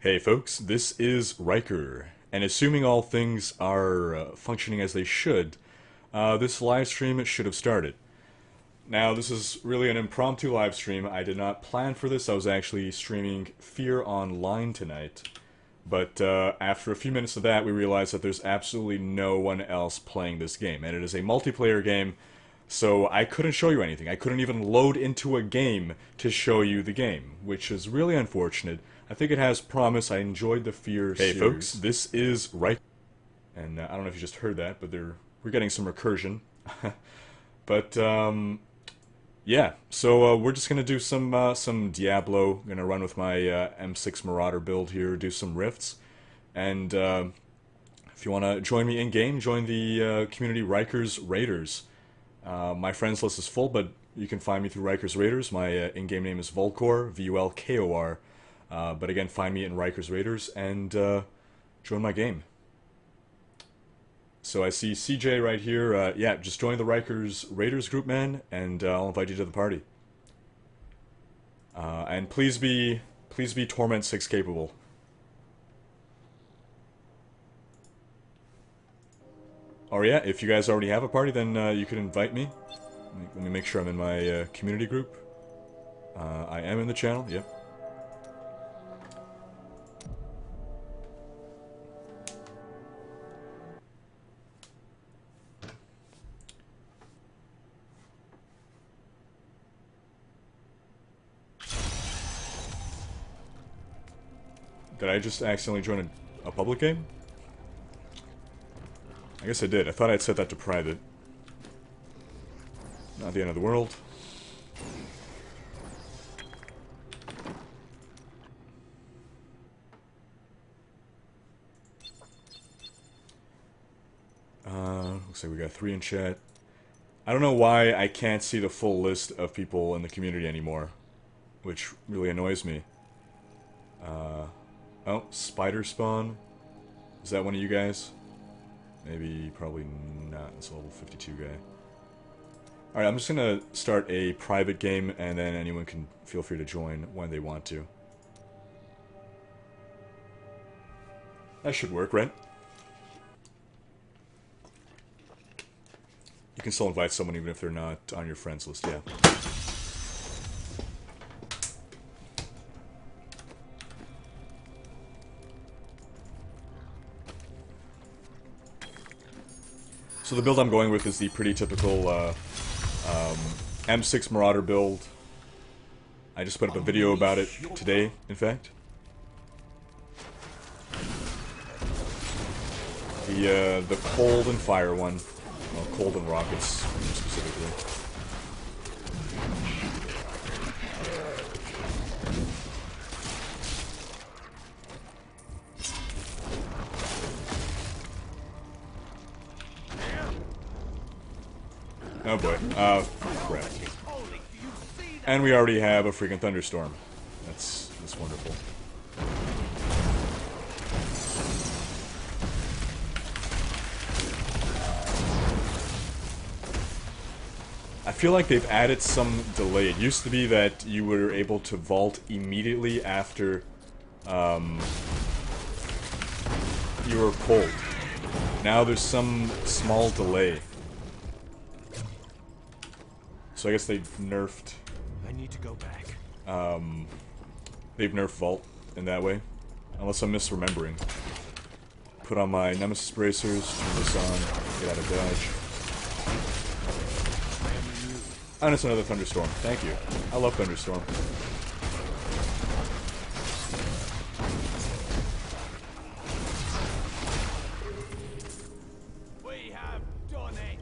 Hey folks, this is Riker, and assuming all things are functioning as they should, this live stream should have started. Now, this is really an impromptu live stream. I did not plan for this. I was actually streaming Fear Online tonight. But after a few minutes of that, we realized that there's absolutely no one else playing this game. And it is a multiplayer game, so I couldn't show you anything. I couldn't even load into a game to show you the game, which is really unfortunate. I think it has promise. I enjoyed the Fear series. Hey folks, this is Riker. And I don't know if you just heard that, but we're getting some recursion. But, yeah, so we're just gonna do some Diablo. I'm gonna run with my M6 Marauder build here, do some rifts, and if you want to join me in game, join the community Rikers Raiders. My friends list is full, but you can find me through Rikers Raiders. My in-game name is Volkor, Vulkor. But again, find me in Rikers Raiders and join my game. So I see CJ right here. Yeah, just join the Rikers Raiders group, man, and I'll invite you to the party. And please be Torment 6 capable. Or yeah, if you guys already have a party, then you can invite me. Let me make sure I'm in my community group. I am in the channel. Yep. Did I just accidentally join a public game? I guess I did. I thought I'd set that to private. Not the end of the world. Looks like we got 3 in chat. I don't know why I can't see the full list of people in the community anymore, which really annoys me. Oh, Spider Spawn. Is that one of you guys? Maybe, probably not. It's a level 52 guy. Alright, I'm just gonna start a private game, and then anyone can feel free to join when they want to. That should work, right? You can still invite someone even if they're not on your friends list, yeah. So the build I'm going with is the pretty typical M6 Marauder build. I just put up a video about it today, in fact. The cold and fire one. Well, cold and rockets, specifically. Oh boy. Crap. And we already have a freaking thunderstorm. That's wonderful. I feel like they've added some delay. It used to be that you were able to vault immediately after you were pulled. Now there's some small delay. So I guess they nerfed. I need to go back. They've nerfed Vault in that way. Unless I'm misremembering. Put on my Nemesis bracers, turn this on, get out of dodge. And it's another thunderstorm. Thank you. I love thunderstorm. We have done it.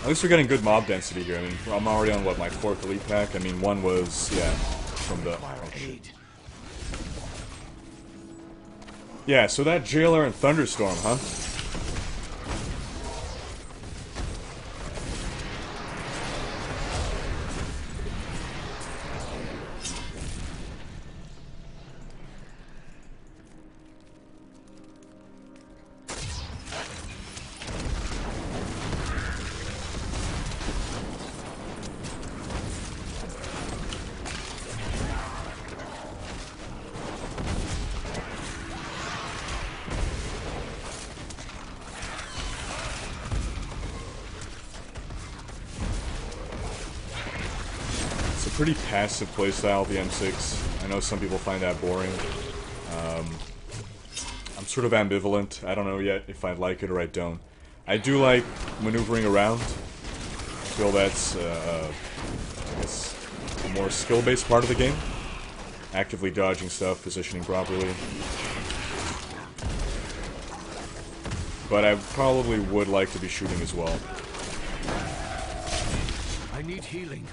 At least we're getting good mob density here. I mean, I'm already on, what, my 4th elite pack? I mean, one was, yeah, from the... Oh, shit. Yeah, so that Jailer and Thunderstorm, huh? pretty passive playstyle, the M6. I know some people find that boring. I'm sort of ambivalent. I don't know yet if I like it or I don't. I do like maneuvering around. I feel that's, I guess, a more skill-based part of the game. Actively dodging stuff, positioning properly. But I probably would like to be shooting as well. I need healing.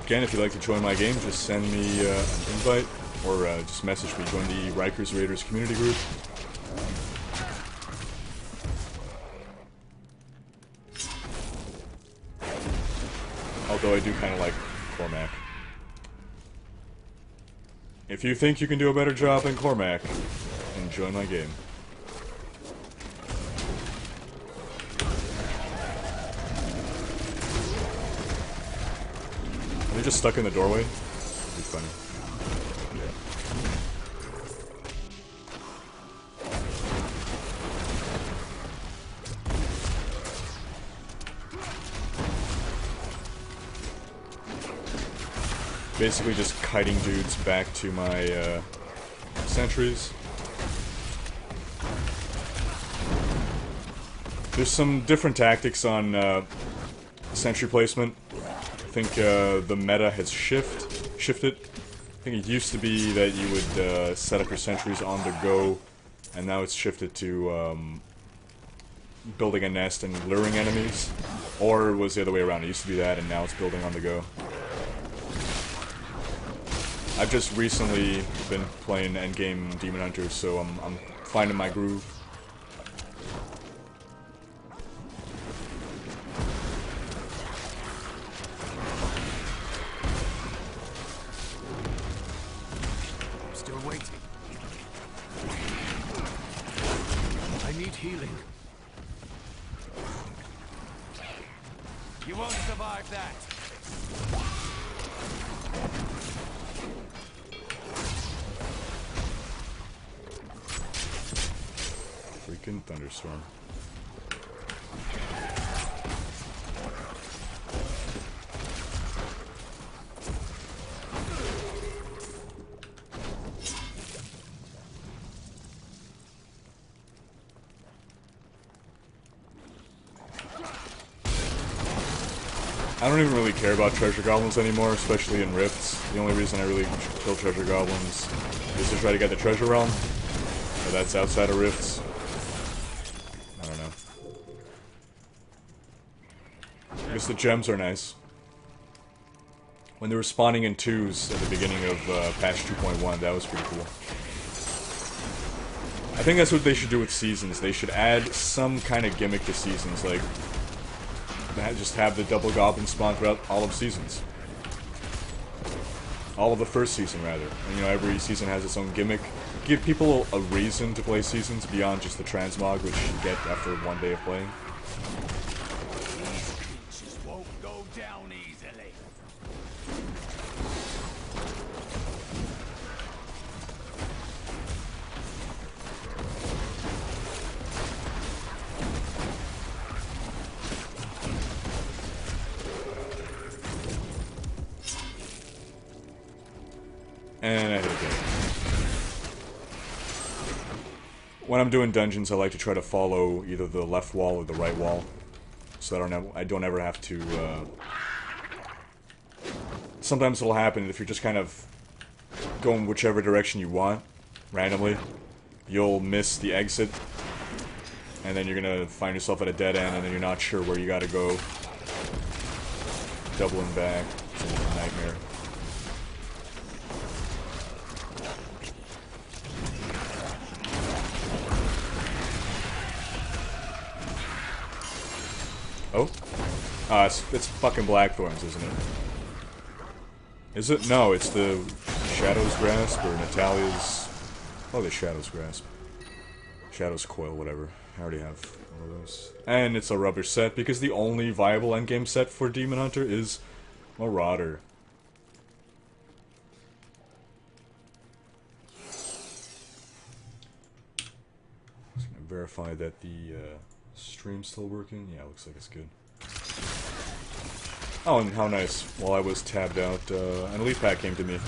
Again, if you'd like to join my game, just send me an invite, or just message me. Join the Rikers Raiders community group. Although I do kind of like Cormac. If you think you can do a better job than Cormac, then join my game. They're just stuck in the doorway. It'd be funny. Basically just kiting dudes back to my sentries. There's some different tactics on sentry placement. I think the meta has shifted. I think it used to be that you would set up your sentries on the go, and now it's shifted to building a nest and luring enemies. Or it was the other way around. It used to be that, and now it's building on the go. I've just recently been playing endgame Demon Hunter, so I'm finding my groove. Still waiting. I need healing. You won't survive that. Freaking thunderstorm. I don't even really care about treasure goblins anymore, especially in rifts. The only reason I really kill treasure goblins is to try to get the treasure realm, but that's outside of rifts. I don't know. I guess the gems are nice. When they were spawning in twos at the beginning of patch 2.1, that was pretty cool. I think that's what they should do with seasons. They should add some kind of gimmick to seasons, like just have the double goblin spawn throughout all of seasons. All of the first season, rather. And, you know, every season has its own gimmick. Give people a reason to play seasons beyond just the transmog, which you get after one day of playing. These creatures won't go down easily. And I hit again. When I'm doing dungeons, I like to try to follow either the left wall or the right wall, so I don't ever have to. Sometimes it'll happen if you're just kind of going whichever direction you want, randomly, you'll miss the exit, and then you're gonna find yourself at a dead end, and then you're not sure where you gotta go. Doubling back, it's a nightmare. Oh? It's fucking Blackthorns, isn't it? Is it? No, it's the Shadow's Grasp or Natalia's... Oh, the Shadow's Grasp. Shadow's Coil, whatever. I already have one of those. And it's a rubbish set because the only viable endgame set for Demon Hunter is Marauder. Just gonna verify that the stream's still working. Yeah, looks like it's good. Oh, and how nice. While I was tabbed out, an elite pack came to me,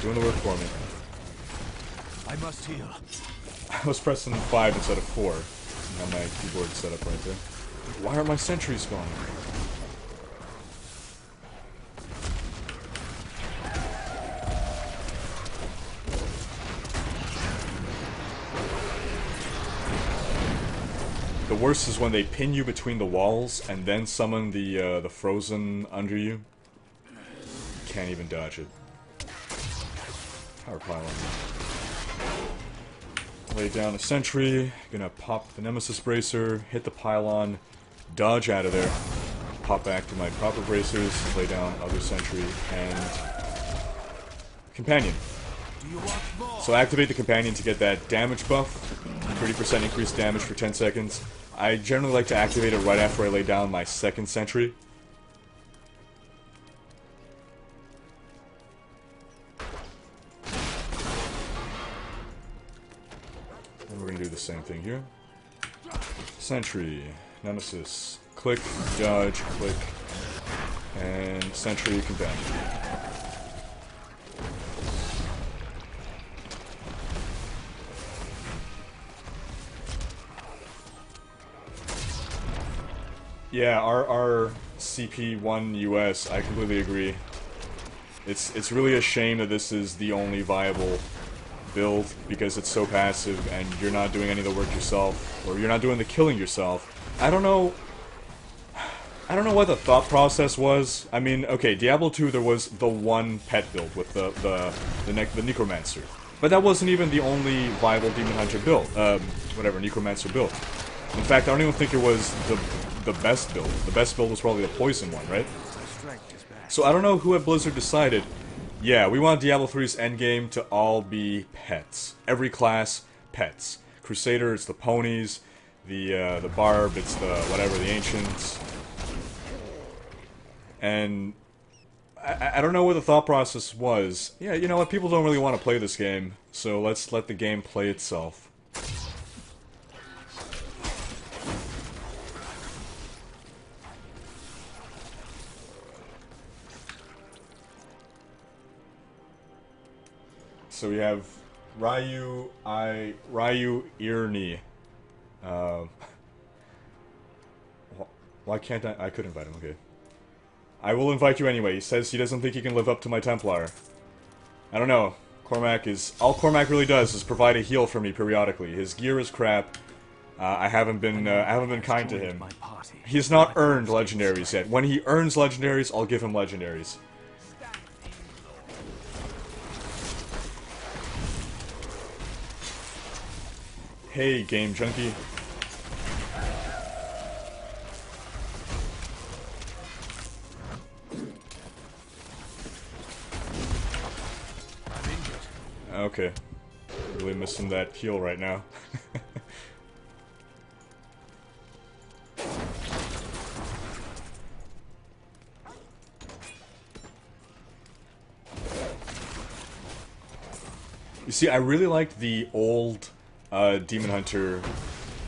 doing the work for me. I must heal. I was pressing 5 instead of 4. Now my keyboard set up right there. Why aren't my sentries gone? The worst is when they pin you between the walls and then summon the frozen under you. Can't even dodge it. Power pylon. Lay down a sentry, gonna pop the Nemesis bracer, hit the pylon, dodge out of there, pop back to my proper bracers, lay down other sentry, and companion. So activate the companion to get that damage buff, 30% increased damage for 10 seconds. I generally like to activate it right after I lay down my second sentry. And we're gonna do the same thing here. Sentry, Nemesis, click, dodge, click, and sentry companion. Yeah, our CP1 US, I completely agree. It's really a shame that this is the only viable build because it's so passive and you're not doing any of the work yourself, or you're not doing the killing yourself. I don't know what the thought process was. I mean, okay, Diablo 2 there was the one pet build with the Necromancer. But that wasn't even the only viable Demon Hunter build. Whatever, Necromancer build. In fact, I don't even think it was the best build. The best build was probably the Poison one, right? So I don't know who at Blizzard decided, yeah, we want Diablo 3's endgame to all be pets. Every class, pets. Crusader, it's the ponies. The Barb, it's the whatever, the Ancients. And I don't know what the thought process was. Yeah, you know what, people don't really want to play this game, so let's let the game play itself. So we have Ryu Irni. Why can't I could invite him, okay. I will invite you anyway. He says he doesn't think he can live up to my Templar. I don't know. Cormac is... All Cormac really does is provide a heal for me periodically. His gear is crap. I haven't been kind to him. He's not earned legendaries yet. When he earns legendaries, I'll give him legendaries. Hey, Game Junkie. Okay. Really missing that heal right now. You see, I really liked the old Demon Hunter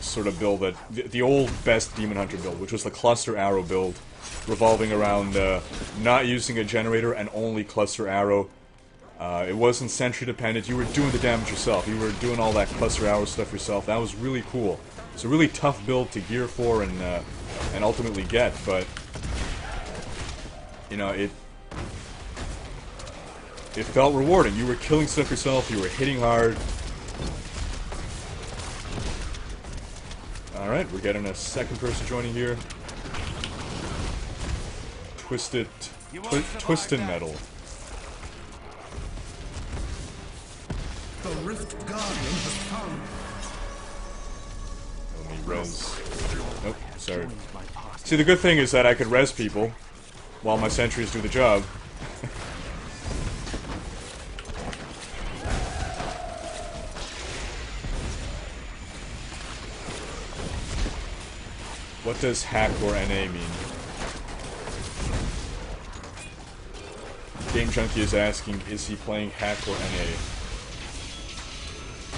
sort of build, that the old best Demon Hunter build, which was the cluster arrow build, revolving around not using a generator and only cluster arrow. It wasn't sentry dependent, you were doing the damage yourself, you were doing all that cluster arrow stuff yourself. That was really cool. It's a really tough build to gear for and ultimately get, but you know, it felt rewarding. You were killing stuff yourself, you were hitting hard. Alright, we're getting a second person joining here. Twisted Metal. The Rift Guardian has come. Let me res. Nope, sorry. See, the good thing is that I could res people while my sentries do the job. What does hack or NA mean? Game Junkie is asking, is he playing hack or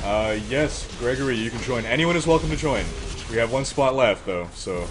NA? Yes, Gregory, you can join. Anyone is welcome to join. We have one spot left, though, so...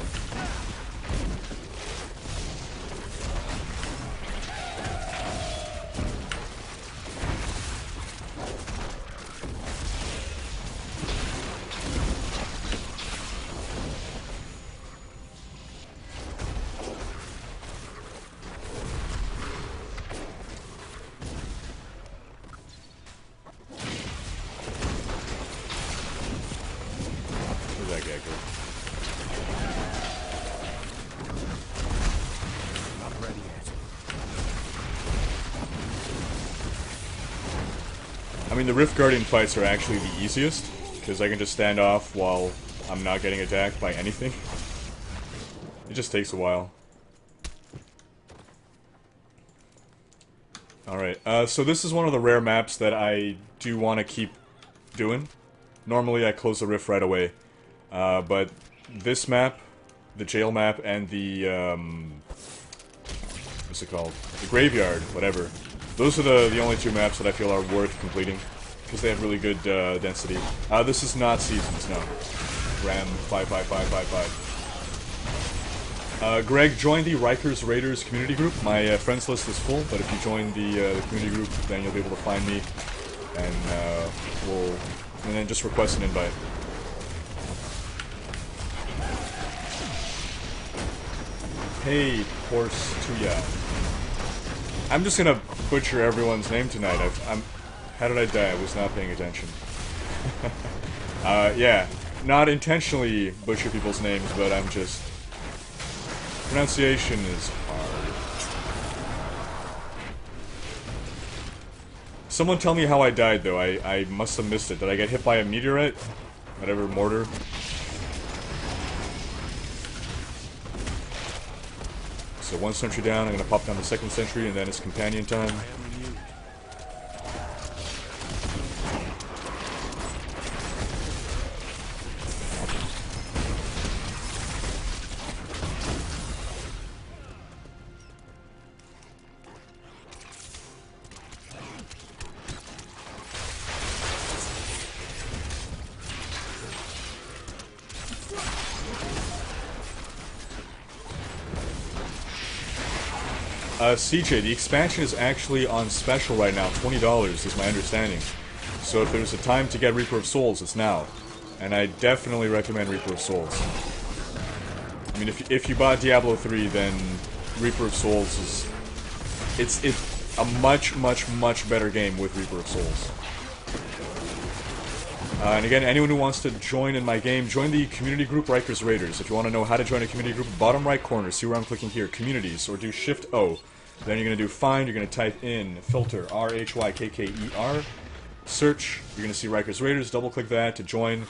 I mean, the Rift Guardian fights are actually the easiest, because I can just stand off while I'm not getting attacked by anything. It just takes a while. Alright, so this is one of the rare maps that I do want to keep doing. Normally I close the Rift right away, but this map, the jail map, and the, what's it called? The graveyard, whatever. Those are the only two maps that I feel are worth completing, because they have really good density. This is not Seasons, no. Ram 55555. Greg, join the Rikers Raiders community group. My friends list is full, but if you join the community group, then you'll be able to find me, and and then just request an invite. Hey, Horse Tuya. I'm just gonna butcher everyone's name tonight. How did I die? I was not paying attention. Yeah, not intentionally butcher people's names, but I'm just... Pronunciation is hard. Someone tell me how I died, though. I must have missed it. Did I get hit by a meteorite? Whatever, mortar. So one sentry down, I'm gonna pop down the second sentry, and then it's companion time. CJ, the expansion is actually on special right now, $20 is my understanding. So if there's a time to get Reaper of Souls, it's now. And I definitely recommend Reaper of Souls. I mean, if you bought Diablo 3, then Reaper of Souls is... It's a much better game with Reaper of Souls. And again, anyone who wants to join in my game, join the community group Rikers Raiders. If you want to know how to join a community group, bottom right corner, see where I'm clicking here, Communities, or do Shift-O. Then you're going to do Find, you're going to type in Filter, R-H-Y-K-K-E-R, Search, you're going to see Rikers Raiders, double-click that to join.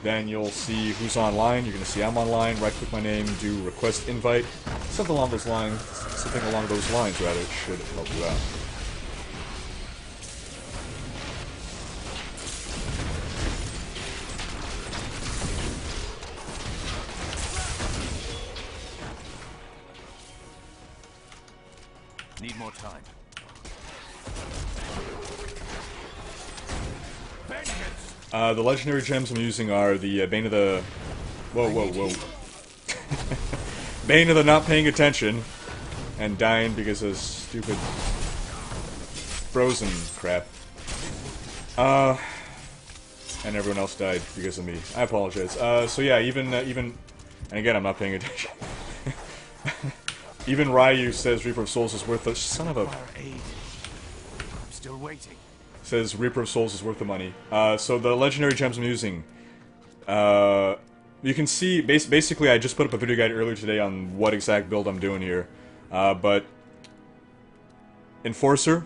Then you'll see who's online, you're going to see I'm online, right-click my name, do Request Invite. Something along those lines, rather, should help you out. Need more time. The legendary gems I'm using are the Bane of the... Whoa. Bane of the not paying attention and dying because of stupid frozen crap. And everyone else died because of me. I apologize. So yeah, even, and again, I'm not paying attention. Even Ryu says Reaper of Souls is worth the... Son of a... I'm still waiting. Says Reaper of Souls is worth the money. So the legendary gems I'm using... you can see... Basically, I just put up a video guide earlier today on what exact build I'm doing here. But... Enforcer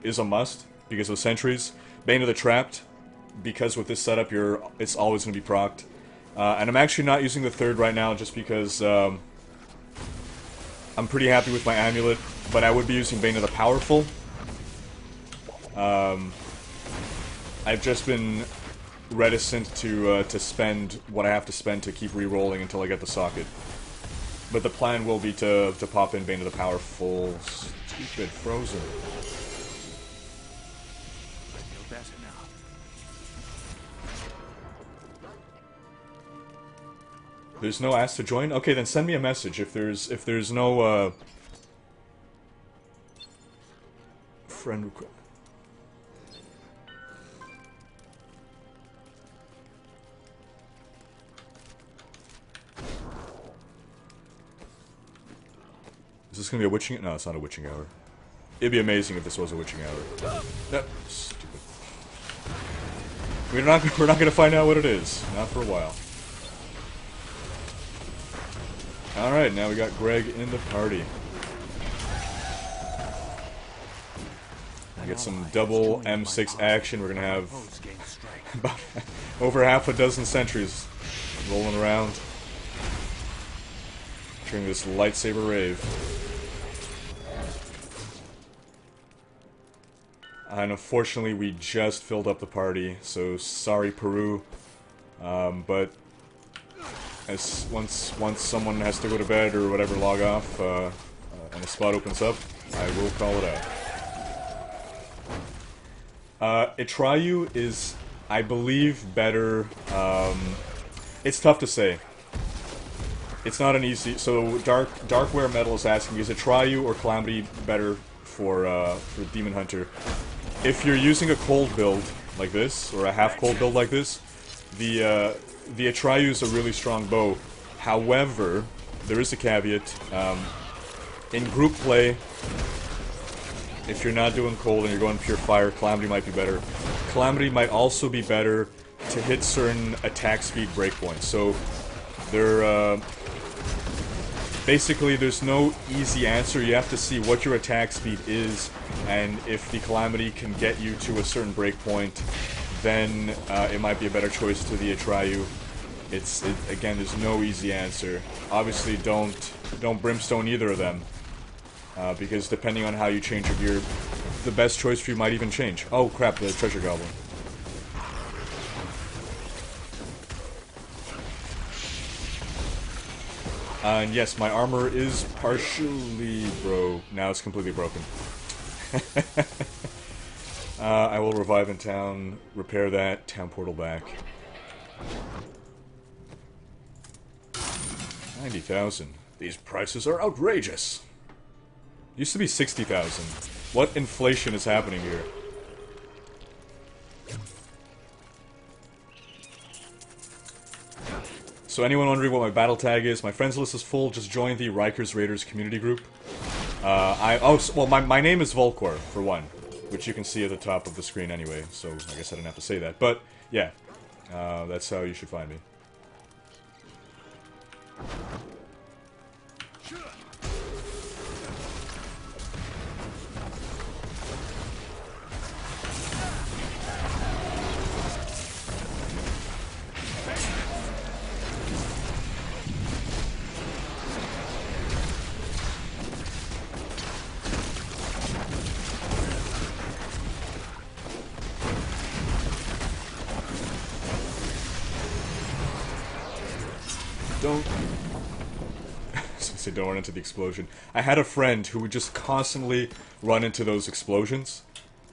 is a must, because of sentries. Bane of the Trapped, because with this setup, it's always going to be procced. And I'm actually not using the third right now, just because... I'm pretty happy with my amulet, but I would be using Bane of the Powerful. I've just been reticent to spend what I have to spend to keep re-rolling until I get the socket. But the plan will be to pop in Bane of the Powerful. Stupid Frozen. I feel better now. There's no ask to join? Okay, then send me a message if there's no friend request. Is this gonna be a witching? No, it's not a witching hour. It'd be amazing if this was a witching hour. No, stupid. We're not gonna find out what it is. Not for a while. All right, now we got Greg in the party. Get some double M6 action. We're gonna have about over half a dozen sentries rolling around during this lightsaber rave. And unfortunately, we just filled up the party, so sorry, Peru. But as once someone has to go to bed or whatever, log off, and a spot opens up, I will call it out. Atrayu is, I believe, better. It's tough to say. It's not an easy. So Darkware Metal is asking: is Atrayu or Calamity better for Demon Hunter? If you're using a cold build like this, or a half cold build like this, the Atrayu is a really strong bow. However, there is a caveat. In group play, if you're not doing cold and you're going pure fire, Calamity might be better. Calamity might also be better to hit certain attack speed breakpoints. So, basically, there's no easy answer. You have to see what your attack speed is, and if the Calamity can get you to a certain breakpoint, then it might be a better choice to the Atrayu. Again, there's no easy answer. Obviously, don't Brimstone either of them, because depending on how you change your gear, the best choice for you might even change. Oh crap, the Treasure Goblin. And yes, my armor is partially now it's completely broken. I will revive in town, repair that, town portal back. 90,000. These prices are outrageous. Used to be 60,000. What inflation is happening here? So anyone wondering what my battle tag is, my friends list is full. Just join the Rikers Raiders community group. My name is Volkor, for one, which you can see at the top of the screen anyway, so I guess I didn't have to say that. But, yeah, that's how you should find me. Don't run into the explosion. I had a friend who would just constantly run into those explosions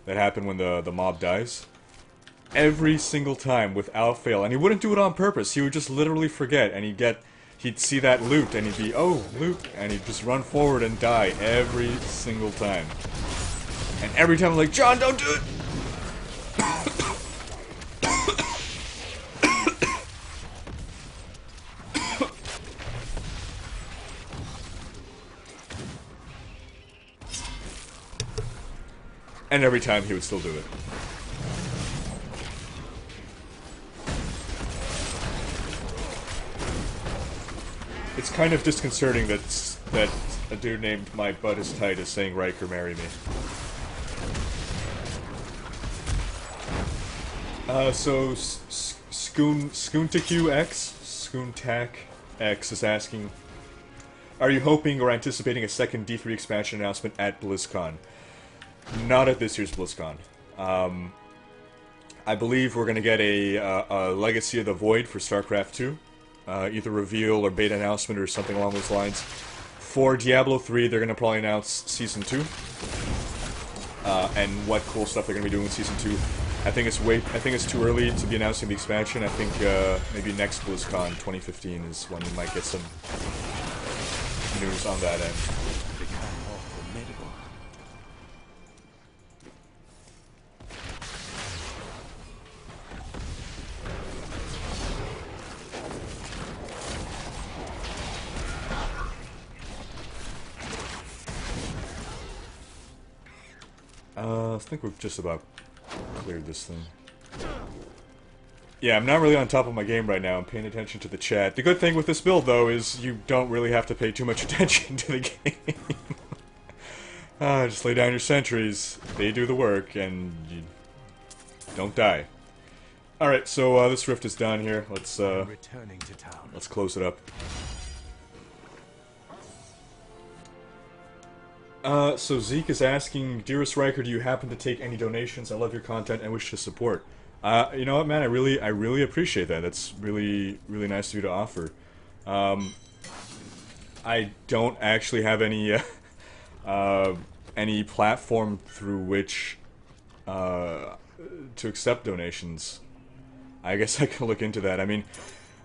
that happen when the mob dies. Every single time, without fail. And he wouldn't do it on purpose. He would just literally forget, and he'd see that loot, and he'd be, oh, loot, and he'd just run forward and die every single time. And every time I'm like, John, don't do it! And every time he would still do it. It's kind of disconcerting that a dude named My Butt is Tight is saying Riker marry me. So Skoontaku X, Skoontak X is asking, are you hoping or anticipating a second D3 expansion announcement at BlizzCon? Not at this year's BlizzCon. I believe we're going to get a Legacy of the Void for StarCraft 2. either reveal or beta announcement or something along those lines. For Diablo 3, they're going to probably announce Season 2. And what cool stuff they're going to be doing in Season 2. I think it's too early to be announcing the expansion. I think maybe next BlizzCon 2015 is when we might get some news on that end. Become more formidable. I think we've just about cleared this thing. Yeah, I'm not really on top of my game right now. I'm paying attention to the chat. The good thing with this build, though, is you don't really have to pay too much attention to the game. Just lay down your sentries. They do the work, and you don't die. Alright, so this rift is done here. Returning to town. Let's close it up. So Zeke is asking, Dearest Riker, do you happen to take any donations? I love your content and wish to support. You know what, man? I really appreciate that. That's really nice of you to offer. I don't actually have any platform through which to accept donations. I guess I can look into that. I mean,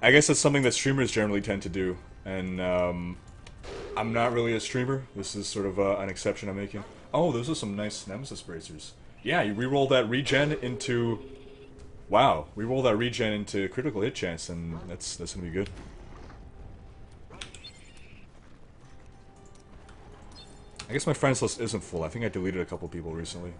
I guess that's something that streamers generally tend to do, and I'm not really a streamer. This is sort of an exception I'm making. Oh, those are some nice Nemesis bracers. Yeah, you reroll that regen into... Wow, reroll that regen into critical hit chance, and that's gonna be good. I guess my friends list isn't full. I think I deleted a couple people recently.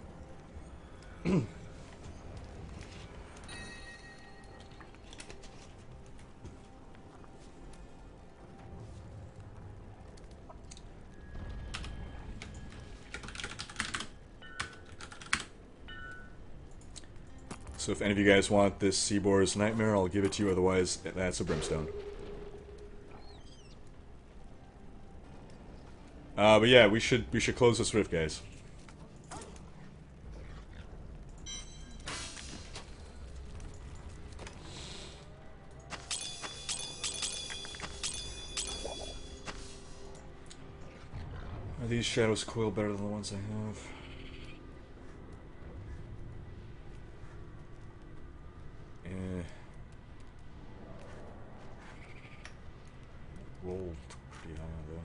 So if any of you guys want this Seaboar's Nightmare, I'll give it to you, otherwise that's a Brimstone. But yeah, we should close this rift, guys. Are these shadows coil better than the ones I have? Rolled pretty high though.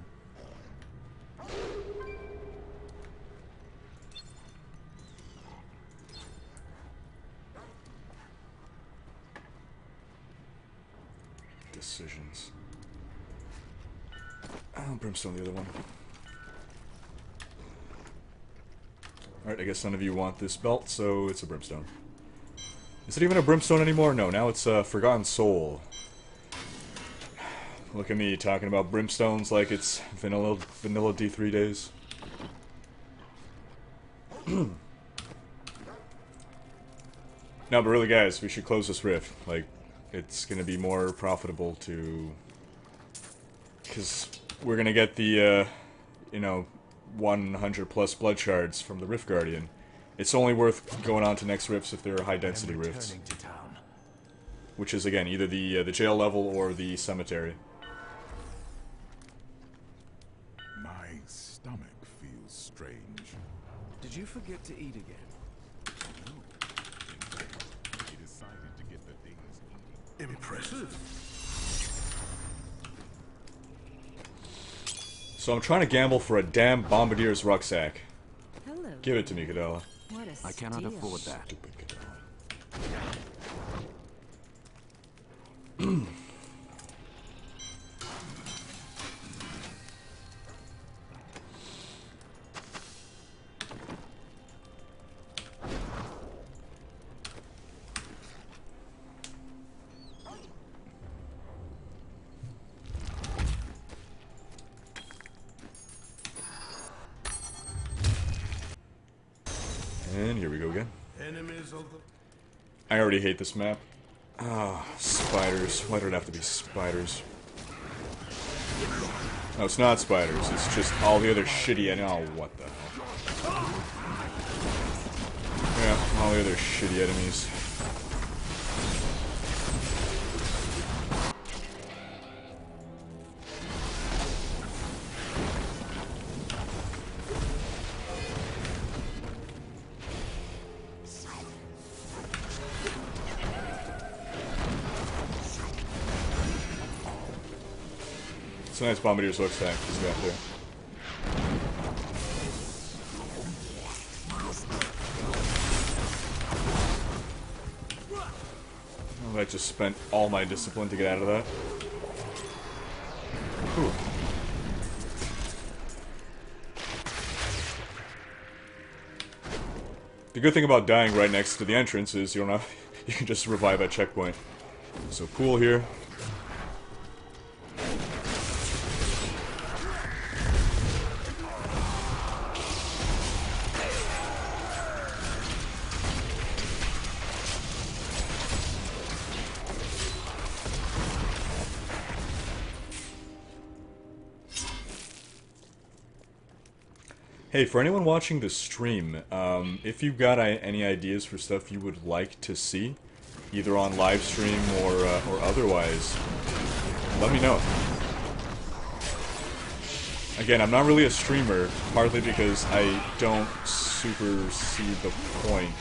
Decisions. Oh, Brimstone, the other one. Alright, I guess none of you want this belt, so it's a Brimstone. Is it even a Brimstone anymore? No, now it's a Forgotten Soul. Look at me talking about Brimstones like it's vanilla D3 days. No, but really, guys, we should close this rift. Like, it's gonna be more profitable to... Because we're gonna get the, you know, 100 plus blood shards from the Rift Guardian. It's only worth going on to next rifts if they're high-density rifts. Which is, again, either the jail level or the cemetery. My stomach feels strange. Did you forget to eat again? No. He decided to get the things eating. Impressive. So I'm trying to gamble for a damn Bombardier's rucksack. Hello. Give it to me, Cadella. What a I cannot steal. afford that. Stupid Cadella. And here we go again. I already hate this map. Ah, spiders. Why do it have to be spiders? No, it's not spiders. It's just all the other shitty... Oh, what the hell. Yeah, all the other shitty enemies. It's a nice Bombardier's hook stack he's got there. Oh, I just spent all my discipline to get out of that. Whew. The good thing about dying right next to the entrance is you don't have, you can just revive at checkpoint. So cool here. Hey, for anyone watching the stream, if you've got any ideas for stuff you would like to see, either on live stream or otherwise, let me know. Again, I'm not really a streamer, partly because I don't super see the point.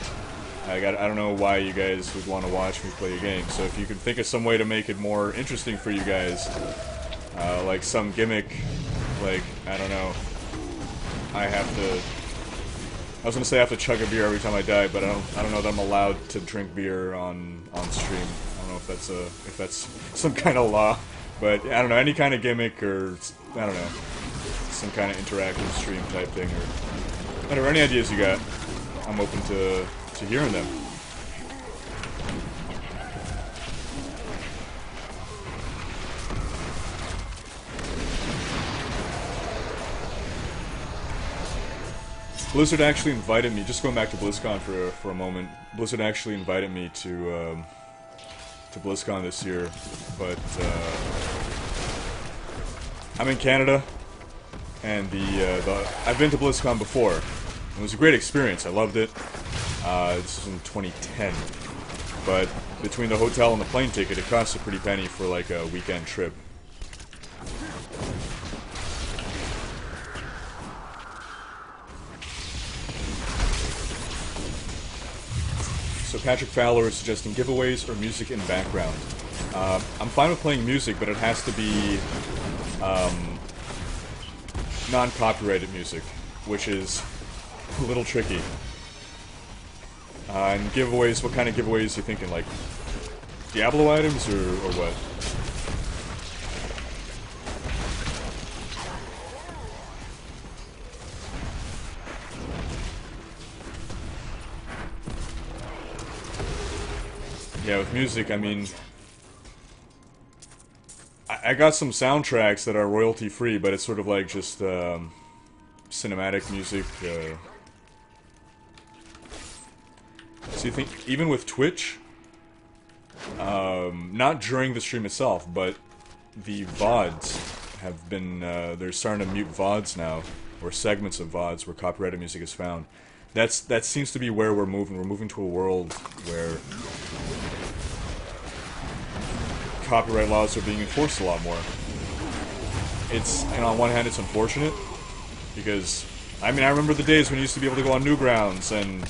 I don't know why you guys would want to watch me play a game, so if you could think of some way to make it more interesting for you guys, like some gimmick, like, I don't know, I was gonna say I have to chug a beer every time I die, but I don't know that I'm allowed to drink beer on stream. I don't know if that's some kind of law, but I don't know, any kind of gimmick or I don't know, some kind of interactive stream type thing or whatever. Any ideas you got, I'm open to hearing them. Blizzard actually invited me, just going back to BlizzCon for a moment, Blizzard actually invited me to BlizzCon this year, but I'm in Canada, and I've been to BlizzCon before. It was a great experience, I loved it. This was in 2010, but between the hotel and the plane ticket, it cost a pretty penny for like a weekend trip. So Patrick Fowler is suggesting giveaways or music in background. I'm fine with playing music, but it has to be non-copyrighted music, which is a little tricky. And giveaways, what kind of giveaways are you thinking? Like Diablo items or what? Yeah, with music, I mean, I got some soundtracks that are royalty free, but it's sort of like just cinematic music. So you think, even with Twitch, not during the stream itself, but the VODs have been, they're starting to mute VODs now, or segments of VODs where copyrighted music is found. That seems to be where we're moving. We're moving to a world where copyright laws are being enforced a lot more. It's, and on one hand it's unfortunate, because, I mean, I remember the days when you used to be able to go on Newgrounds, and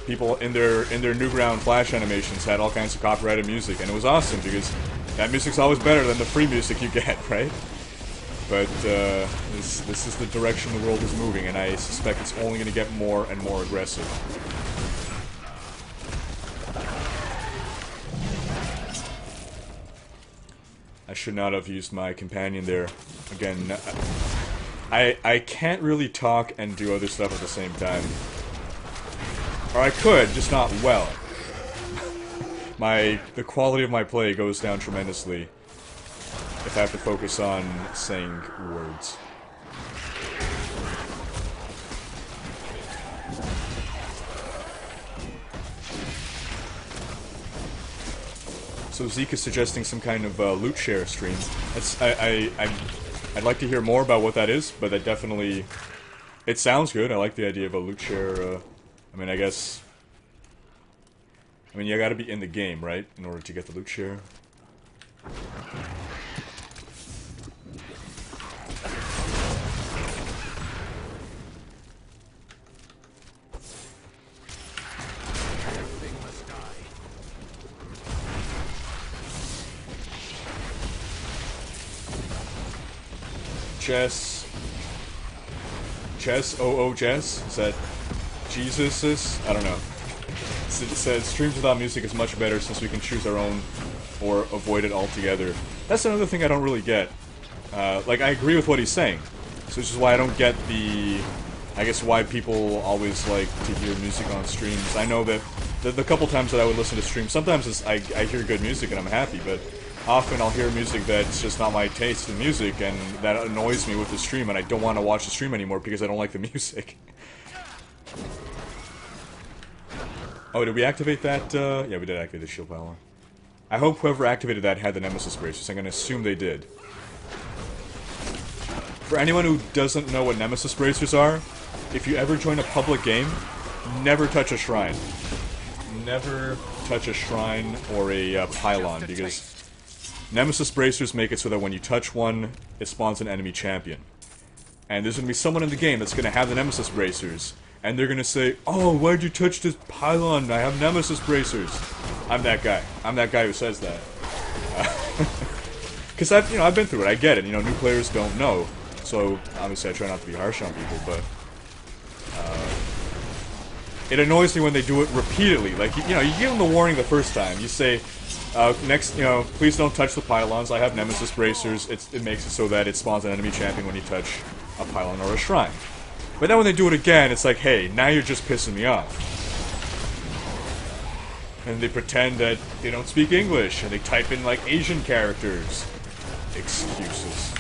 people in their Newground Flash animations had all kinds of copyrighted music, and it was awesome, because that music's always better than the free music you get, right? But, this is the direction the world is moving, and I suspect it's only going to get more and more aggressive. I should not have used my companion there. Again, I can't really talk and do other stuff at the same time. Or I could, just not well. The quality of my play goes down tremendously if I have to focus on saying words. So Zeke is suggesting some kind of loot share stream. I'd like to hear more about what that is, but that definitely, it sounds good. I like the idea of a loot share. I mean, you gotta be in the game, right, in order to get the loot share. Jess. Jess? Is that Jesus? I don't know. It says, streams without music is much better since we can choose our own or avoid it altogether. That's another thing I don't really get. Like, I agree with what he's saying. So this is why I don't get the... I guess why people always like to hear music on streams. I know that the couple times that I would listen to streams, sometimes I hear good music and I'm happy, but often I'll hear music that's just not my taste in music, and that annoys me with the stream, and I don't want to watch the stream anymore because I don't like the music. Oh, did we activate that? Yeah, we did activate the shield pylon. I hope whoever activated that had the Nemesis bracers. I'm going to assume they did. For anyone who doesn't know what Nemesis bracers are, if you ever join a public game, never touch a shrine. Never touch a shrine or a pylon, because Nemesis bracers make it so that when you touch one, it spawns an enemy champion. And there's going to be someone in the game that's going to have the Nemesis bracers, and they're going to say, "Oh, why'd you touch this pylon? I have Nemesis bracers." I'm that guy. I'm that guy who says that. Because I've been through it. I get it. New players don't know. So, obviously I try not to be harsh on people, but... it annoys me when they do it repeatedly. Like, you give them the warning the first time. You say, next, please don't touch the pylons. I have Nemesis bracers. It makes it so that it spawns an enemy champion when you touch a pylon or a shrine. But then when they do it again, it's like, hey, now you're just pissing me off. And they pretend that they don't speak English, and they type in, like, Asian characters. Excuses.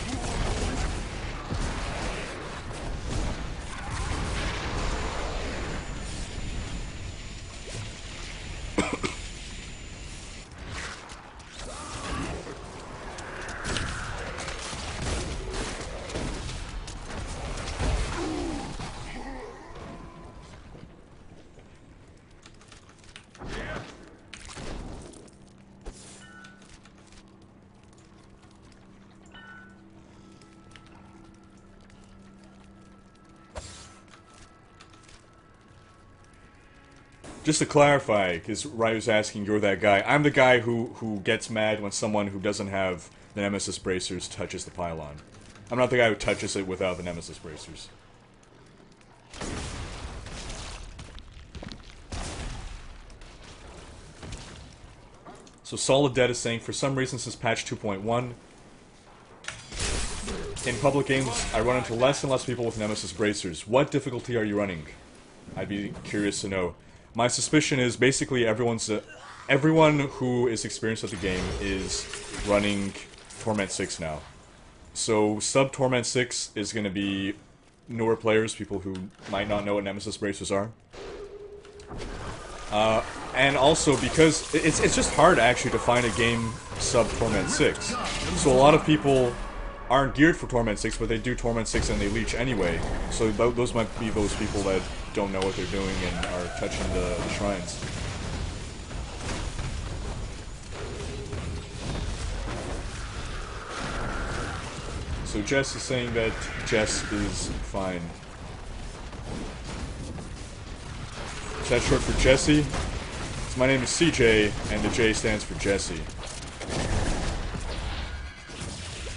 Just to clarify, because Ryu's asking, you're that guy. I'm the guy who gets mad when someone who doesn't have the Nemesis bracers touches the pylon. I'm not the guy who touches it without the Nemesis bracers. So Solid Dead is saying, for some reason since patch 2.1, in public games, I run into less and less people with Nemesis bracers. What difficulty are you running? I'd be curious to know. My suspicion is basically everyone who is experienced at the game is running Torment 6 now. So sub Torment 6 is going to be newer players, people who might not know what Nemesis bracers are. And also because it's just hard actually to find a game sub Torment 6. So a lot of people aren't geared for Torment 6, but they do Torment 6 and they leech anyway. So those might be those people that don't know what they're doing and are touching the shrines. So Jess is saying that Jess is fine. Is that short for Jesse? So my name is CJ, and the J stands for Jesse.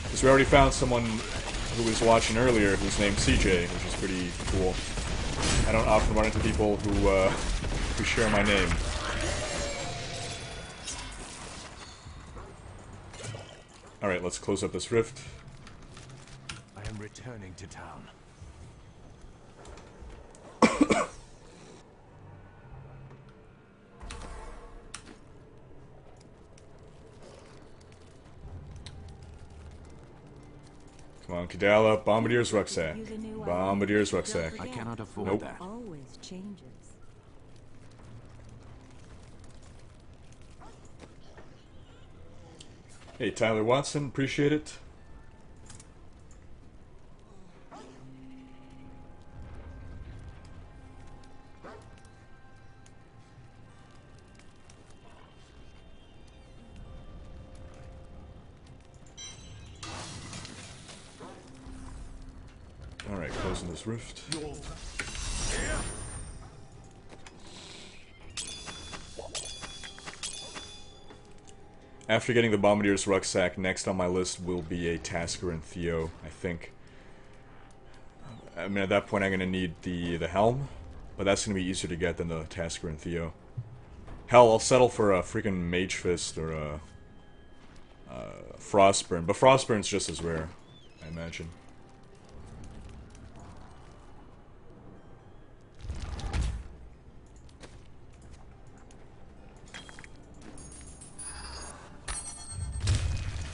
Because we already found someone who was watching earlier who's named CJ, which is pretty cool. I don't often run into people who share my name. Alright, let's close up this rift. I am returning to town. Come on, Kadala, Bombardier's rucksack. Bombardier's rucksack. I cannot afford Nope. that. Always changes. Hey, Tyler Watson, appreciate it. Alright, closing this rift. After getting the Bombardier's rucksack, next on my list will be a Tasker and Theo, I think. I mean, at that point I'm going to need the helm, but that's going to be easier to get than the Tasker and Theo. Hell, I'll settle for a freaking Mage Fist or a Frostburn, but Frostburn's just as rare, I imagine.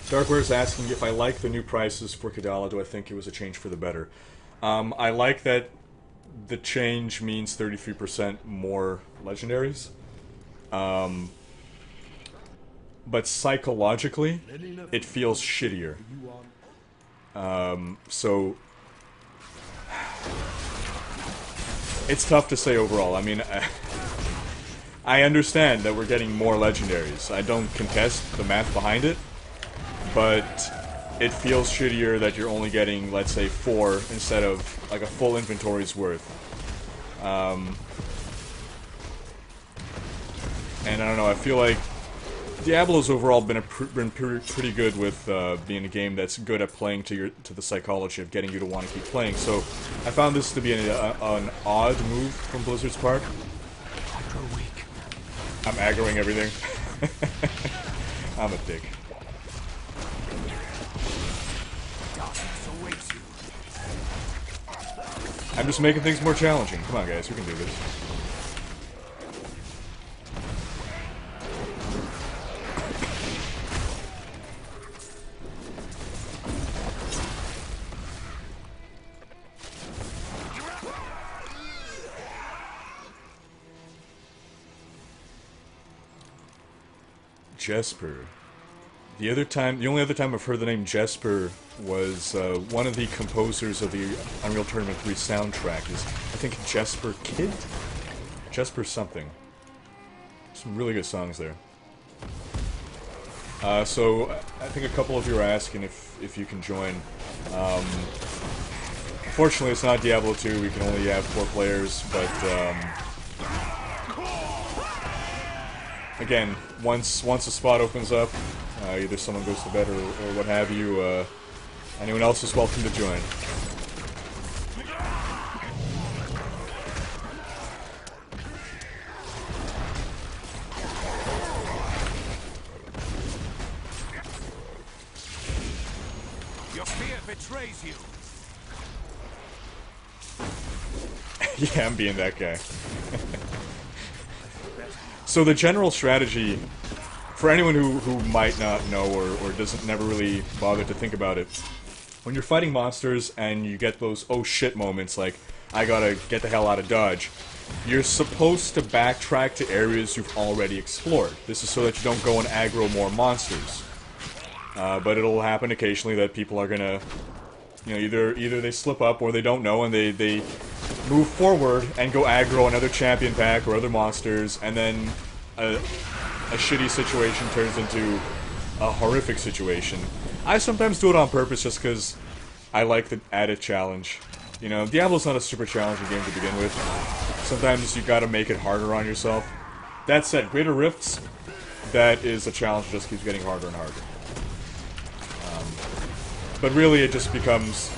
Darkware's asking if I like the new prices for Kadala. Do I think it was a change for the better? I like that the change means 33% more legendaries. But psychologically, it feels shittier. So it's tough to say overall. I mean, I understand that we're getting more legendaries. I don't contest the math behind it. But it feels shittier that you're only getting, let's say, 4 instead of like a full inventory's worth. And I don't know, I feel like Diablo's overall been pretty good with being a game that's good at playing to the psychology of getting you to want to keep playing. So I found this to be an odd move from Blizzard's part. I'm aggroing everything. I'm a dick. I'm just making things more challenging. Come on, guys, we can do this. Jesper. The only other time I've heard the name Jesper was one of the composers of the Unreal Tournament 3 soundtrack is, I think, Jesper Kid? Jesper something. Some really good songs there. So, I think a couple of you are asking if you can join. Unfortunately, it's not Diablo 2, we can only have 4 players, but again, once a spot opens up, either someone goes to bed or what have you, anyone else is welcome to join. Your fear betrays you. Yeah, I'm being that guy. So the general strategy, for anyone who might not know or doesn't never really bother to think about it, when you're fighting monsters and you get those oh shit moments like, I gotta get the hell out of dodge, you're supposed to backtrack to areas you've already explored. This is so that you don't go and aggro more monsters. But it'll happen occasionally that people are gonna, you know, either they slip up or they don't know and they move forward and go aggro another champion pack or other monsters, and then a shitty situation turns into a horrific situation. I sometimes do it on purpose just because I like the added challenge. You know, Diablo's not a super challenging game to begin with. Sometimes you gotta make it harder on yourself. That said, Greater Rifts, that is a challenge that just keeps getting harder and harder. But really it just becomes,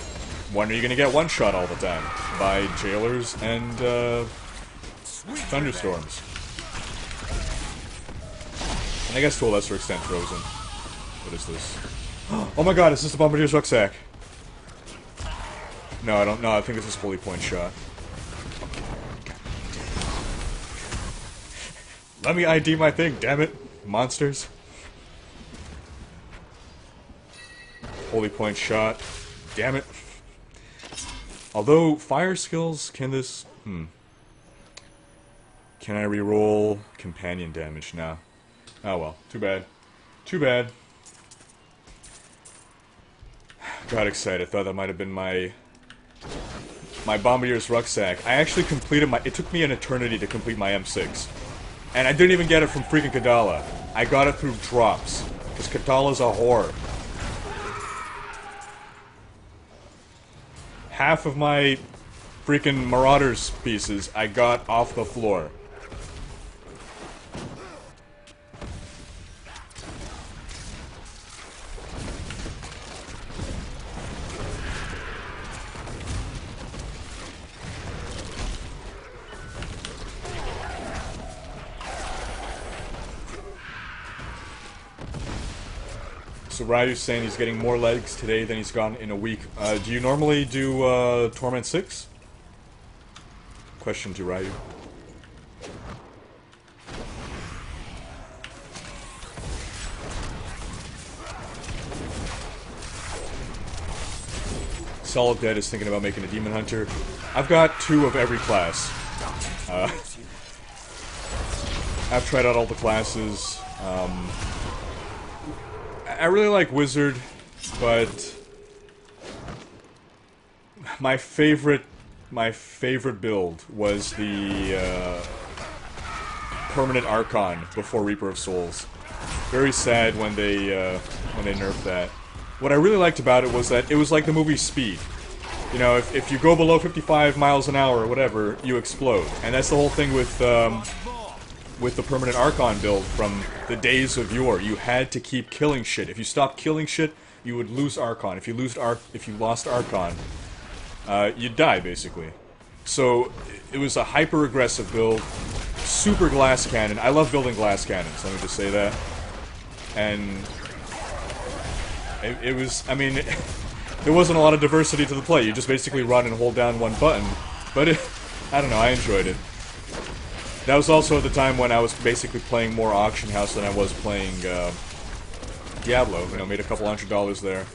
when are you gonna get one-shot all the time? By jailers and thunderstorms. And I guess to a lesser extent Frozen. What is this? Oh my god, is this the Bombardier's Rucksack? No, I don't know, I think this is Holy Point Shot. Let me ID my thing, damn it! Monsters. Holy Point Shot. Damn it. Although, fire skills, can this... Can I reroll companion damage? Nah. Oh well, too bad. Too bad. Got excited, thought that might have been my Bombardier's Rucksack. I actually completed my... It took me an eternity to complete my M6. And I didn't even get it from freaking Kadala. I got it through drops. Because Kadala's a whore. Half of my freaking Marauders pieces I got off the floor. So Ryu's saying he's getting more legs today than he's gotten in a week. Do you normally do Torment 6? Question to Ryu. Solid Dead is thinking about making a Demon Hunter. I've got 2 of every class. I've tried out all the classes. I really like Wizard, but my favorite build was the Permanent Archon before Reaper of Souls. Very sad when they nerfed that. What I really liked about it was that it was like the movie Speed. You know, if you go below 55 miles an hour or whatever, you explode. And that's the whole thing with the Permanent Archon build from the days of yore. You had to keep killing shit. If you stopped killing shit, you would lose Archon. If you lost Archon, you'd die, basically. So, it was a hyper-aggressive build. Super glass cannon. I love building glass cannons, let me just say that. And it was, I mean, there wasn't a lot of diversity to the play. You just basically run and hold down one button. But I don't know, I enjoyed it. That was also at the time when I was basically playing more Auction House than I was playing Diablo. You know, made a couple $100 there.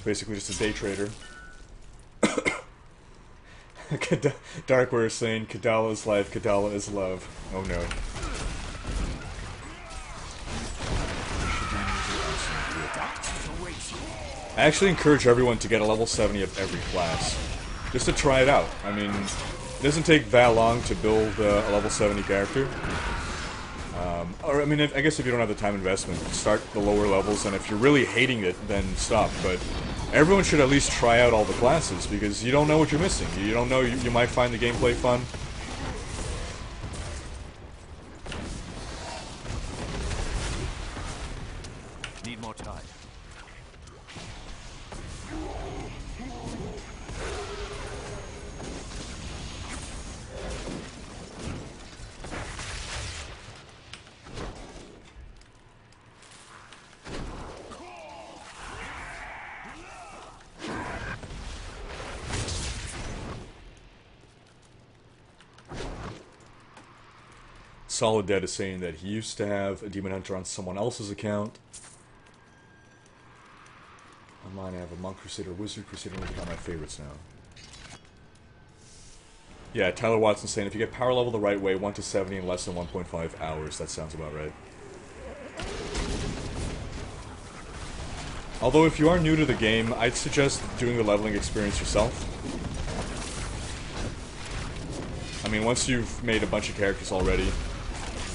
Basically just a day trader. Darkware is saying, Kadala is life, Kadala is love. Oh no. I actually encourage everyone to get a level 70 of every class. Just to try it out. I mean, it doesn't take that long to build a level 70 character. Or, I mean, I guess if you don't have the time investment, start the lower levels, and if you're really hating it, then stop. But everyone should at least try out all the classes, because you don't know what you're missing. You don't know, you might find the gameplay fun. Need more time. Solid Dead is saying that he used to have a Demon Hunter on someone else's account. On mine I have a Monk Crusader, Wizard Crusader, and those are my favorites now. Yeah, Tyler Watson saying if you get power level the right way, 1 to 70 in less than 1.5 hours. That sounds about right. Although if you are new to the game, I'd suggest doing the leveling experience yourself. I mean, once you've made a bunch of characters already, you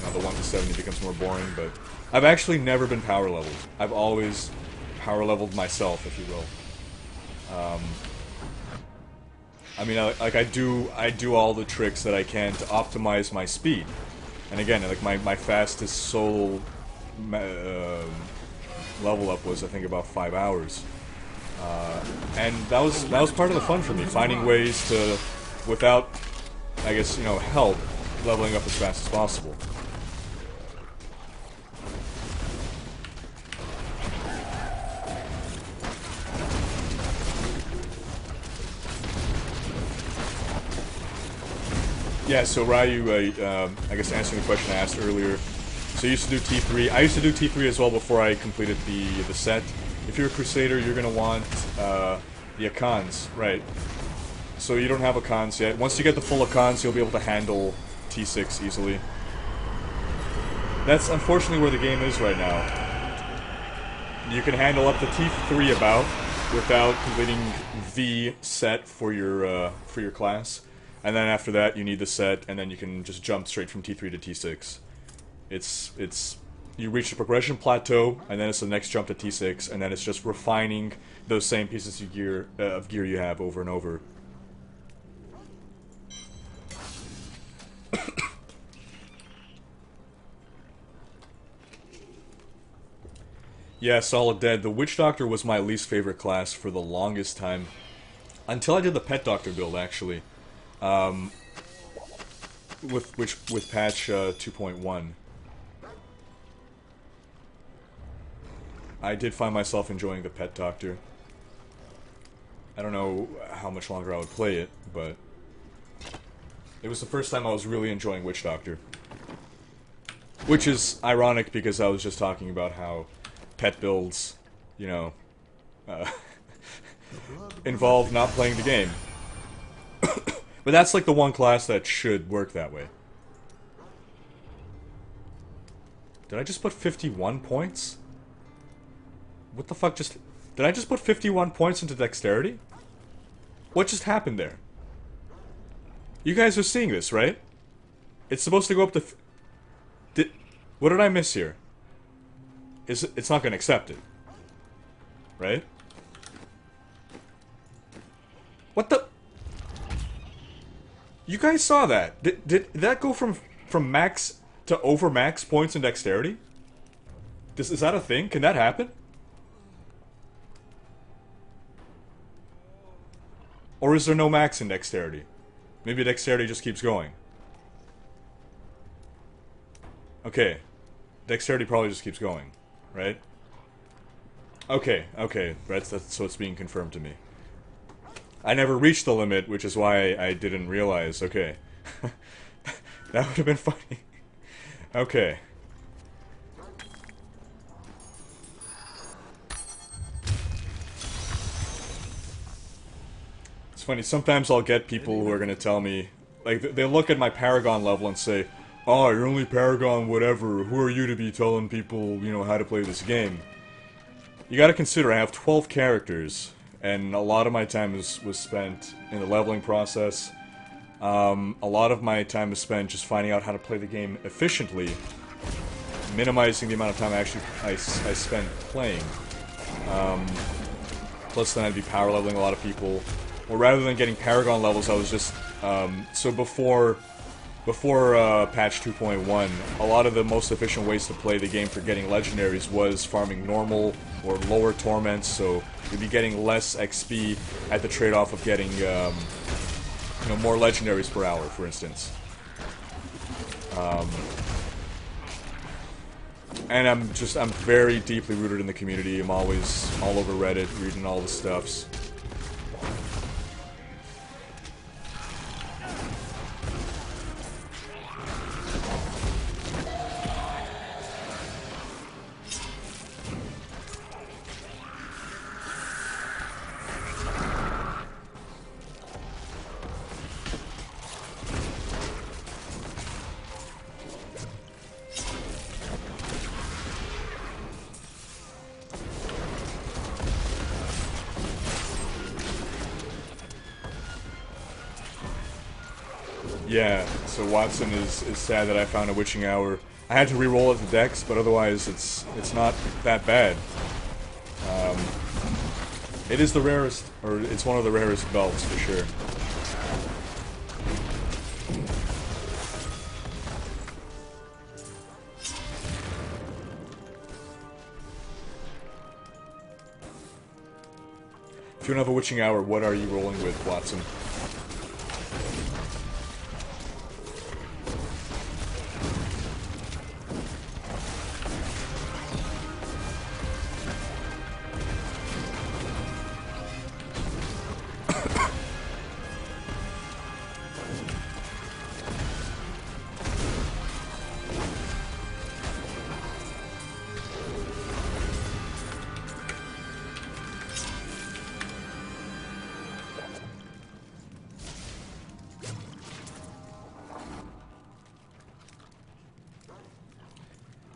know, the 1 to 70 becomes more boring, but I've actually never been power leveled. I've always power leveled myself, if you will. I mean, I do all the tricks that I can to optimize my speed. And again, like my fastest solo level up was, I think, about 5 hours. And that was part of the fun for me, finding ways to, without, I guess, you know, help, leveling up as fast as possible. Yeah, so Ryu, I guess answering the question I asked earlier, so you used to do T3. I used to do T3 as well before I completed the set. If you're a Crusader, you're going to want the Akans, right? So you don't have Akans yet. Once you get the full Akans, you'll be able to handle T6 easily. That's unfortunately where the game is right now. You can handle up to T3 about without completing the set for your class. And then after that, you need the set, and then you can just jump straight from T3 to T6. You reach the progression plateau, and then it's the next jump to T6, and then it's just refining those same pieces of gear you have over and over. Yeah, Solid Dead. The Witch Doctor was my least favorite class for the longest time. Until I did the Pet Doctor build, actually. With patch 2.1. I did find myself enjoying the Pet Doctor. I don't know how much longer I would play it, but it was the first time I was really enjoying Witch Doctor. Which is ironic because I was just talking about how pet builds, you know, involve not playing the game. But that's like the one class that should work that way. Did I just put 51 points? What the fuck just... Did I just put 51 points into dexterity? What just happened there? You guys are seeing this, right? It's supposed to go up to... What did I miss here? It's not gonna accept it. Right? What the... You guys saw that. Did that go from max to over max points in dexterity? Is that a thing? Can that happen? Or is there no max in dexterity? Maybe dexterity just keeps going. Okay. Dexterity probably just keeps going, right? Okay, so it's being confirmed to me. I never reached the limit, which is why I didn't realize. Okay. That would have been funny. Okay. It's funny, sometimes I'll get people who are gonna tell me, like, they look at my Paragon level and say, "Oh, you're only Paragon whatever, who are you to be telling people, you know, how to play this game?" You gotta consider, I have 12 characters, and a lot of my time was spent in the leveling process. A lot of my time was spent just finding out how to play the game efficiently, minimizing the amount of time I spent playing. Plus then I'd be power leveling a lot of people. Or rather than getting Paragon levels, I was just... so before patch 2.1, a lot of the most efficient ways to play the game for getting legendaries was farming normal or lower torments, so you'd be getting less XP at the trade-off of getting, you know, more legendaries per hour, for instance. And I'm very deeply rooted in the community. I'm always all over Reddit, reading all the stuffs. Yeah, so Watson is sad that I found a witching hour. I had to re-roll it to Dex, but otherwise it's not that bad. It is the rarest, or it's one of the rarest belts for sure. If you don't have a witching hour, what are you rolling with, Watson?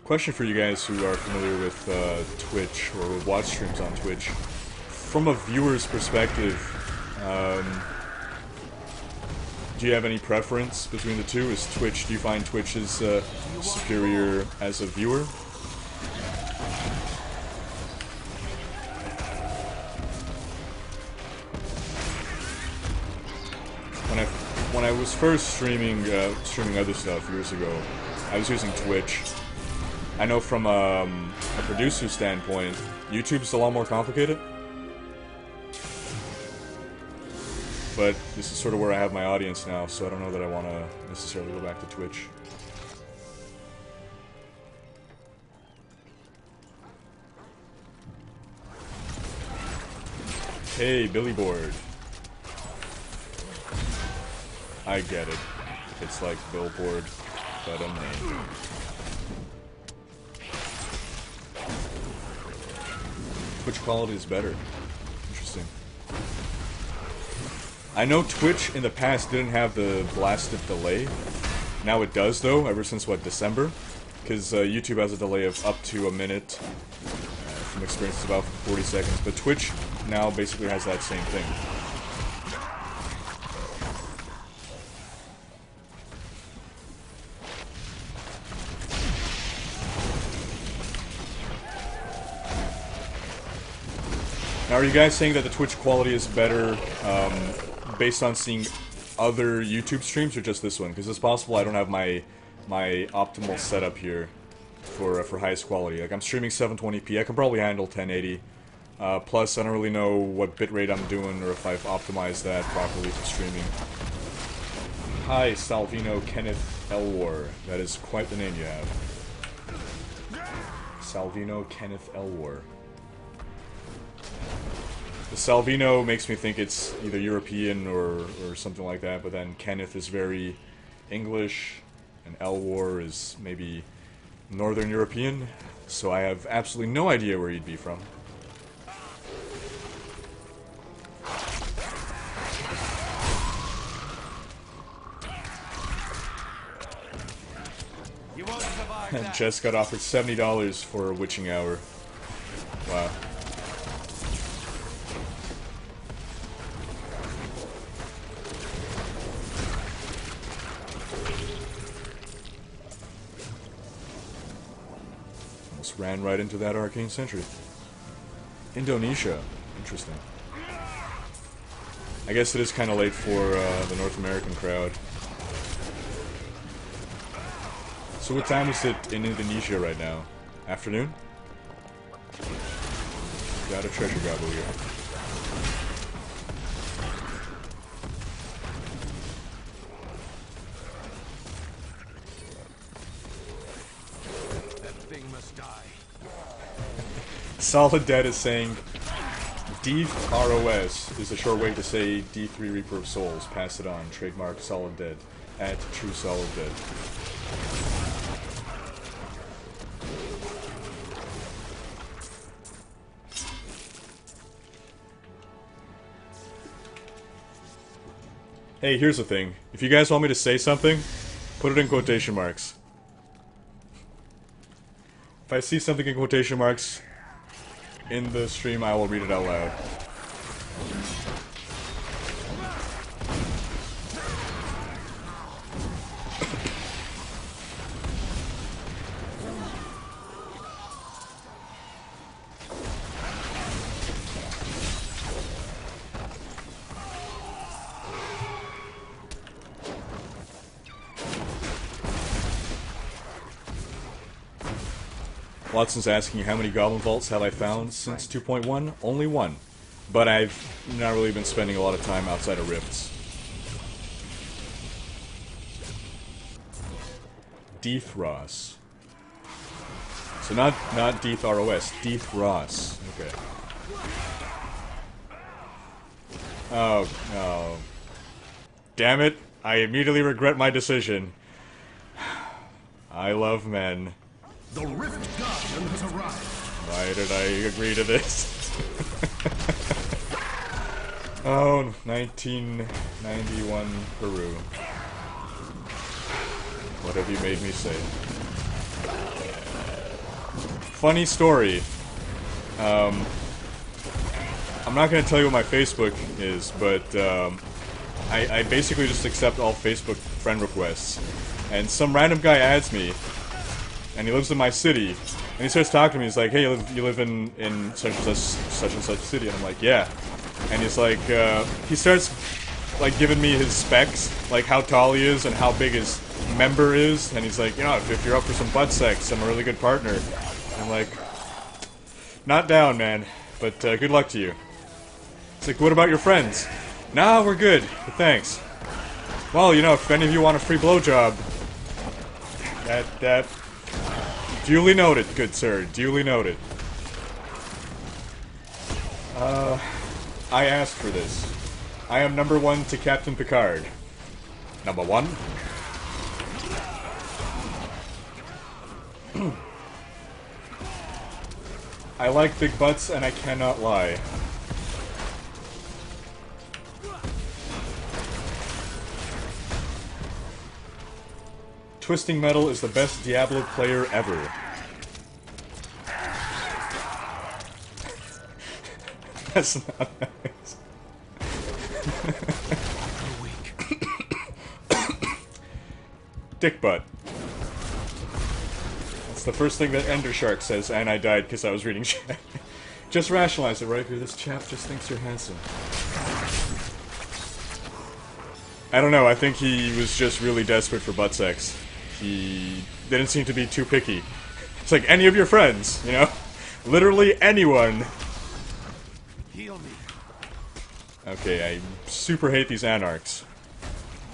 Question for you guys who are familiar with Twitch or with watch streams on Twitch. From a viewer's perspective, do you have any preference between the two? Do you find Twitch is superior as a viewer? When I was first streaming other stuff years ago, I was using Twitch. I know from a producer standpoint, YouTube's a lot more complicated. But this is sort of where I have my audience now, so I don't know that I want to necessarily go back to Twitch. Hey, Billy Board. I get it. It's like Billboard, but a name. Which quality is better? Interesting. I know Twitch in the past didn't have the blasted delay. Now it does, though, ever since, what, December? Because YouTube has a delay of up to a minute. From experience, it's about 40 seconds. But Twitch now basically has that same thing. Now, are you guys saying that the Twitch quality is better based on seeing other YouTube streams, or just this one? Because it's possible I don't have my optimal setup here for highest quality. Like, I'm streaming 720p. I can probably handle 1080. Plus, I don't really know what bitrate I'm doing, or if I've optimized that properly for streaming. Hi, Salvino Kenneth Elwar. That is quite the name you have. Salvino Kenneth Elwar. The Salvino makes me think it's either European or something like that, but then Kenneth is very English, and Elwar is maybe Northern European, so I have absolutely no idea where he'd be from. You won't survive And that. Jess got offered $70 for a witching hour. Wow. Ran right into that arcane sentry. Indonesia. Interesting. I guess it is kind of late for the North American crowd. So what time is it in Indonesia right now? Afternoon? Got a treasure gobble here. Solid Dead is saying Death ROS is a short way to say D3 Reaper of Souls. Pass it on. Trademark Solid Dead. At True Solid Dead. Hey, here's the thing. If you guys want me to say something, put it in quotation marks. If I see something in quotation marks in the stream, I will read it out loud. Watson's asking how many Goblin Vaults have I found since 2.1? Only one. But I've not really been spending a lot of time outside of Rifts. Death Ross. So not Death ROS, Death Ross. Okay. Oh. Damn it. I immediately regret my decision. I love men. The Rift Guardian has arrived. Why did I agree to this? Oh, 1991 Peru. What have you made me say? Funny story. I'm not going to tell you what my Facebook is, but I basically just accept all Facebook friend requests. And some random guy adds me, and he lives in my city, and he starts talking to me. He's like, "Hey, you live in such and such city," and I'm like, "Yeah." And he's like, he starts like giving me his specs, like how tall he is and how big his member is, and he's like, "You know, if you're up for some butt sex, I'm a really good partner." I'm like, "Not down, man, but good luck to you." It's like, "What about your friends?" "Nah, we're good, but thanks." "Well, you know, if any of you want a free blowjob, that duly noted, good sir, duly noted." I asked for this. I am number 1 to Captain Picard. Number 1. I like big butts and I cannot lie. Twisting Metal is the best Diablo player ever. That's not nice. Dick butt. That's the first thing that Ender Shark says, and I died because I was reading chat. Just rationalize it, Riker. This chap just thinks you're handsome. I don't know, I think he was just really desperate for butt sex. He didn't seem to be too picky. It's like any of your friends, you know? Literally anyone. Heal me. Okay, I super hate these anarchs.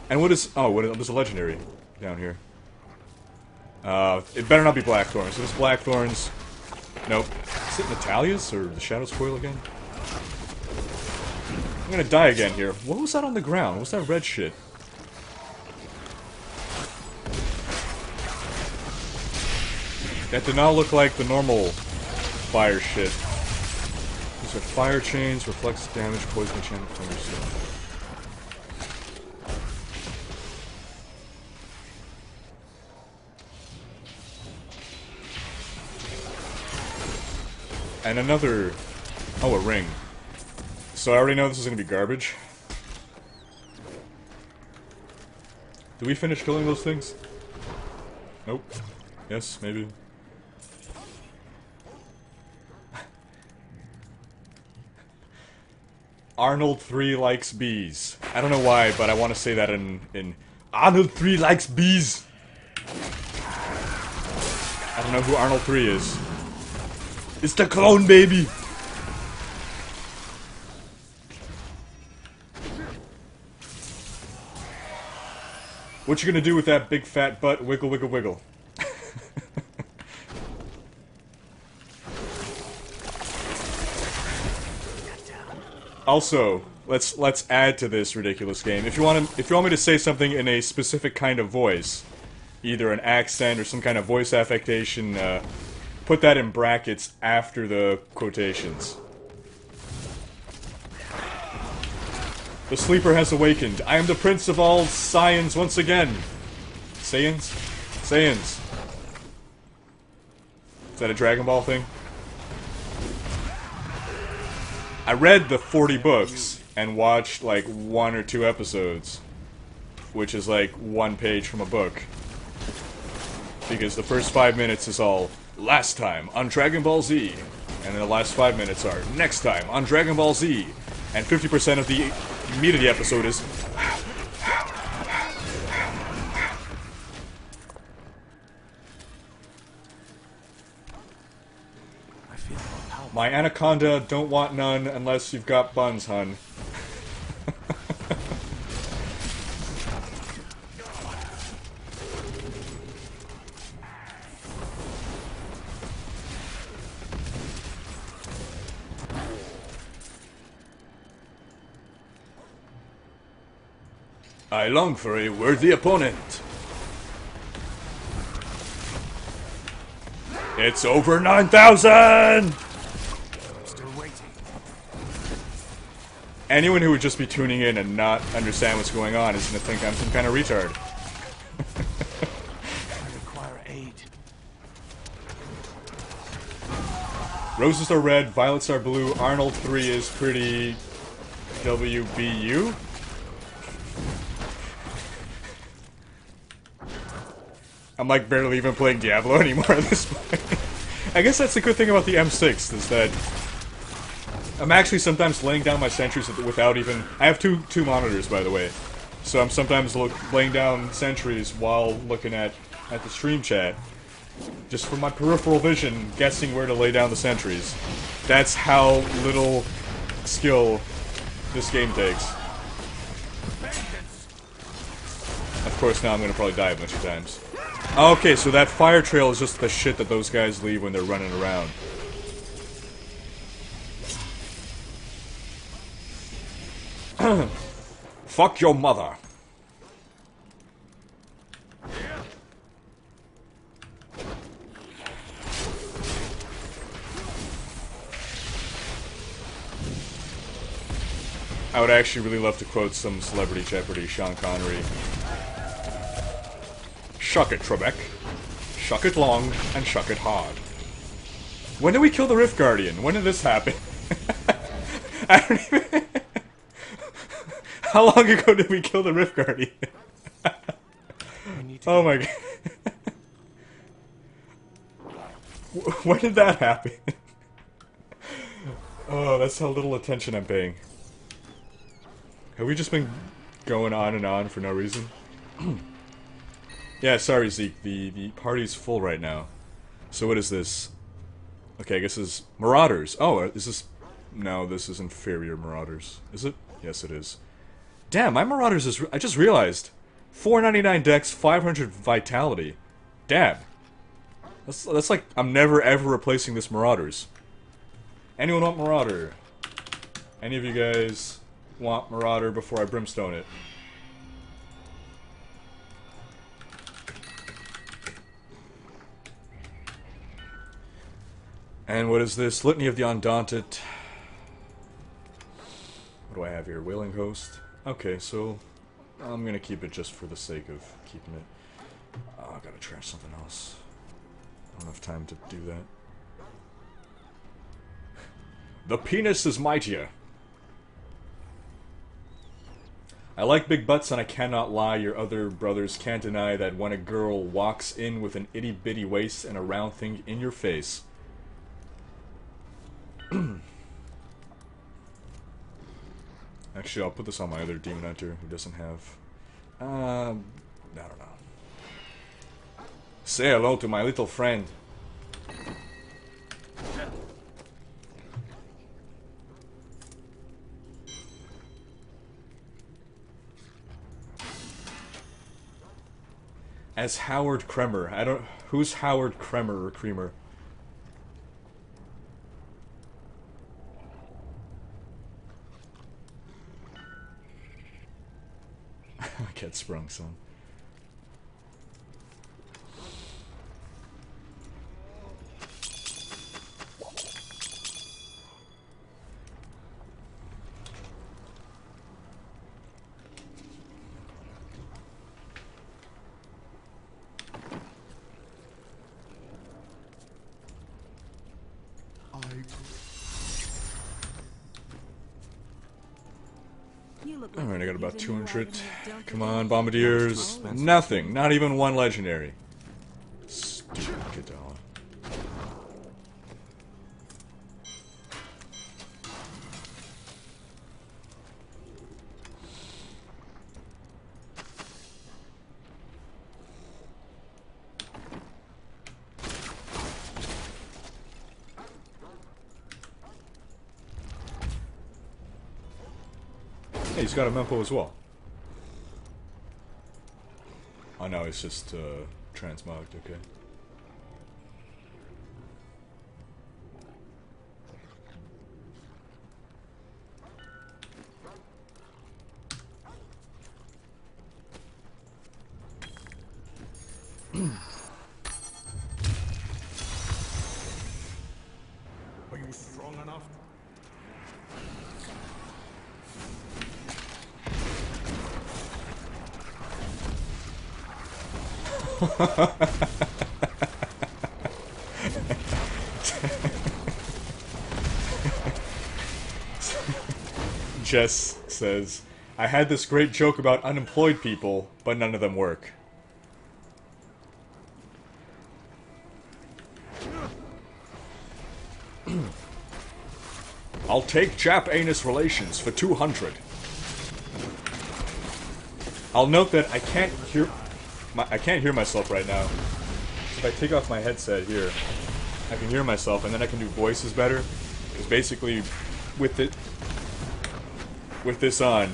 And what is... oh, there's a legendary down here. It better not be Blackthorns. So it's Blackthorns... nope. Is it Natalia's or the Shadow Spoil again? I'm gonna die again here. What was that on the ground? What's that red shit? That did not look like the normal fire shit. These are fire chains, reflects damage, poison channel, thunderstone. And another... oh, a ring. So I already know this is gonna be garbage. Did we finish killing those things? Nope. Yes, maybe. Arnold 3 likes bees. I don't know why, but I want to say that in Arnold 3 likes bees. I don't know who Arnold 3 is. It's the clone baby. What you gonna do with that big fat butt? Wiggle, wiggle, wiggle. Also, let's add to this ridiculous game. If you want me to say something in a specific kind of voice, either an accent or some kind of voice affectation, put that in brackets after the quotations. The sleeper has awakened. I am the prince of all Saiyans once again. Saiyans? Saiyans. Is that a Dragon Ball thing? I read the 40 books and watched like 1 or 2 episodes, which is like 1 page from a book. Because the first 5 minutes is all, last time on Dragon Ball Z, and then the last 5 minutes are, next time on Dragon Ball Z, and 50% of the meat of the episode is... My anaconda don't want none unless you've got buns, hun. I long for a worthy opponent. It's over 9,000! Anyone who would just be tuning in and not understand what's going on is going to think I'm some kind of retard. I require aid. Roses are red, violets are blue, Arnold 3 is pretty... WBU? I'm like barely even playing Diablo anymore at this point. I guess that's the good thing about the M6, is that I'm actually sometimes laying down my sentries without even... I have two monitors, by the way. So I'm sometimes laying down sentries while looking at the stream chat. Just from my peripheral vision, guessing where to lay down the sentries. That's how little skill this game takes. Of course, now I'm going to probably die a bunch of times. Okay, so that fire trail is just the shit that those guys leave when they're running around. Fuck your mother. I would actually really love to quote some Celebrity Jeopardy, Sean Connery. Shuck it, Trebek. Shuck it long, and shuck it hard. When did we kill the Rift Guardian? When did this happen? I don't even... How long ago did we kill the Rift Guardian? Oh my god. When did that happen? Oh, that's how little attention I'm paying. Have we just been going on and on for no reason? Yeah, sorry Zeke, the party's full right now. So what is this? Okay, I guess this is Marauders. Oh, is this... No, this is inferior Marauders. Is it? Yes, it is. Damn, my Marauders is... I just realized. 499 dex, 500 vitality. Damn. That's like... I'm never ever replacing this Marauders. Anyone want Marauder? Any of you guys want Marauder before I brimstone it? And what is this? Litany of the Undaunted. What do I have here? Wailing Host. Okay, so I'm gonna keep it just for the sake of keeping it. Oh, I gotta try something else. I don't have time to do that. The penis is mightier. I like big butts and I cannot lie, your other brothers can't deny that when a girl walks in with an itty bitty waist and a round thing in your face. Actually, I'll put this on my other Demon Hunter who doesn't have... I don't know. Say hello to my little friend. As Howard Kremer. I don't... Who's Howard Kremer or Creamer? Get sprung, son. Alright, I got about 200. Come on, Bombardiers. Nothing. Not even one legendary. Stupid Kadala. Hey, he's got a Mempo as well. Oh no, it's just transmogged, okay. Are you strong enough? Jess says, I had this great joke about unemployed people, but none of them work. I'll take Jap anus relations for 200. I'll note that I can't hear myself right now. If I take off my headset here, I can hear myself, and then I can do voices better. Because basically, with this on,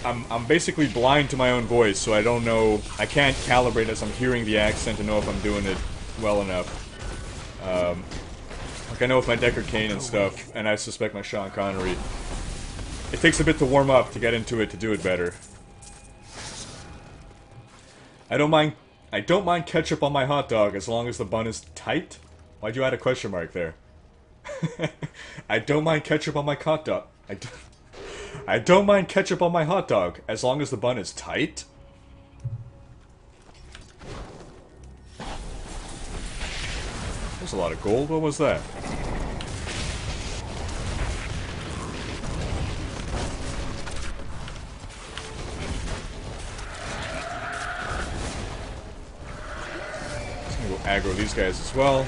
I'm basically blind to my own voice, so I don't know. I can't calibrate as I'm hearing the accent to know if I'm doing it well enough. Like I know with my Deckard Cain and stuff, and I suspect my Sean Connery. It takes a bit to warm up to get into it to do it better. I don't mind ketchup on my hot dog as long as the bun is tight. Why'd you add a question mark there? I don't mind ketchup on my hot dog. I don't mind ketchup on my hot dog as long as the bun is tight. There's a lot of gold. What was that? Aggro these guys as well,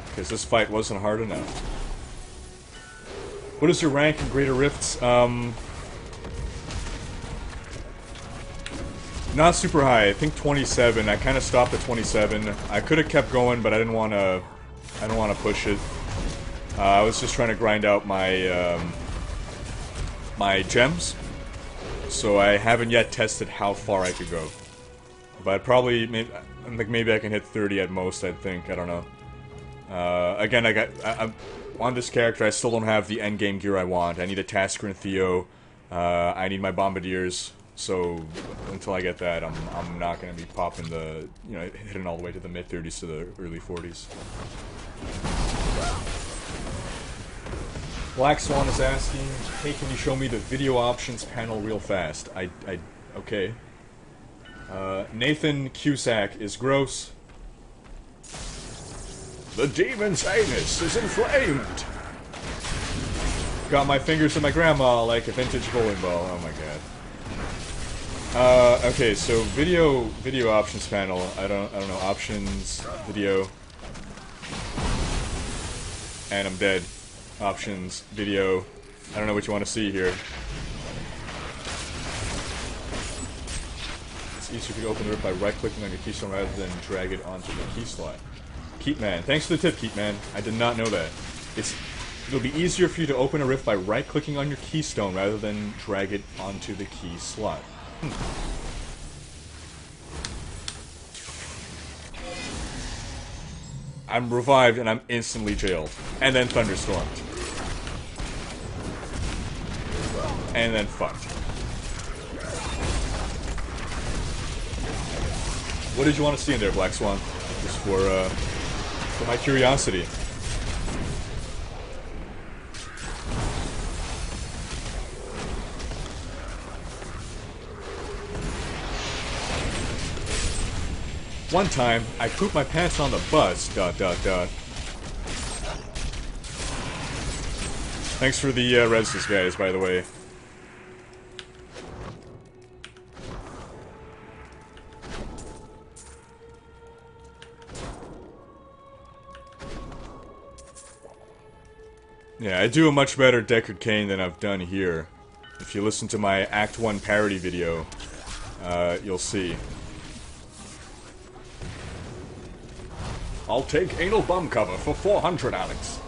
because this fight wasn't hard enough. What is your rank in Greater Rifts? Not super high. I think 27. I kind of stopped at 27. I could have kept going, but I didn't want to. I don't want to push it. I was just trying to grind out my my gems, so I haven't yet tested how far I could go. But probably, maybe I can hit 30 at most, I think. I don't know. Again, I'm on this character, I still don't have the endgame gear I want. I need a Tasker and Theo. I need my Bombardiers. So, until I get that, I'm not going to be popping the, you know, hitting all the way to the mid-30s to the early 40s. Black Swan is asking, hey, can you show me the video options panel real fast? Okay. Nathan Cusack is gross. The demon's anus is inflamed! Got my fingers in my grandma like a vintage bowling ball. Oh my god. Okay, so video options panel. I don't know, options, video. And I'm dead. Options, video. I don't know what you want to see here. It's easier if you open the rip by right-clicking on your keystone rather than drag it onto the key slot. Keepman. Thanks for the tip, Keepman. I did not know that. It'll be easier for you to open a rift by right-clicking on your keystone rather than drag it onto the key slot. I'm revived and I'm instantly jailed. And then thunderstormed. And then fucked. What did you want to see in there, Black Swan? Just for my curiosity. One time, I pooped my pants on the bus, ... Thanks for the reses, guys, by the way. Yeah, I do a much better Deckard Cain than I've done here. If you listen to my Act 1 parody video, you'll see. I'll take anal bum cover for 400, Alex.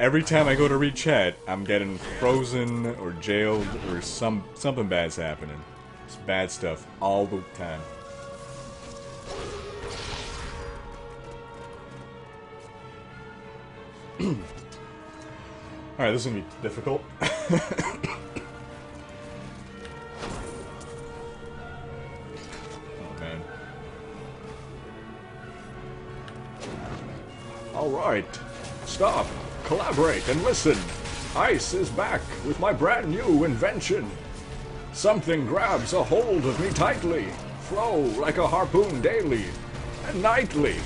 Every time I go to read chat, I'm getting frozen or jailed or something bad's happening. It's bad stuff all the time. Alright, this is gonna be difficult. Oh man. Alright, stop. Collaborate and listen. Ice is back with my brand new invention. Something grabs a hold of me tightly, flow like a harpoon daily and nightly.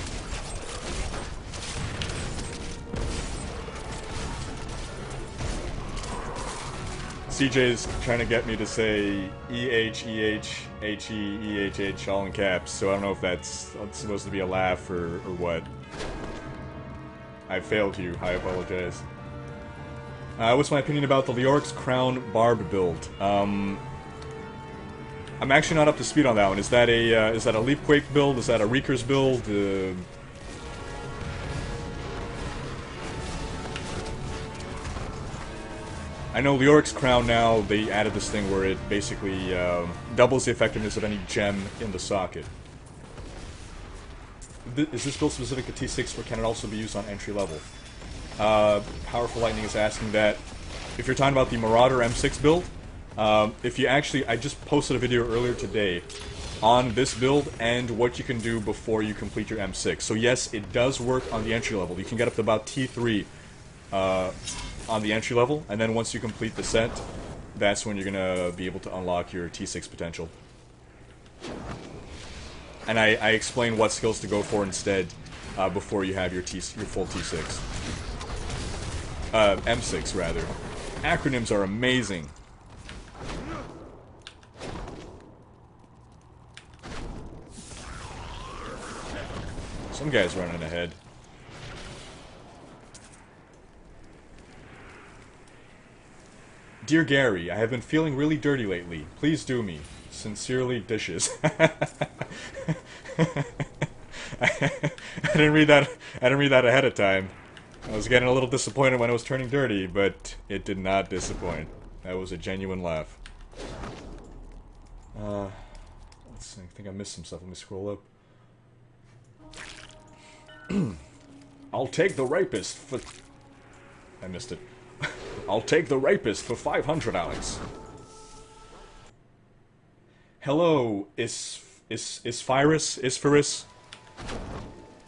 CJ's trying to get me to say E-H-E-H-H-E-E-H-H all in caps, so I don't know if that's supposed to be a laugh or what. I failed you. I apologize. What's my opinion about the Leoric's Crown Barb build? I'm actually not up to speed on that one. Is that a Leapquake build? Is that a Reeker's build? I know Leoric's Crown now, they added this thing where it basically doubles the effectiveness of any gem in the socket. Is this build specific to T6 or can it also be used on entry level? Powerful Lightning is asking that. If you're talking about the Marauder M6 build, if you actually, I just posted a video earlier today on this build and what you can do before you complete your M6. So yes, it does work on the entry level. You can get up to about T3 on the entry level, and then once you complete the set, that's when you're gonna be able to unlock your T6 potential. And I explain what skills to go for instead before you have your full T6. M6 rather. Acronyms are amazing. Some guy's running ahead. Dear Gary, I have been feeling really dirty lately. Please do me. Sincerely, Dishes. I didn't read that ahead of time. I was getting a little disappointed when I was turning dirty, but it did not disappoint. That was a genuine laugh. Let's see. I think I missed some stuff. Let me scroll up. I'll take the rapist for... I missed it. I'll take the rapist for 500, Alex. Hello, Isphyrus?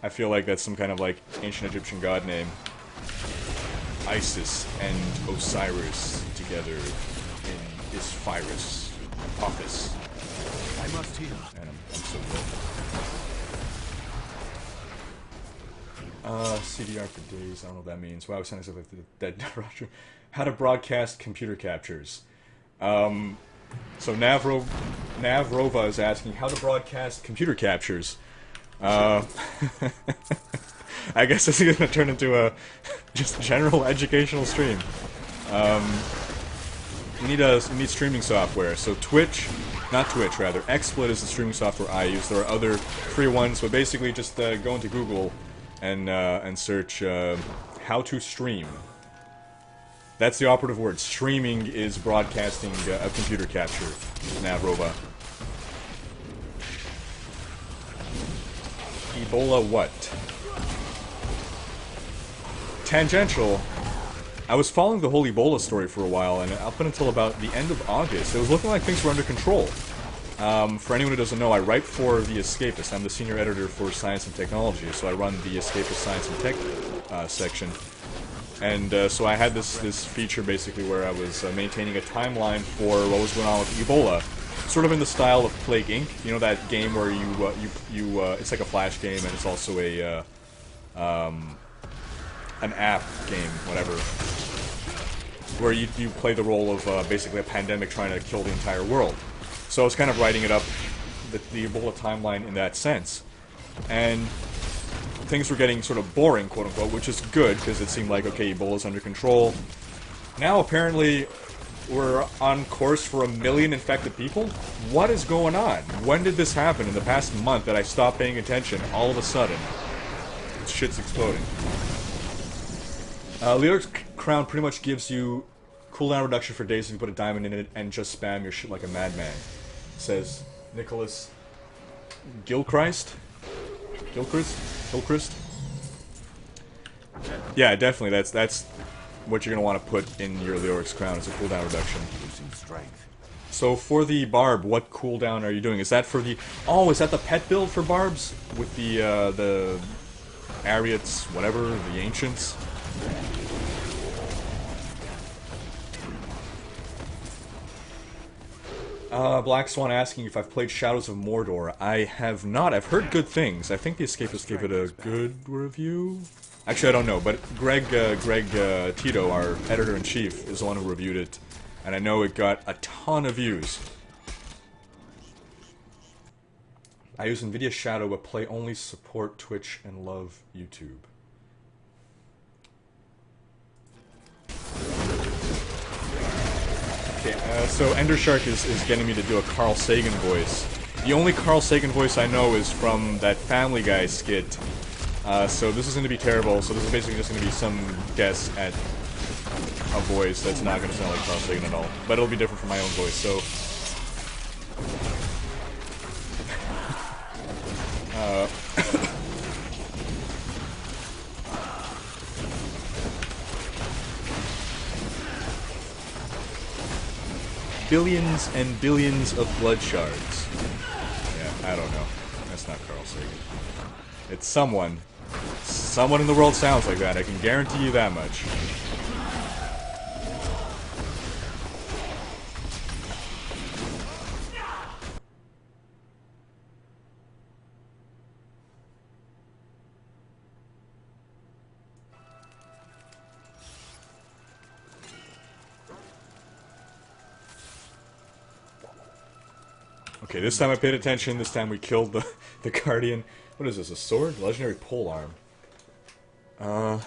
I feel like that's some kind of, like, ancient Egyptian god name. Isis and Osiris together in Isphyrus office. I must heal. And I'm so good. CDR for days, I don't know what that means. Wow, it sounds like the dead Roger. How to broadcast computer captures. So Navrova is asking how to broadcast computer captures. I guess this is going to turn into a just general educational stream. You need streaming software. So XSplit is the streaming software I use. There are other free ones, but basically just go into Google and search how to stream. That's the operative word. Streaming is broadcasting a computer capture. Navrova. Ebola what? Tangential. I was following the whole Ebola story for a while, and up until about the end of August, it was looking like things were under control. For anyone who doesn't know, I write for The Escapist. I'm the senior editor for Science and Technology, so I run the Escapist Science and Tech section. And so I had this feature basically where I was maintaining a timeline for what was going on with Ebola, sort of in the style of Plague Inc. You know that game where you it's like a flash game and it's also a an app game, whatever, where you play the role of basically a pandemic trying to kill the entire world. So I was kind of writing it up, the Ebola timeline in that sense, and things were getting sort of boring, quote-unquote, which is good, because it seemed like, okay, Ebola's under control. Now, apparently, we're on course for 1 million infected people? What is going on? When did this happen in the past month that I stopped paying attention? All of a sudden, shit's exploding. Leoric's Crown pretty much gives you cooldown reduction for days if you put a diamond in it and just spam your shit like a madman, says Nicholas Gilchrist? Yeah, definitely. That's what you're gonna want to put in your Leoric's Crown. It's a cooldown reduction. So for the barb, what cooldown are you doing? Is that for the? Oh, is that the pet build for barbs with the Ariots, whatever, the ancients? Black Swan asking if I've played Shadows of Mordor. I have not. I've heard good things. I think The Escapist gave it a good review. Actually, I don't know, but Greg Tito, our editor-in-chief, is the one who reviewed it. And I know it got a ton of views. I use NVIDIA Shadow, but play only support Twitch and love YouTube. Okay, so Ender Shark is getting me to do a Carl Sagan voice. The only Carl Sagan voice I know is from that Family Guy skit. So this is going to be terrible. So this is basically just going to be some guess at a voice that's not going to sound like Carl Sagan at all. But it'll be different from my own voice, so... billions and billions of blood shards. Yeah, I don't know. That's not Carl Sagan. It's someone. Someone in the world sounds like that, I can guarantee you that much. Okay, this time I paid attention. This time we killed the Guardian. What is this, a sword? Legendary polearm. I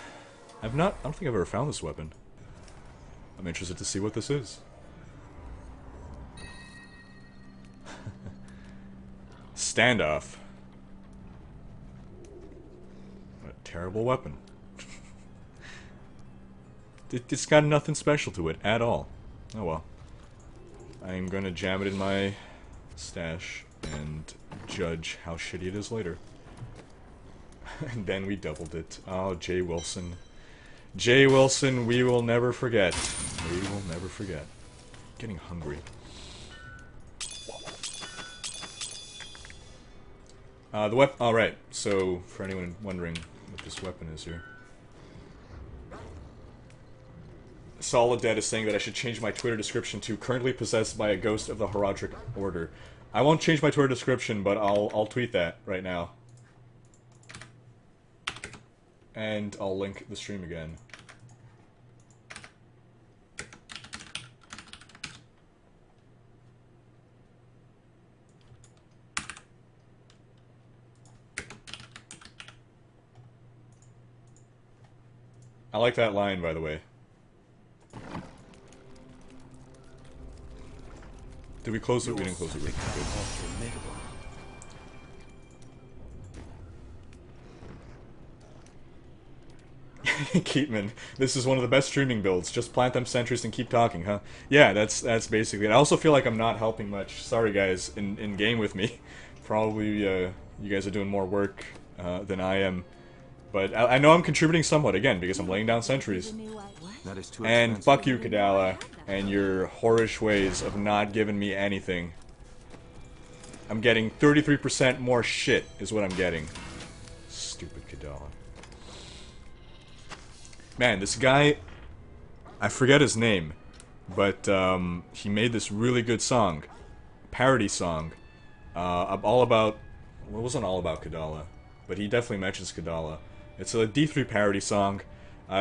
don't think I've ever found this weapon. I'm interested to see what this is. Standoff. What a terrible weapon. It's got nothing special to it at all. Oh well. I'm gonna jam it in my stash and judge how shitty it is later. And then we doubled it. Oh, Jay Wilson. Jay Wilson, we will never forget. We will never forget. Getting hungry. The weapon. Alright, so for anyone wondering what this weapon is here. Solid Dead is saying that I should change my Twitter description to currently possessed by a ghost of the Heraldric Order. I won't change my Twitter description, but I'll tweet that right now. And I'll link the stream again. I like that line, by the way. Did we close it? We didn't close it. Keatman, this is one of the best streaming builds. Just plant them sentries and keep talking, huh? Yeah, that's basically it. I also feel like I'm not helping much. Sorry, guys, in game with me. Probably you guys are doing more work than I am. But I know I'm contributing somewhat, again, because I'm laying down sentries. And fuck you, Kadala, and your whorish ways of not giving me anything. I'm getting 33% more shit, is what I'm getting. Stupid Kadala. Man, this guy, I forget his name, but he made this really good song, parody song, all about, well, it wasn't all about Kadala, but he definitely mentions Kadala. It's a D3 parody song,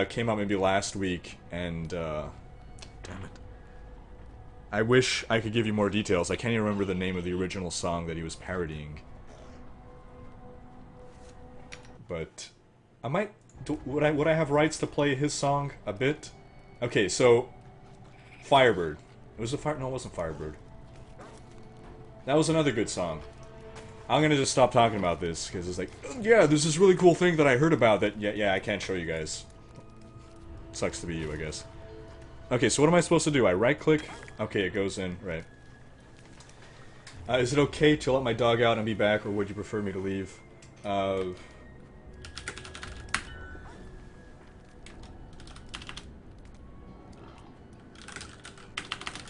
came out maybe last week, and damn it. I wish I could give you more details. I can't even remember the name of the original song that he was parodying. But I might... Would I have rights to play his song a bit? Okay, so Firebird. It was no, it wasn't Firebird. That was another good song. I'm gonna just stop talking about this because it's like, yeah, there's this really cool thing that I heard about that. Yeah, I can't show you guys. Sucks to be you, I guess. Okay, so what am I supposed to do? I right-click. Okay, it goes in. Right. Is it okay to let my dog out and be back, or would you prefer me to leave?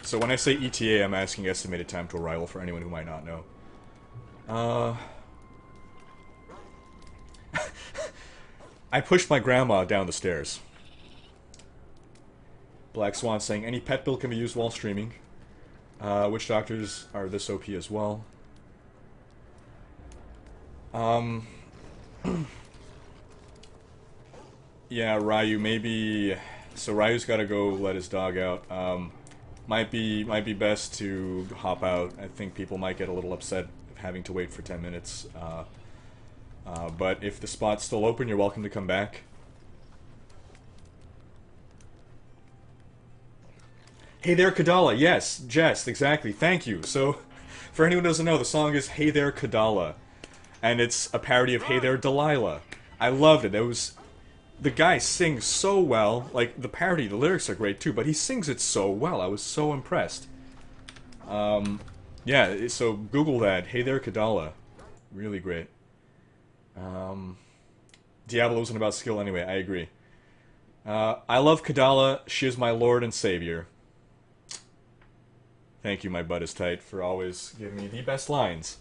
So when I say ETA, I'm asking estimated time to arrival for anyone who might not know. I pushed my grandma down the stairs. Black Swan saying, any pet build can be used while streaming. Witch Doctors are this OP as well. Yeah, Ryu, maybe... So Ryu's gotta go let his dog out. Might be best to hop out. I think people might get a little upset having to wait for 10 minutes. But if the spot's still open, you're welcome to come back. Hey There Kadala, yes, Jess, exactly, thank you. So, for anyone who doesn't know, the song is Hey There Kadala, and it's a parody of Hey There Delilah. I loved it. The guy sings so well. Like, the parody, the lyrics are great too, but he sings it so well. I was so impressed. Yeah, so Google that, Hey There Kadala. Really great. Diablo isn't about skill anyway, I agree. I love Kadala, she is my lord and savior. Thank you, my butt is tight, for always giving me the best lines.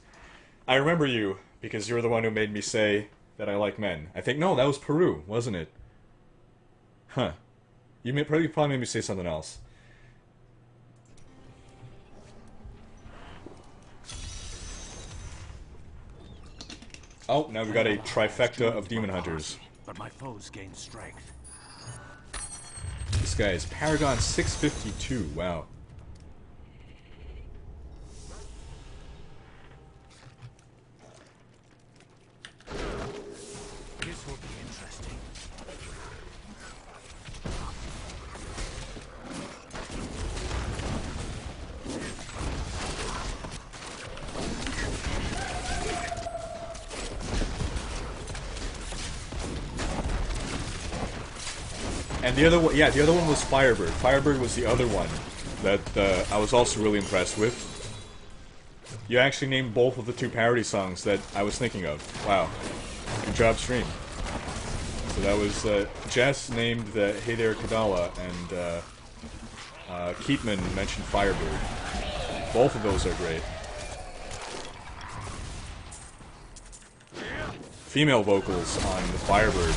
I remember you, because you're the one who made me say that I like men. I think, no, that was Peru, wasn't it? Huh. You probably made me say something else. Oh, now we got a trifecta of demon hunters. But my foes gain strength. This guy is Paragon 652, wow. This will be interesting. And the other one, yeah, the other one was Firebird. Firebird was the other one that I was also really impressed with. You actually named both of the two parody songs that I was thinking of. Wow. Good job, stream. So that was, Jess named the Hey There Kadala, and Keatman mentioned Firebird. Both of those are great. Female vocals on the Firebird.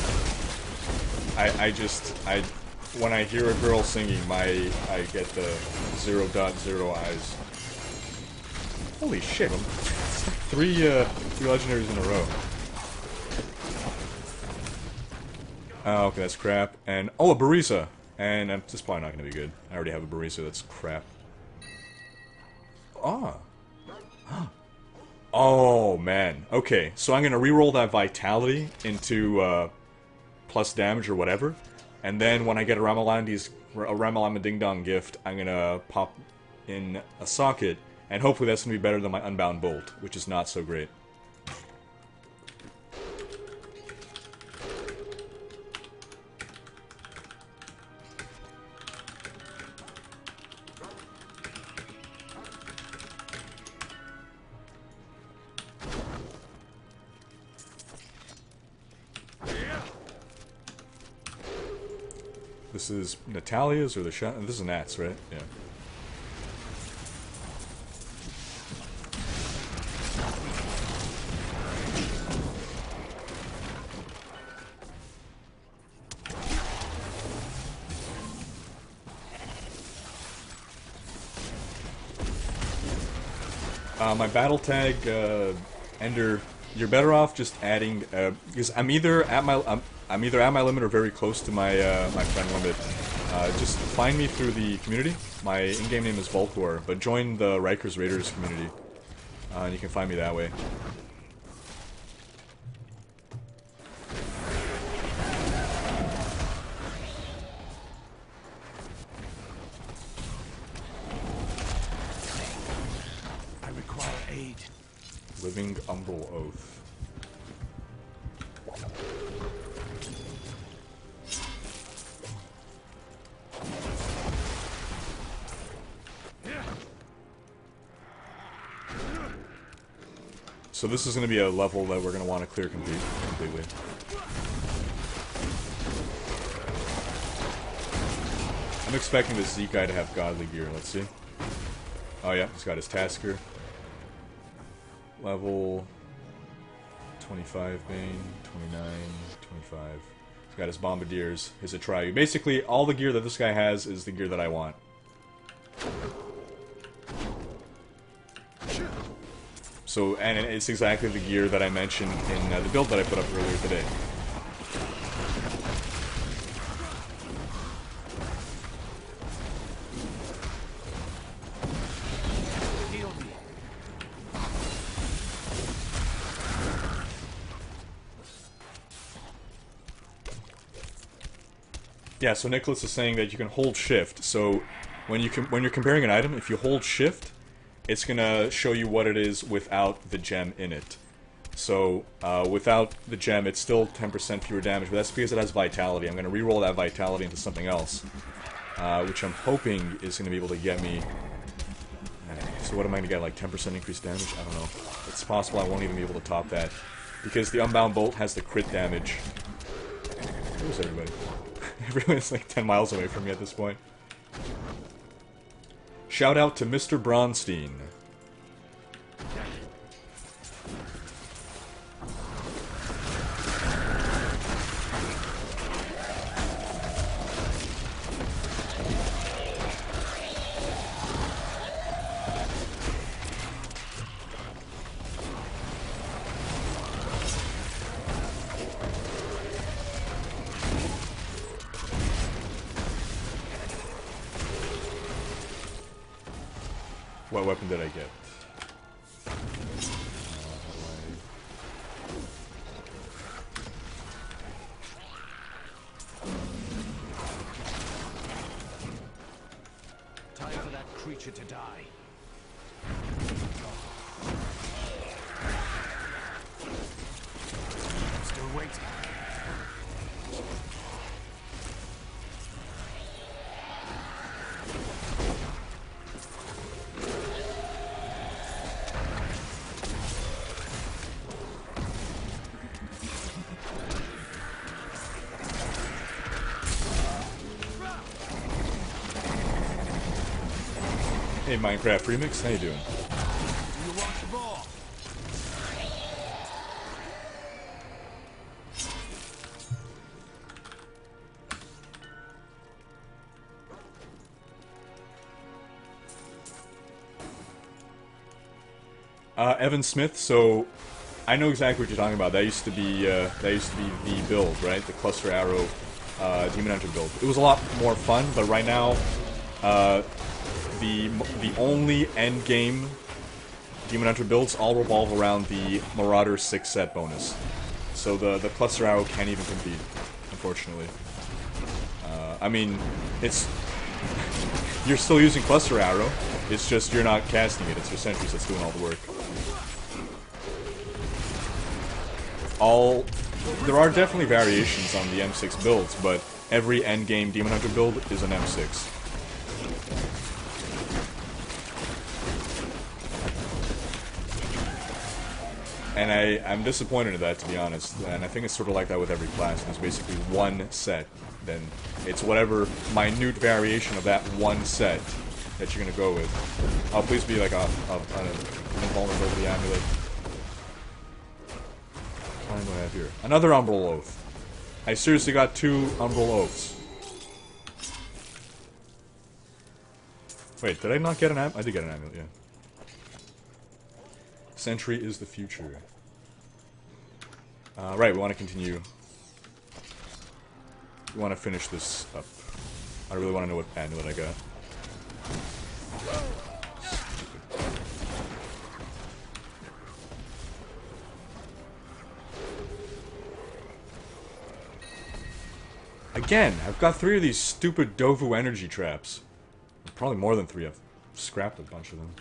When I hear a girl singing, I get the 0.0 eyes. Holy shit, it's like three legendaries in a row. Oh, okay, that's crap. And, oh, a Barisa! And this is probably not going to be good. I already have a Barisa that's crap. Ah. Oh, man. Okay, so I'm going to reroll that Vitality into, plus damage or whatever. And then when I get a Ramalama Ding Dong gift, I'm going to pop in a socket. And hopefully that's going to be better than my Unbound Bolt, which is not so great. This is Natalia's or the shot? This is Nat's, right? Yeah. My battle tag, Ender, you're better off just adding, because I'm either at my limit or very close to my my friend limit. Just find me through the community. My in-game name is Volkor, but join the Rikers Raiders community, and you can find me that way. Living Umbral Oath. So this is going to be a level that we're going to want to clear completely. I'm expecting this Zeke guy to have godly gear. Let's see. Oh yeah, he's got his Tasker. Level 25 Bane, 29, 25. He's got his Bombardiers, his Atreyu. Basically, all the gear that this guy has is the gear that I want. So, and it's exactly the gear that I mentioned in the build that I put up earlier today. Yeah, so Nicholas is saying that you can hold shift. So when you're comparing an item, if you hold shift, it's gonna show you what it is without the gem in it. So without the gem, it's still 10% fewer damage, but that's because it has vitality. I'm gonna re-roll that vitality into something else, which I'm hoping is gonna be able to get me. So what am I gonna get? Like 10% increased damage? I don't know. It's possible I won't even be able to top that because the Unbound Bolt has the crit damage. Where's everybody? Everyone's like 10 miles away from me at this point. Shout out to Mr. Bronstein. What weapon did I get? Time for that creature to die. I'm still waiting. Hey Minecraft Remix, how you doing? Do you want the ball? Evan Smith, so I know exactly what you're talking about. That used to be the build, right? The cluster arrow Demon Hunter build. It was a lot more fun, but right now the only end game Demon Hunter builds all revolve around the Marauder 6 set bonus. So the cluster arrow can't even compete, unfortunately. I mean, it's you're still using cluster arrow. It's just you're not casting it. It's your sentries that's doing all the work. There are definitely variations on the M6 builds, but every endgame Demon Hunter build is an M6. And I'm disappointed in that, to be honest. And I think it's sort of like that with every class. There's basically one set. Then it's whatever minute variation of that one set that you're gonna go with. Oh, please be like an invulnerability amulet. What do I have here? Another Umbral Oath. I seriously got 2 Umbral Oaths. Wait, did I not get an amulet? I did get an amulet, yeah. Sentry is the future. Right, we want to continue. We want to finish this up. I really want to know what amulet I got. Again, I've got 3 of these stupid Dovu energy traps. Probably more than 3. I've scrapped a bunch of them.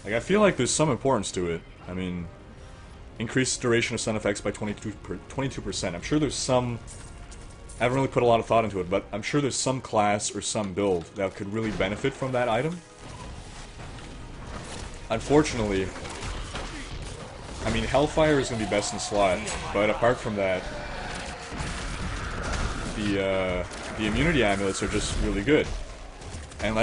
Like, I feel like there's some importance to it. I mean, increased duration of sun effects by 22%. I'm sure there's some... I haven't really put a lot of thought into it, but I'm sure there's some class or some build that could really benefit from that item. Unfortunately, I mean, Hellfire is going to be best in slot, but apart from that, the immunity amulets are just really good. And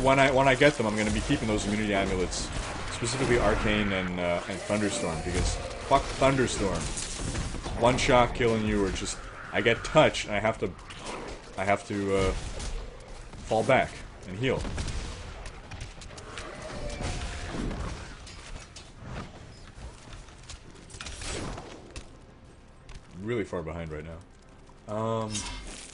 when I get them, I'm going to be keeping those immunity amulets, specifically Arcane and Thunderstorm, because fuck Thunderstorm. One shot killing you, or just I get touched, and I have to fall back and heal. Really far behind right now.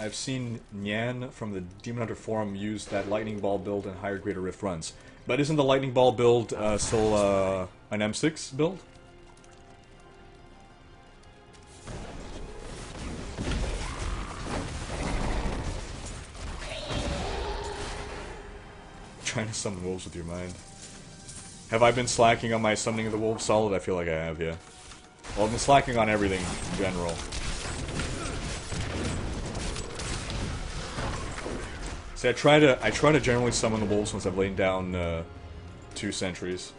I've seen Nyan from the Demon Hunter forum use that Lightning Ball build in higher Greater Rift runs. But isn't the Lightning Ball build still an M6 build? trying to summon wolves with your mind. Have I been slacking on my summoning of the wolves solid? I feel like I have, yeah. Well, I've been slacking on everything in general. See, I try to generally summon the wolves once I've laid down 2 sentries.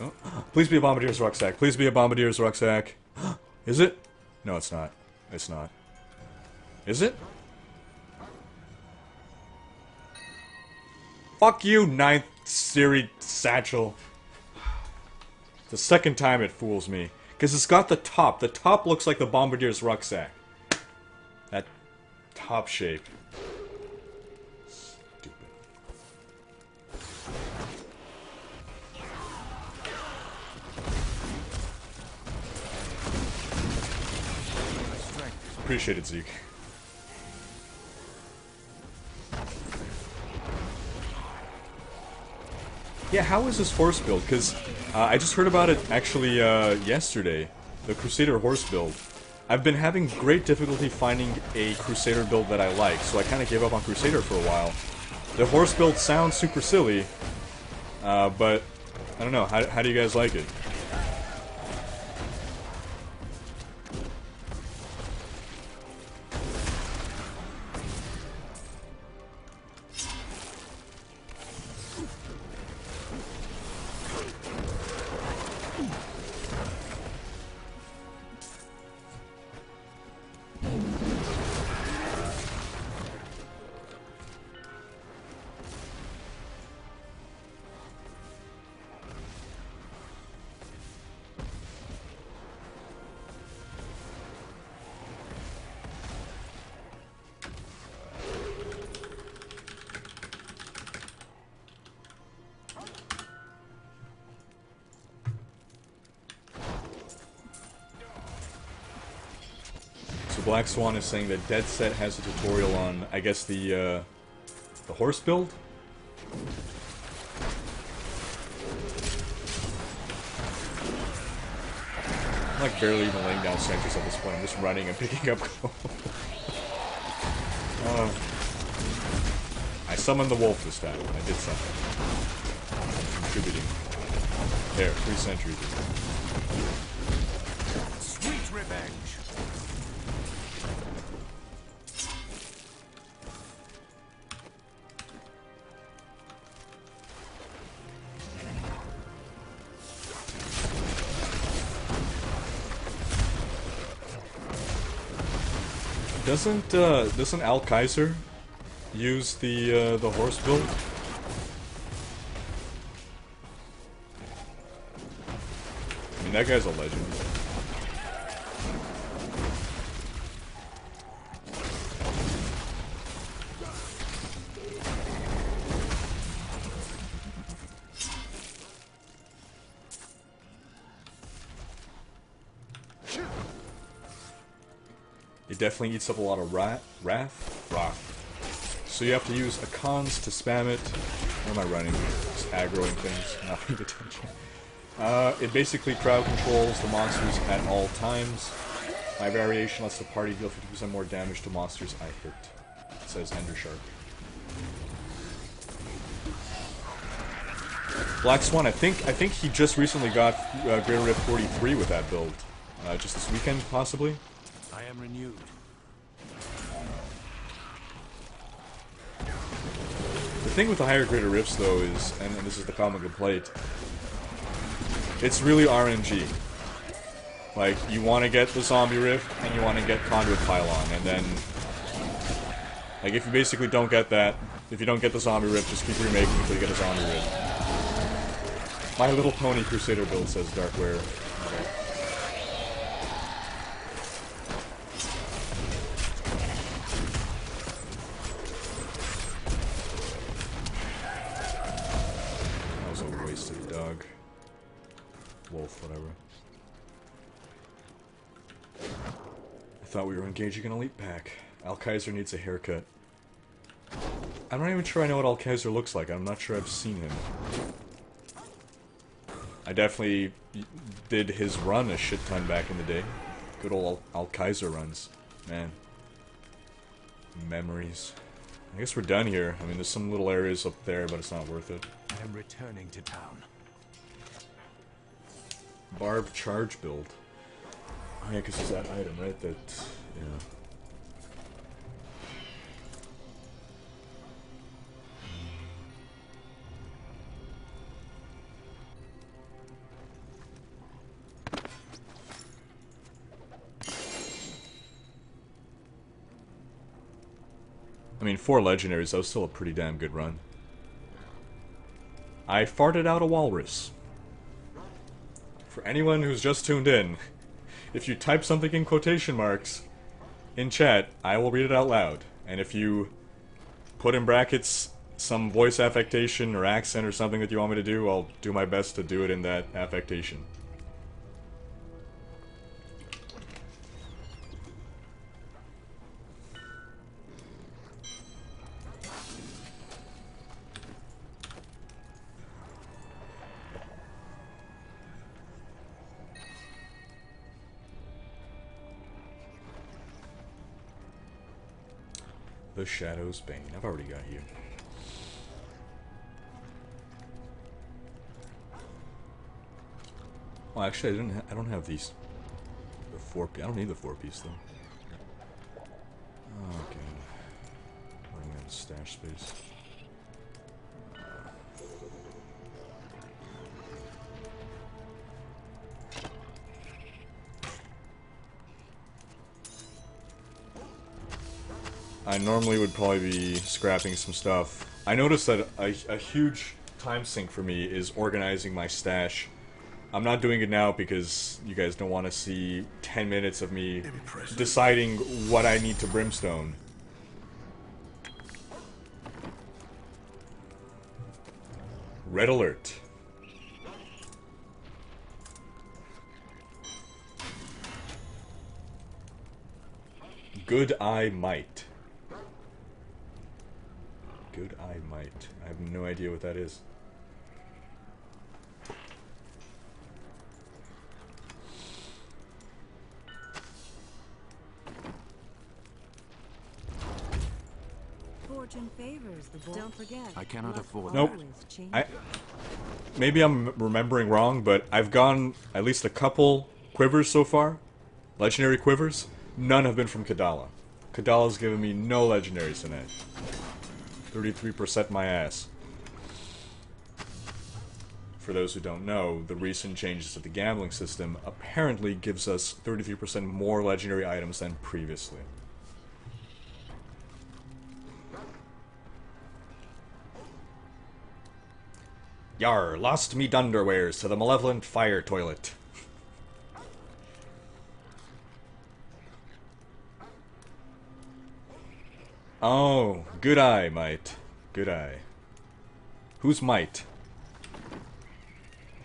Oh. Please be a Bombardier's Rucksack. Please be a Bombardier's Rucksack. Is it? No, it's not. It's not. Is it? Fuck you, 9th Series Satchel. The second time it fools me. Because it's got the top. The top looks like the Bombardier's Rucksack. That top shape. Stupid. Appreciate it, Zeke. Yeah, how is this horse build? Because I just heard about it actually yesterday. The Crusader horse build. I've been having great difficulty finding a Crusader build that I like, so I kind of gave up on Crusader for a while. The horse build sounds super silly, but I don't know. How do you guys like it? Black Swan is saying that Dead Set has a tutorial on, I guess, the horse build? I'm like barely even laying down sentries at this point. I'm just running and picking up gold. I summoned the wolf this time. I did something. I'm contributing. There, 3 sentries. Sweet revenge. Doesn't Al Kaiser use the horse build? I mean, that guy's a legend. It definitely eats up a lot of wrath. So you have to use icons to spam it. Where am I running? Just aggroing things, not paying attention. It basically crowd controls the monsters at all times. My variation lets the party deal 50% more damage to monsters I hit. It says Ender Shark. Black Swan, I think he just recently got Greater Rift 43 with that build. Just this weekend, possibly. I am renewed. The thing with the higher Greater Rifts, though, is, and this is the common complaint, it's really RNG. Like, you want to get the Zombie Rift, and you want to get Conduit Pylon, and then, like, if you basically don't get that, if you don't get the Zombie Rift, just keep remaking until you get a Zombie Rift. My Little Pony Crusader build, says Darkware. Wolf, whatever. I thought we were engaging an elite pack. Al Kaiser needs a haircut. I'm not even sure I know what Al Kaiser looks like. I'm not sure I've seen him. I definitely did his run a shit ton back in the day. Good old Al Kaiser runs. Man. Memories. I guess we're done here. I mean, there's some little areas up there, but it's not worth it. I am returning to town. Barb charge build. Oh yeah, because there's that item, right? That, yeah. I mean, 4 legendaries, that was still a pretty damn good run. I farted out a walrus. For anyone who's just tuned in, if you type something in quotation marks in chat, I will read it out loud. And if you put in brackets some voice affectation or accent or something that you want me to do, I'll do my best to do it in that affectation. The Shadow's Bane. I've already got you. Well, actually, I don't have these. The 4-piece. I don't need the 4-piece though. Oh, okay. Running out of stash space. I normally would probably be scrapping some stuff. I noticed that a huge time sink for me is organizing my stash. I'm not doing it now because you guys don't want to see 10 minutes of me deciding what I need to brimstone. Red alert. Good eye might. Good eye might. I have no idea what that is. Fortune favors the bold. Don't forget. I cannot afford Nope. Maybe I'm remembering wrong, but I've gone at least a couple quivers so far. Legendary quivers. None have been from Kadala. Kadala's given me no legendaries tonight. 33% my ass. For those who don't know, the recent changes to the gambling system apparently gives us 33% more legendary items than previously. Yar, lost me dunderwares to the malevolent fire toilet. Oh, good eye, Might. Good eye. Who's Might?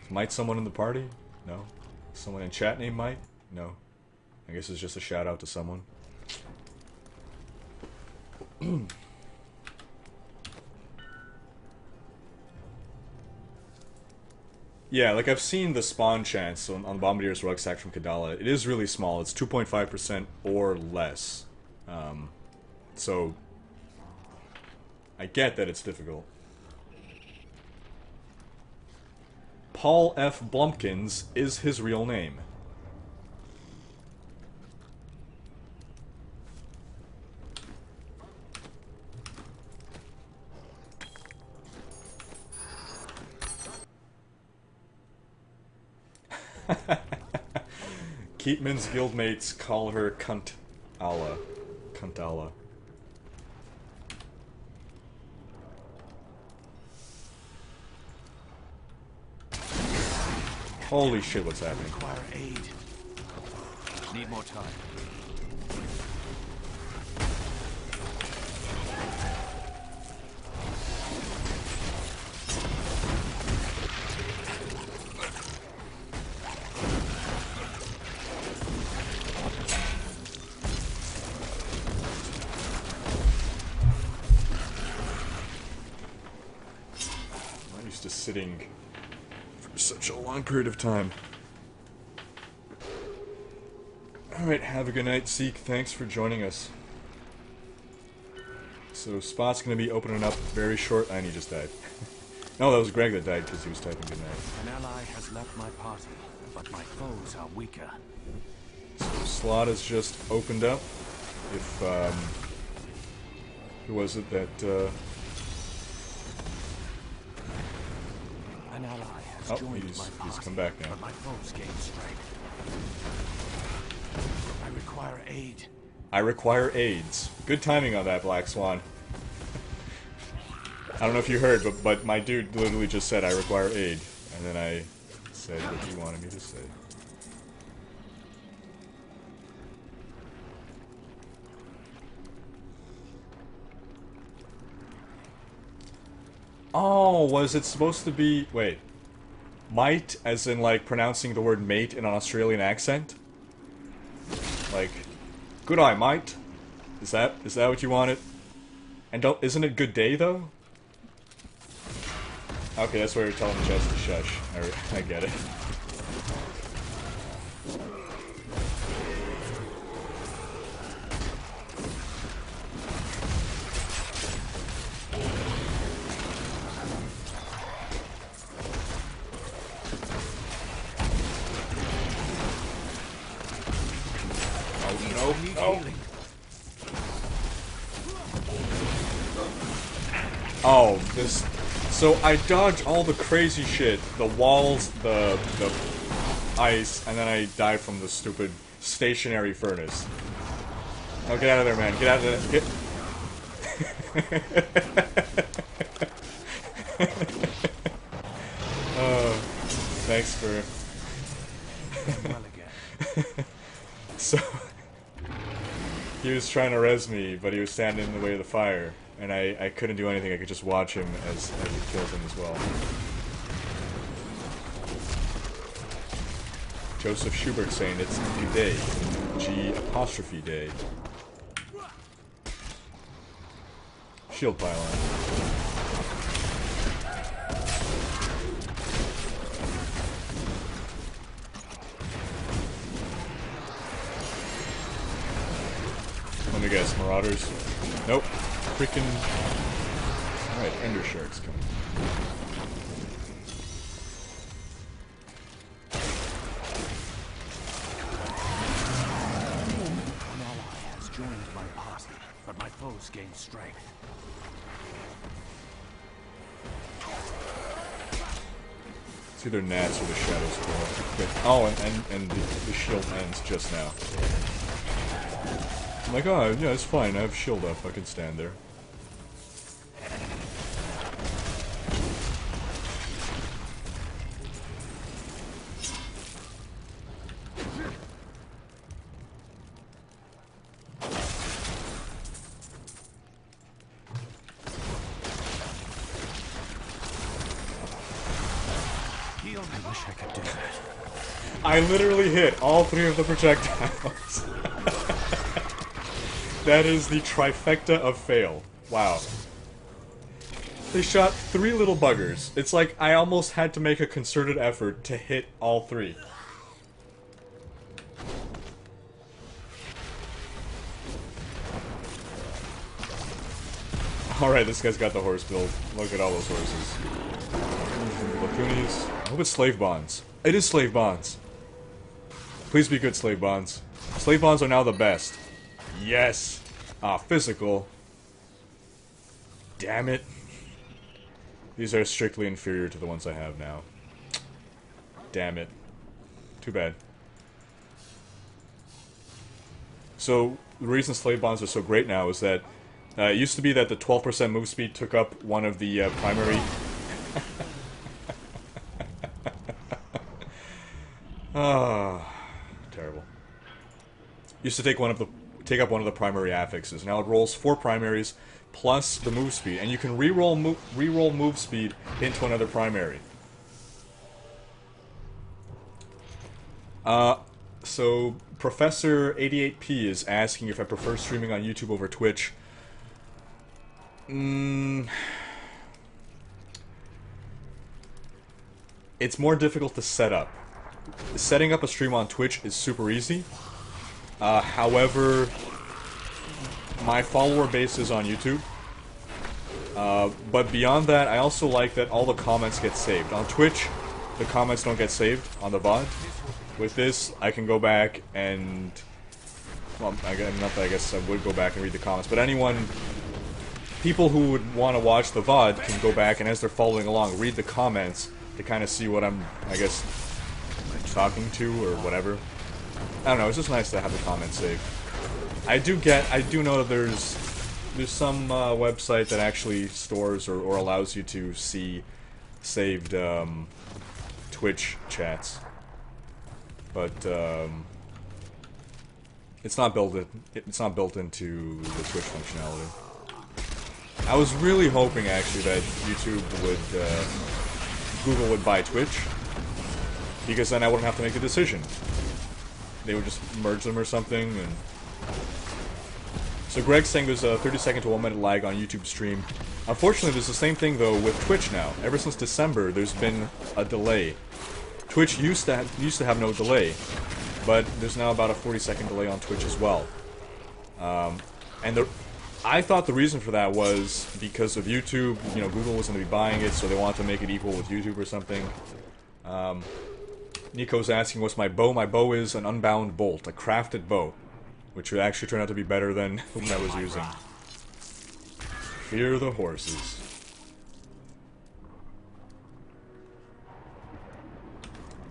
Is Might someone in the party? No? Someone in chat named Might? No. I guess it's just a shout out to someone. Yeah, like I've seen the spawn chance on Bombardier's Rucksack from Kadala. It is really small. It's 2.5% or less. So I get that it's difficult. Paul F. Blumpkins is his real name. Keatman's guildmates call her Cunt Allah. Cunt Allah. Holy shit, what's happening? Require aid. Need more time. I'm not used to sitting for such a long period of time. Alright, have a good night, Seek. Thanks for joining us. So spot's gonna be opening up very short. And he just died. No, that was Greg that died because he was typing goodnight. An ally has left my party, but my foes are weaker. So slot has just opened up. If who was it that? An ally has joined my party, he's come back now. but my foes gain strength. I require aid. I require aids. Good timing on that, Black Swan. I don't know if you heard, but my dude literally just said, I require aid. And then I said what he wanted me to say. Oh, was it supposed to be... Wait. Might, as in, like, pronouncing the word mate in an Australian accent? Like, good eye, mate. Is that what you wanted? And isn't it good day, though? Okay, that's why you're telling Jess to shush. I get it. Oh, this... So I dodged all the crazy shit. The walls, the ice, and then I died from the stupid stationary furnace. Oh, get out of there, man. Get out of there. Get... Thanks for... Well again. So... He was trying to res me, but he was standing in the way of the fire. And I couldn't do anything, I could just watch him as he killed him as well. Joseph Schubert saying it's G-Day. G''day. Shield pylon. Let me guess, Marauders? Nope. Freaking... Alright, Ender Shark's coming. An ally has joined my party, but my foes gain strength. It's either Nats or the Shadows Claw. Oh, and the shield ends just now. I'm like, oh, yeah, it's fine, I have shield up, I can stand there. I wish I could do that. I literally hit all three of the projectiles. That is the trifecta of fail. Wow. They shot 3 little buggers. It's like I almost had to make a concerted effort to hit all 3. Alright, this guy's got the horse build. Look at all those horses. Lacoonies. I hope it's slave bonds. It is slave bonds. Please be good slave bonds. Slave bonds are now the best. Yes! Ah, physical. Damn it. These are strictly inferior to the ones I have now. Damn it. Too bad. So, the reason slave bonds are so great now is that it used to be that the 12% move speed took up one of the primary... Terrible. Used to take up one of the primary affixes. Now it rolls 4 primaries plus the move speed, and you can re-roll move speed into another primary. So Professor 88P is asking if I prefer streaming on YouTube over Twitch. It's more difficult to set up. Setting up a stream on Twitch is super easy. However, my follower base is on YouTube, But beyond that, I also like that all the comments get saved. On Twitch, the comments don't get saved on the VOD. With this, I can go back and... Well, not that I guess I would go back and read the comments, but anyone... People who would want to watch the VOD can go back and as they're following along, read the comments to kind of see what I'm, I guess, talking to or whatever. I don't know, it's just nice to have the comments saved. I do know that there's some website that actually stores or allows you to see saved Twitch chats, but it's not built into the Twitch functionality. I was really hoping actually that YouTube would Google would buy Twitch, because then I wouldn't have to make a decision. They would just merge them or something. And so Greg's saying there's a 30-second to 1-minute lag on YouTube stream. Unfortunately, there's the same thing though with Twitch now. Ever since December, there's been a delay. Twitch used to have no delay, but there's now about a 40-second delay on Twitch as well. I thought the reason for that was because of YouTube. You know, Google was going to be buying it, so they wanted to make it equal with YouTube or something. Nico's asking, what's my bow? My bow is an unbound bolt, a crafted bow, which would actually turn out to be better than what I was using. Fear the horses.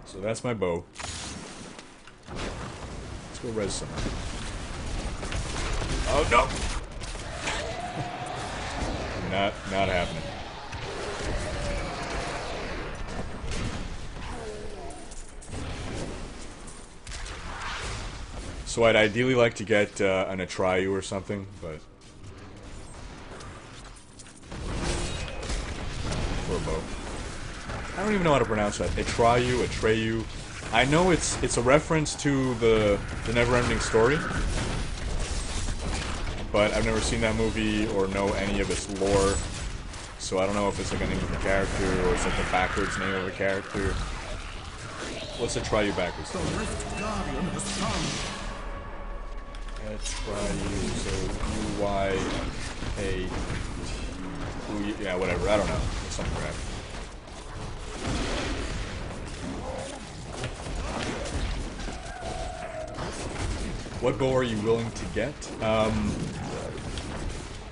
So that's my bow. Let's go res some. Oh no! Not happening. So I'd ideally like to get an Atreyu or something, but... For a bow. I don't even know how to pronounce that. Atreyu. I know it's a reference to the Never-Ending Story, but I've never seen that movie or know any of its lore, so I don't know if it's like a name of a character or it's like the backwards name of a character. What's Atreyu backwards? The Rift Guardian has come. Atreyu, so U-Y-A... Yeah, whatever, I don't know. It's some crap. What bow are you willing to get?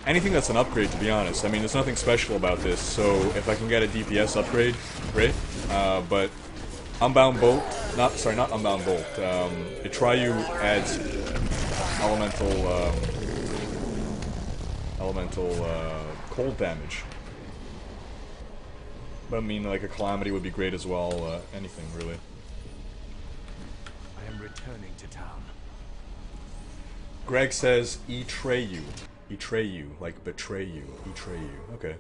Anything that's an upgrade, to be honest. I mean, there's nothing special about this, so if I can get a DPS upgrade, great. But Unbound Bolt, not Unbound Bolt. Atreyu adds elemental cold damage. But I mean, like a Calamity would be great as well. Anything really. I am returning to town. Greg says, Atreyu. Atreyu, like betray you. Atreyu. Okay.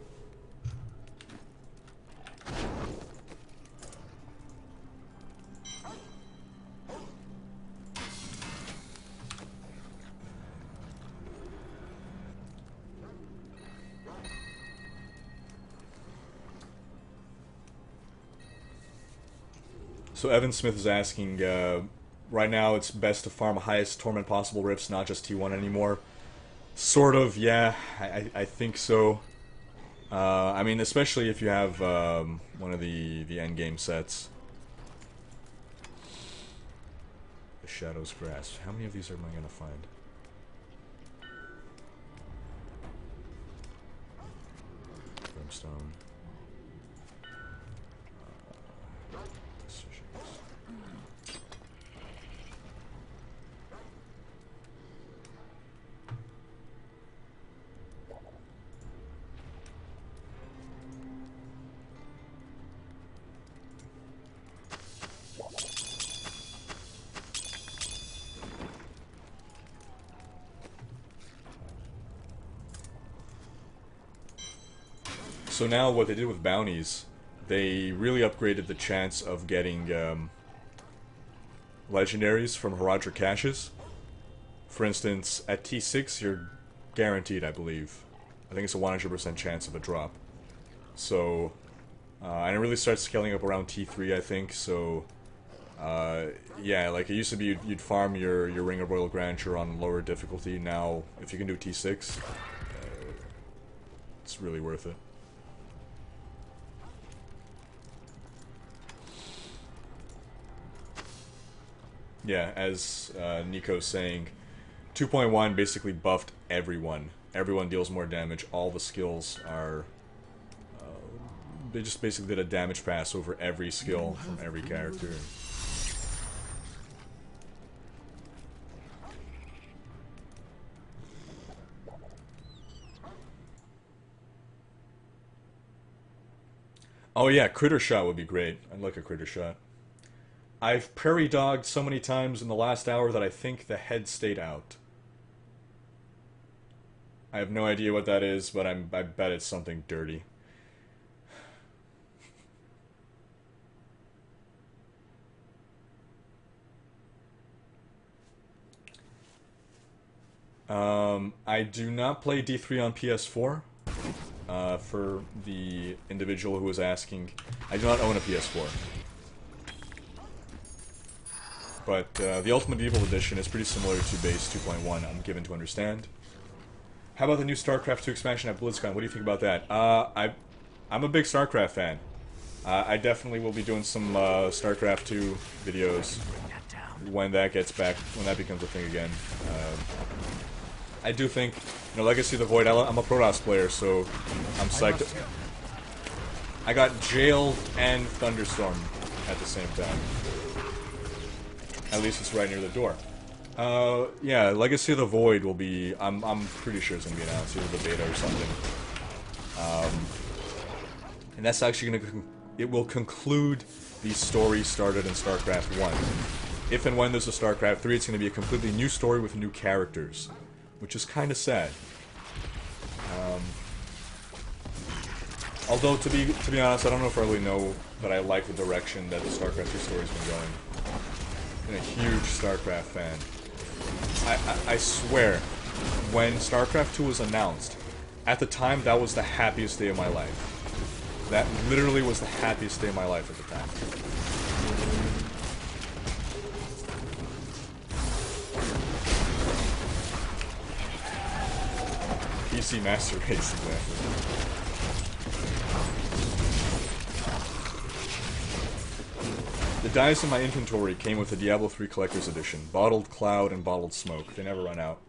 So Evan Smith is asking, right now it's best to farm highest torment possible rifts, not just T1 anymore. Sort of, yeah, I think so. I mean, especially if you have one of the endgame sets. The Shadow's Grasp. How many of these am I gonna find? Brimstone. So now what they did with bounties, they really upgraded the chance of getting legendaries from Haradra caches. For instance, at T6 you're guaranteed, I believe. I think it's a 100% chance of a drop. So, and it really starts scaling up around T3, I think, so... yeah, like it used to be you'd farm your Ring of Royal Grandeur on lower difficulty. Now, if you can do T6... It's really worth it. Yeah, as Nico's saying, 2.1 basically buffed everyone. Everyone deals more damage. All the skills are... they just basically did a damage pass over every skill from every character. Oh yeah, critter shot would be great. I'd like a critter shot. I've prairie dogged so many times in the last hour that I think the head stayed out. I have no idea what that is, but I bet it's something dirty. I do not play D3 on PS4. For the individual who was asking, I do not own a PS4. But the Ultimate Evil Edition is pretty similar to base 2.1, I'm given to understand. How about the new StarCraft 2 expansion at BlizzCon? What do you think about that? I'm a big StarCraft fan. I definitely will be doing some StarCraft 2 videos when that gets back, when that becomes a thing again. I do think, you know, Legacy of the Void, I'm a Protoss player, so I'm psyched. I got Jailed and Thunderstorm at the same time. At least it's right near the door. Yeah, Legacy of the Void will be, I'm pretty sure it's going to be announced, either the beta or something. And that's actually going to, it will conclude the story started in StarCraft 1. If and when there's a StarCraft 3, it's going to be a completely new story with new characters. Which is kind of sad. Although, to be honest, I don't know if I really know that I like the direction that the StarCraft 2 story's been going. I'm a huge StarCraft fan. I swear, when StarCraft 2 was announced, at the time, that was the happiest day of my life. That literally was the happiest day of my life at the time. PC Master Race, exactly. The dice in my inventory came with the Diablo 3 Collector's Edition. Bottled Cloud and Bottled Smoke. They never run out.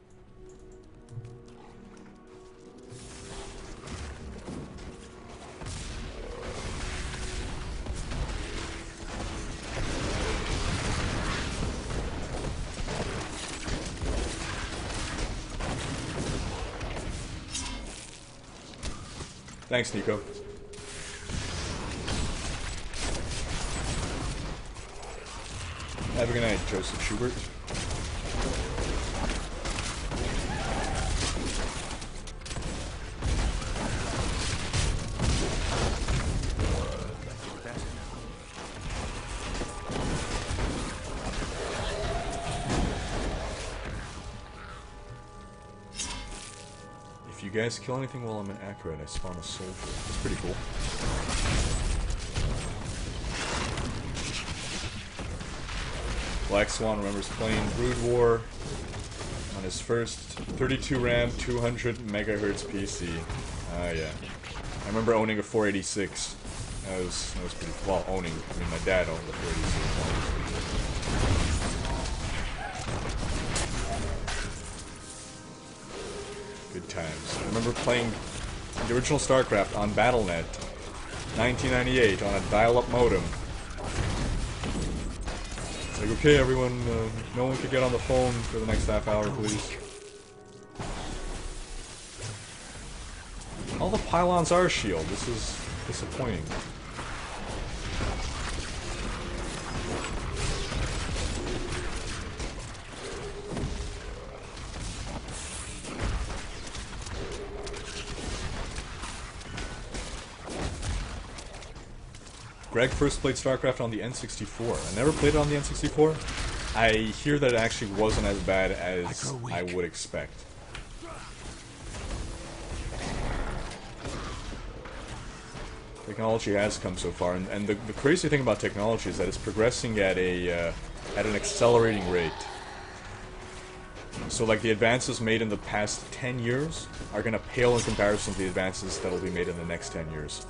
Thanks, Nico. Have a good night, Joseph Schubert. If you guys kill anything while I'm inaccurate, I spawn a soldier. That's pretty cool. Black Swan remembers playing Brood War on his first 32 RAM, 200 megahertz PC. Ah, yeah. I remember owning a 486. That was pretty cool. Well, owning. I mean, my dad owned the 486. Good times. I remember playing the original StarCraft on BattleNet, 1998, on a dial-up modem. It's like, okay, everyone, no one could get on the phone for the next half hour, please. All the pylons are shield. This is disappointing. Greg first played StarCraft on the N64. I never played it on the N64. I hear that it actually wasn't as bad as I would expect. Technology has come so far, and the crazy thing about technology is that it's progressing at an accelerating rate. So like the advances made in the past 10 years are gonna pale in comparison to the advances that'll be made in the next 10 years.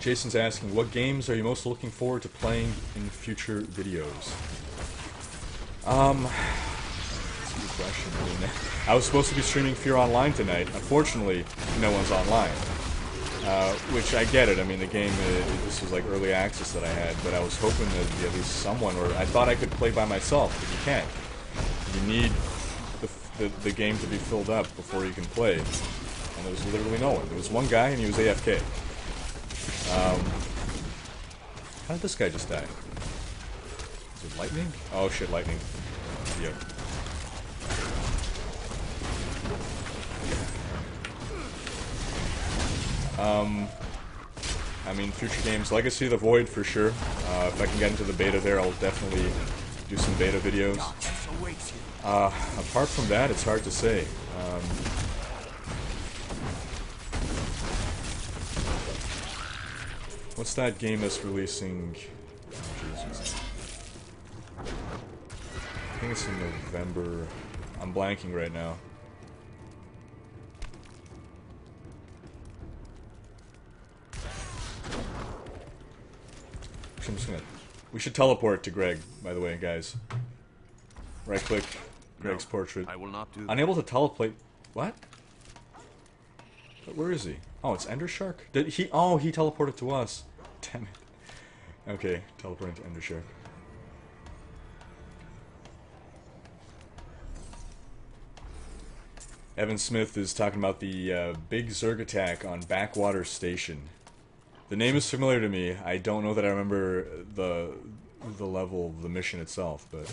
Jason's asking, what games are you most looking forward to playing in future videos? That's a good question. I mean, I was supposed to be streaming Fear Online tonight. Unfortunately, no one's online. Which I get it. I mean, the game, this was like early access that I had, but I was hoping there'd be at least someone, or I thought I could play by myself, but you can't. You need the game to be filled up before you can play. And there was literally no one. There was one guy, and he was AFK. How did this guy just die? Is it lightning? Oh shit, lightning. Yep. I mean, future games, Legacy of the Void for sure. If I can get into the beta there, I'll definitely do some beta videos. Apart from that, it's hard to say. What's that game that's releasing? Oh, Jesus. I think it's in November. I'm blanking right now. I'm just gonna... We should teleport to Greg, by the way, guys. Right-click Greg's portrait. I will not do that. Unable to teleport... What? But where is he? Oh, it's Ender Shark? Did he... Oh, he teleported to us. Damn it. Okay, teleporting to Ender Shark. Evan Smith is talking about the big Zerg attack on Backwater Station. The name is familiar to me. I don't know that I remember the level of the mission itself, but...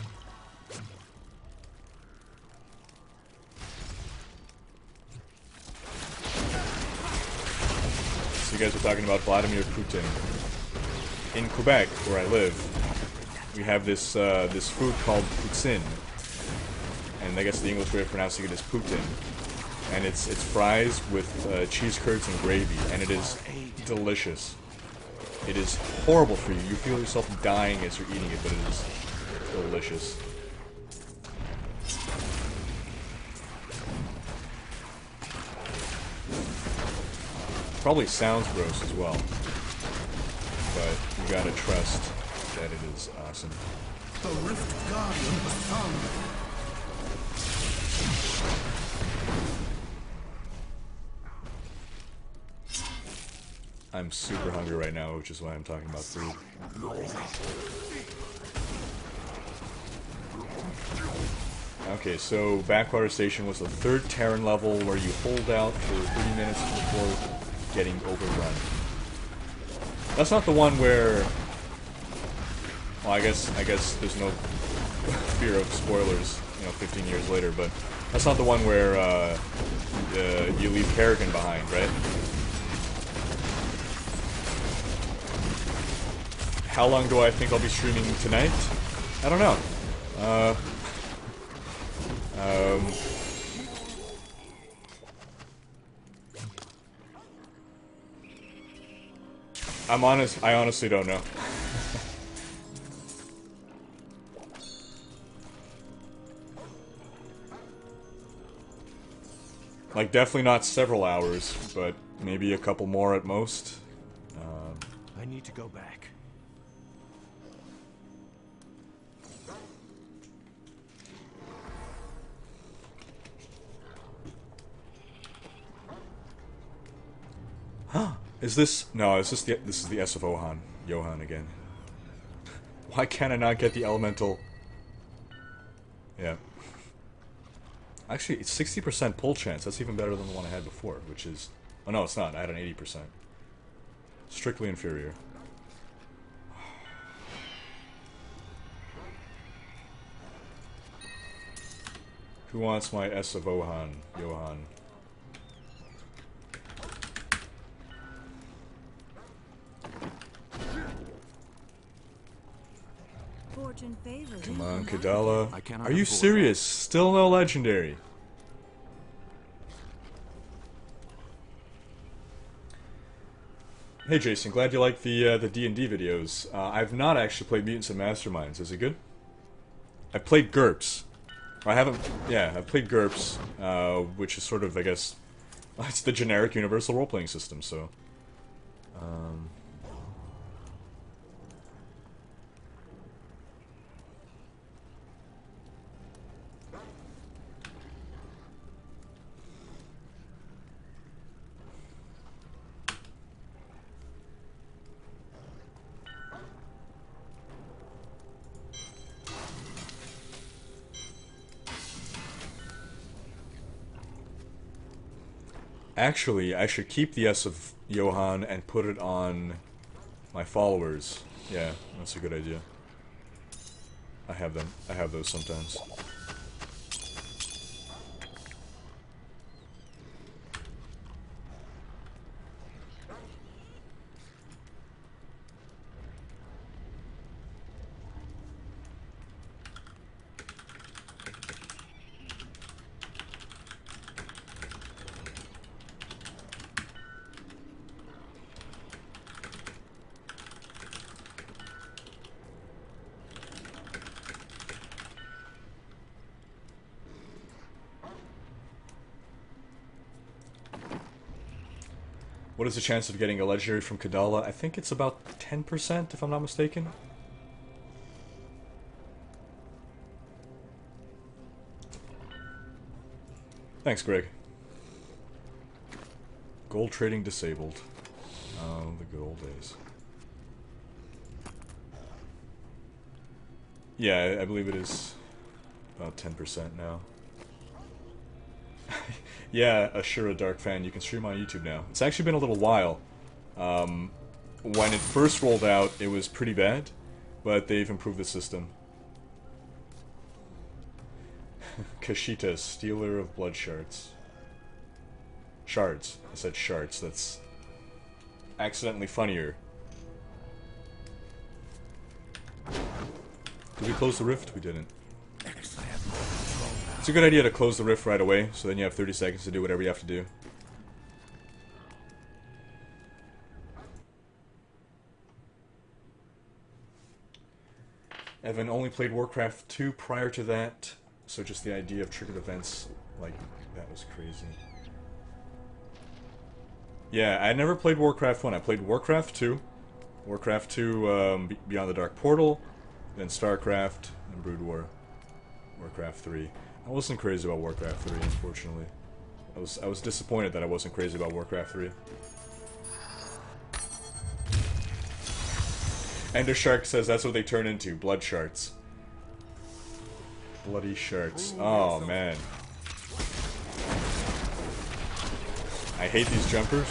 So you guys were talking about Vladimir Putin. In Quebec, where I live, we have this this food called poutine, and I guess the English way of pronouncing it is Putin. And it's fries with cheese curds and gravy, and it is delicious. It is horrible for you. You feel yourself dying as you're eating it, but it is delicious. Probably sounds gross as well, but you gotta trust that it is awesome. The Rift Guardian has come. I'm super hungry right now, which is why I'm talking about food. Okay, so Backwater Station was the 3rd Terran level where you hold out for 30 minutes before getting overrun. That's not the one where... Well, I guess there's no fear of spoilers, you know, 15 years later, but that's not the one where you leave Paragon behind, right? How long do I think I'll be streaming tonight? I don't know. I honestly don't know. Like, definitely not several hours, but maybe a couple more at most. I need to go back. Is this... No, is this the... This is the S of Ohan. Johan again. Why can't I not get the elemental... Yeah. Actually, it's 60% pull chance. That's even better than the one I had before, which is... Oh no, it's not. I had an 80%. Strictly inferior. Who wants my S of Ohan? Johan. Fortune favors. Come on, I Kadala. cannot Are you afford serious? Still no legendary. Hey Jason, glad you like the D&D videos. I've not actually played Mutants and Masterminds. Is it good? I've played GURPS. I haven't... Yeah, I've played GURPS, which is sort of, I guess... It's the generic universal role-playing system, so... Actually, I should keep the S of Johann and put it on my followers. Yeah, that's a good idea. I have them. I have those sometimes. What is the chance of getting a legendary from Kadala? I think it's about 10%, if I'm not mistaken. Thanks, Greg. Gold trading disabled. Oh, the good old days. Yeah, I believe it is about 10% now. Yeah, Ashura Dark Fan, you can stream on YouTube now. It's actually been a little while. When it first rolled out, it was pretty bad, but they've improved the system. Kashita, Stealer of Blood Shards. Shards. I said shards. That's accidentally funnier. Did we close the rift? We didn't. It's a good idea to close the rift right away, so then you have 30 seconds to do whatever you have to do. Evan only played Warcraft 2 prior to that, so just the idea of triggered events like that was crazy. Yeah, I never played Warcraft 1. I played Warcraft 2. Warcraft 2 Beyond the Dark Portal, then StarCraft, and Brood War. Warcraft 3. I wasn't crazy about Warcraft 3, unfortunately. I was disappointed that I wasn't crazy about Warcraft 3. Ender Shark says that's what they turn into, blood shards. Bloody shards. Oh man. I hate these jumpers.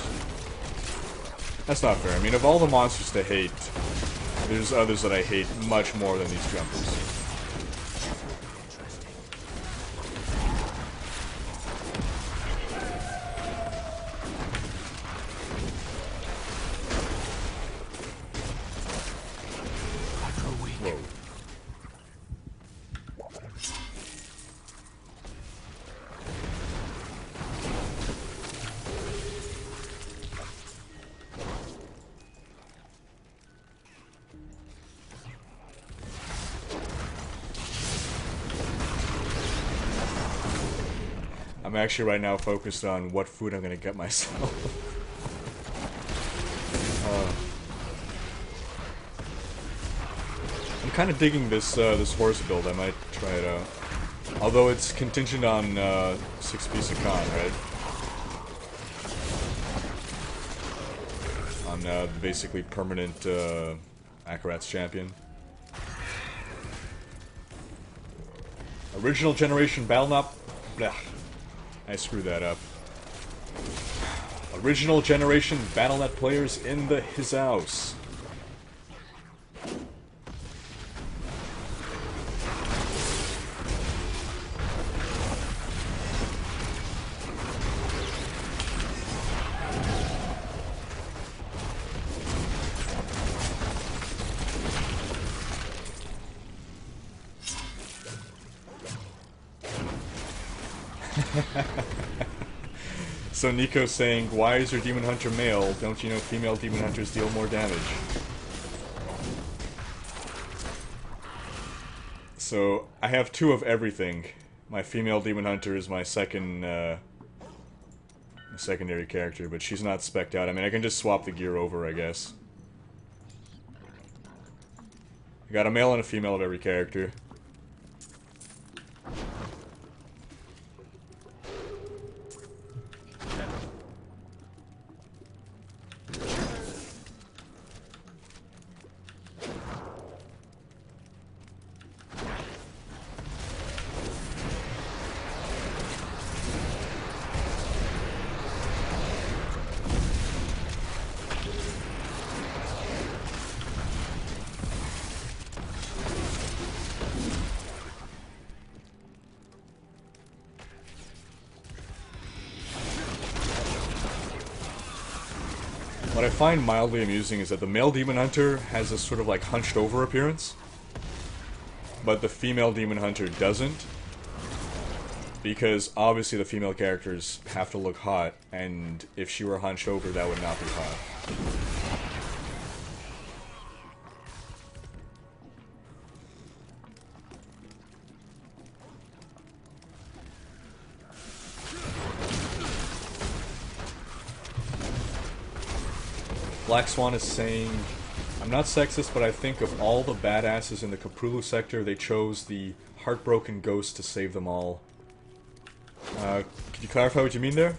That's not fair. I mean, of all the monsters to hate, there's others that I hate much more than these jumpers. I'm actually right now focused on what food I'm gonna get myself. I'm kind of digging this this horse build. I might try it out. Although it's contingent on 6-piece of con, right? On the basically permanent Akarat's champion. Original generation Battle.Not. Blech. I screwed that up. Original generation Battle.Net players in his house. So Nico's saying, why is your demon hunter male? Don't you know female demon hunters deal more damage? So I have 2 of everything. My female demon hunter is my secondary character, but she's not spec'd out. I mean, I can just swap the gear over, I guess. I got a male and a female of every character. What I find mildly amusing is that the male demon hunter has this sort of like hunched over appearance, but the female demon hunter doesn't, because obviously the female characters have to look hot, and if she were hunched over, that would not be hot. Black Swan is saying, I'm not sexist, but I think of all the badasses in the Kaprulu sector, they chose the heartbroken ghost to save them all. Could you clarify what you mean there?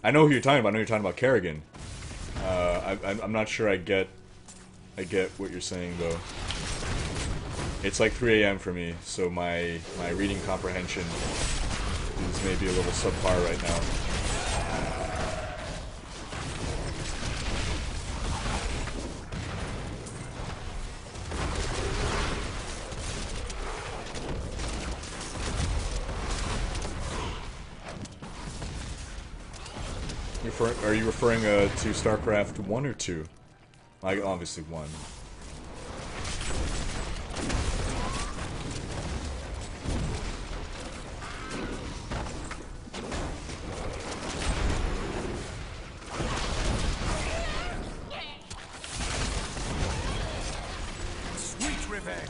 I know who you're talking about. I know you're talking about Paragon. I'm not sure I get what you're saying, though. It's like 3 AM for me, so my reading comprehension is maybe a little subpar right now. Are you referring to StarCraft 1 or 2? Like, obviously 1. Sweet revenge.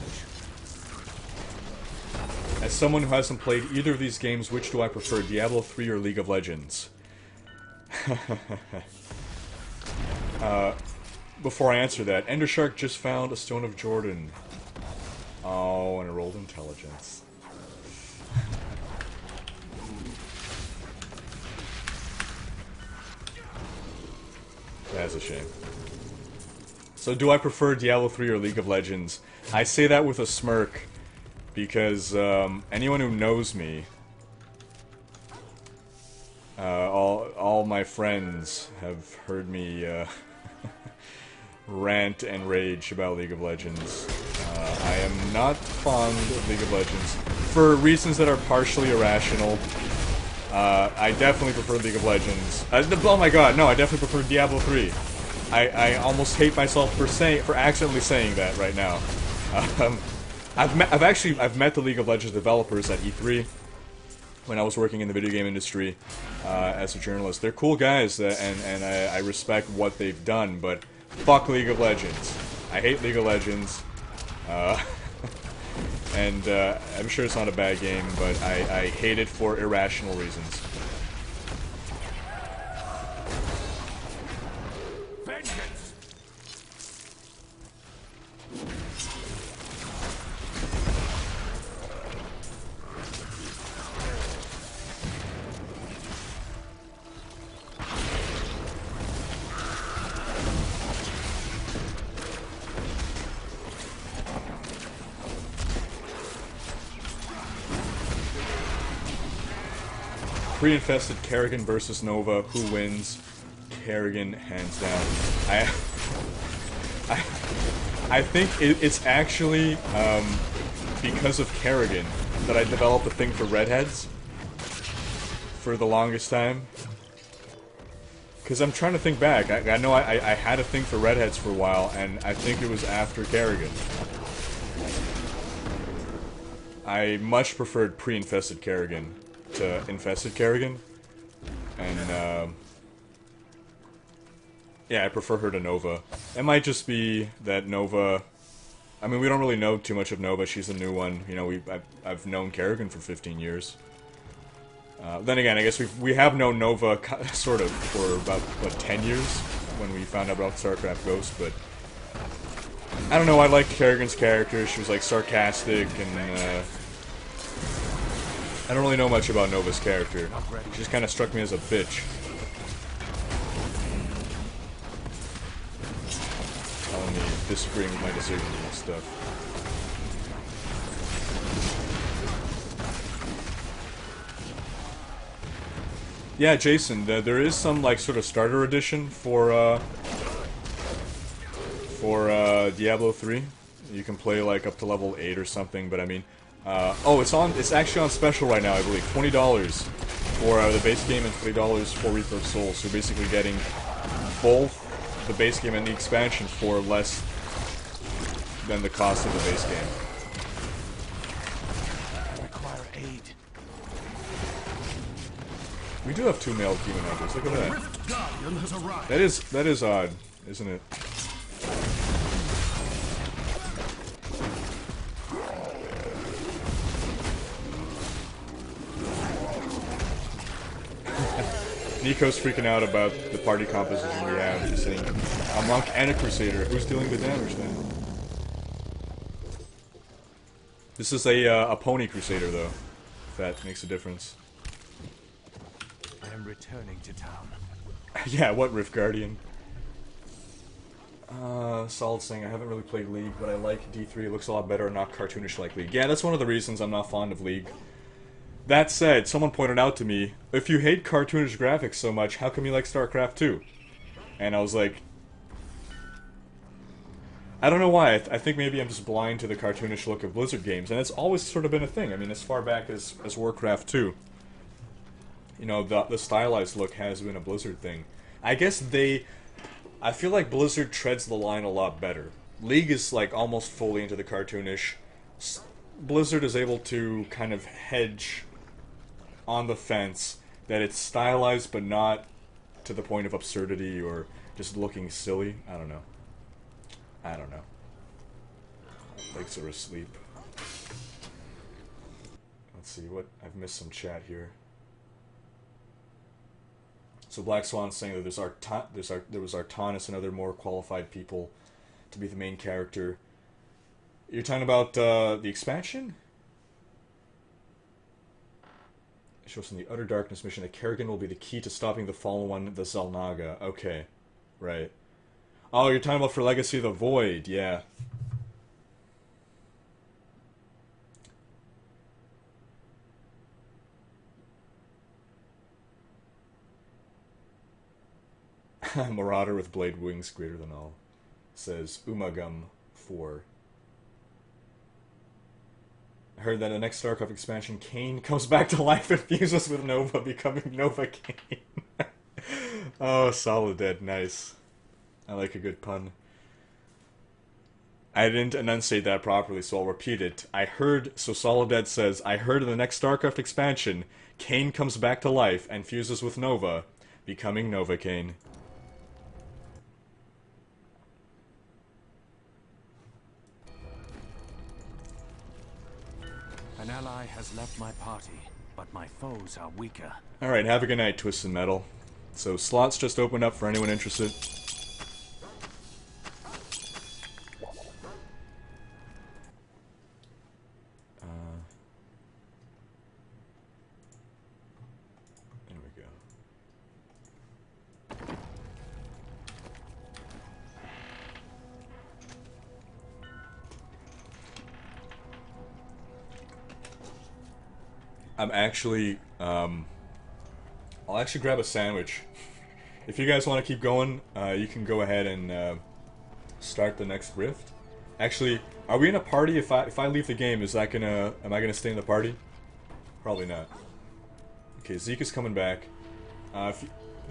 As someone who hasn't played either of these games, which do I prefer, Diablo 3 or League of Legends? Before I answer that, Endershark just found a Stone of Jordan. Oh, and it rolled intelligence. That's a shame. So do I prefer Diablo 3 or League of Legends? I say that with a smirk, because anyone who knows me, all my friends have heard me rant and rage about League of Legends. I am not fond of League of Legends for reasons that are partially irrational. I definitely prefer League of Legends. Oh my god, no, I definitely prefer Diablo 3. I almost hate myself for accidentally saying that right now. I've met the League of Legends developers at E3 when I was working in the video game industry as a journalist. They're cool guys, and I respect what they've done, but fuck League of Legends. I hate League of Legends. And I'm sure it's not a bad game, but I hate it for irrational reasons. Vengeance. Pre-infested Paragon versus Nova. Who wins? Paragon, hands down. I think it's actually because of Paragon that I developed a thing for redheads for the longest time. Because I'm trying to think back. I know I had a thing for redheads for a while, and I think it was after Paragon. I much preferred pre-infested Paragon infested Kerrigan, and yeah, I prefer her to Nova. It might just be that Nova. I mean, we don't really know too much of Nova. She's a new one. You know, I've known Kerrigan for 15 years. Then again, I guess we have known Nova sort of for about, what, 10 years when we found out about StarCraft Ghost, but I don't know, I like Kerrigan's character. She was like sarcastic, and I don't really know much about Nova's character. She just kind of struck me as a bitch. Telling me, disagreeing with my decisions and stuff. Yeah, Jason, there is some, like, sort of starter edition for Diablo 3. You can play, like, up to level 8 or something, but I mean... oh, it's actually on special right now, I believe. $20 for the base game and $20 for Reaper of Souls. So you're basically getting both the base game and the expansion for less than the cost of the base game. I require aid. We do have 2 male demon hunters. Look at that. Guardian has arrived. That is odd, isn't it? Nico's freaking out about the party composition we have. He's saying a monk and a crusader. Who's dealing the damage then? This is a pony crusader though. If that makes a difference. I am returning to town. Yeah, what Rift Guardian? Solid saying, I haven't really played League, but I like D3. It looks a lot better and not cartoonish like League. Yeah, that's one of the reasons I'm not fond of League. That said, someone pointed out to me, if you hate cartoonish graphics so much, how come you like StarCraft 2? And I was like... I don't know why. I think maybe I'm just blind to the cartoonish look of Blizzard games, and it's always sort of been a thing. I mean, as far back as Warcraft 2. You know, the stylized look has been a Blizzard thing. I guess I feel like Blizzard treads the line a lot better. League is, like, almost fully into the cartoonish. Blizzard is able to kind of hedge on the fence that it's stylized but not to the point of absurdity or just looking silly. I don't know. Legs are asleep. Let's see, what... I've missed some chat here. So Black Swan's saying that there was Artanis and other more qualified people to be the main character. You're talking about the expansion? It shows in the Utter Darkness mission that Kerrigan will be the key to stopping the Fallen One, the Xel'Naga. Okay, right. Oh, you're talking about for Legacy of the Void, yeah. Marauder with blade wings greater than all. Says Umagum 4. I heard that the next StarCraft expansion, Kayn comes back to life and fuses with Nova, becoming Nova Kayn. Oh, Soledad, nice. I like a good pun. I didn't enunciate that properly, so I'll repeat it. So Soledad says, I heard in the next StarCraft expansion, Kayn comes back to life and fuses with Nova, becoming Nova Kayn. An ally has left my party, but my foes are weaker. Alright, have a good night, Twisted Metal. So, slots just opened up for anyone interested. There we go. I'm actually, I'll actually grab a sandwich. If you guys want to keep going, you can go ahead and start the next rift. Actually, are we in a party? If I leave the game, am I gonna stay in the party? Probably not. Okay, Zeke is coming back. If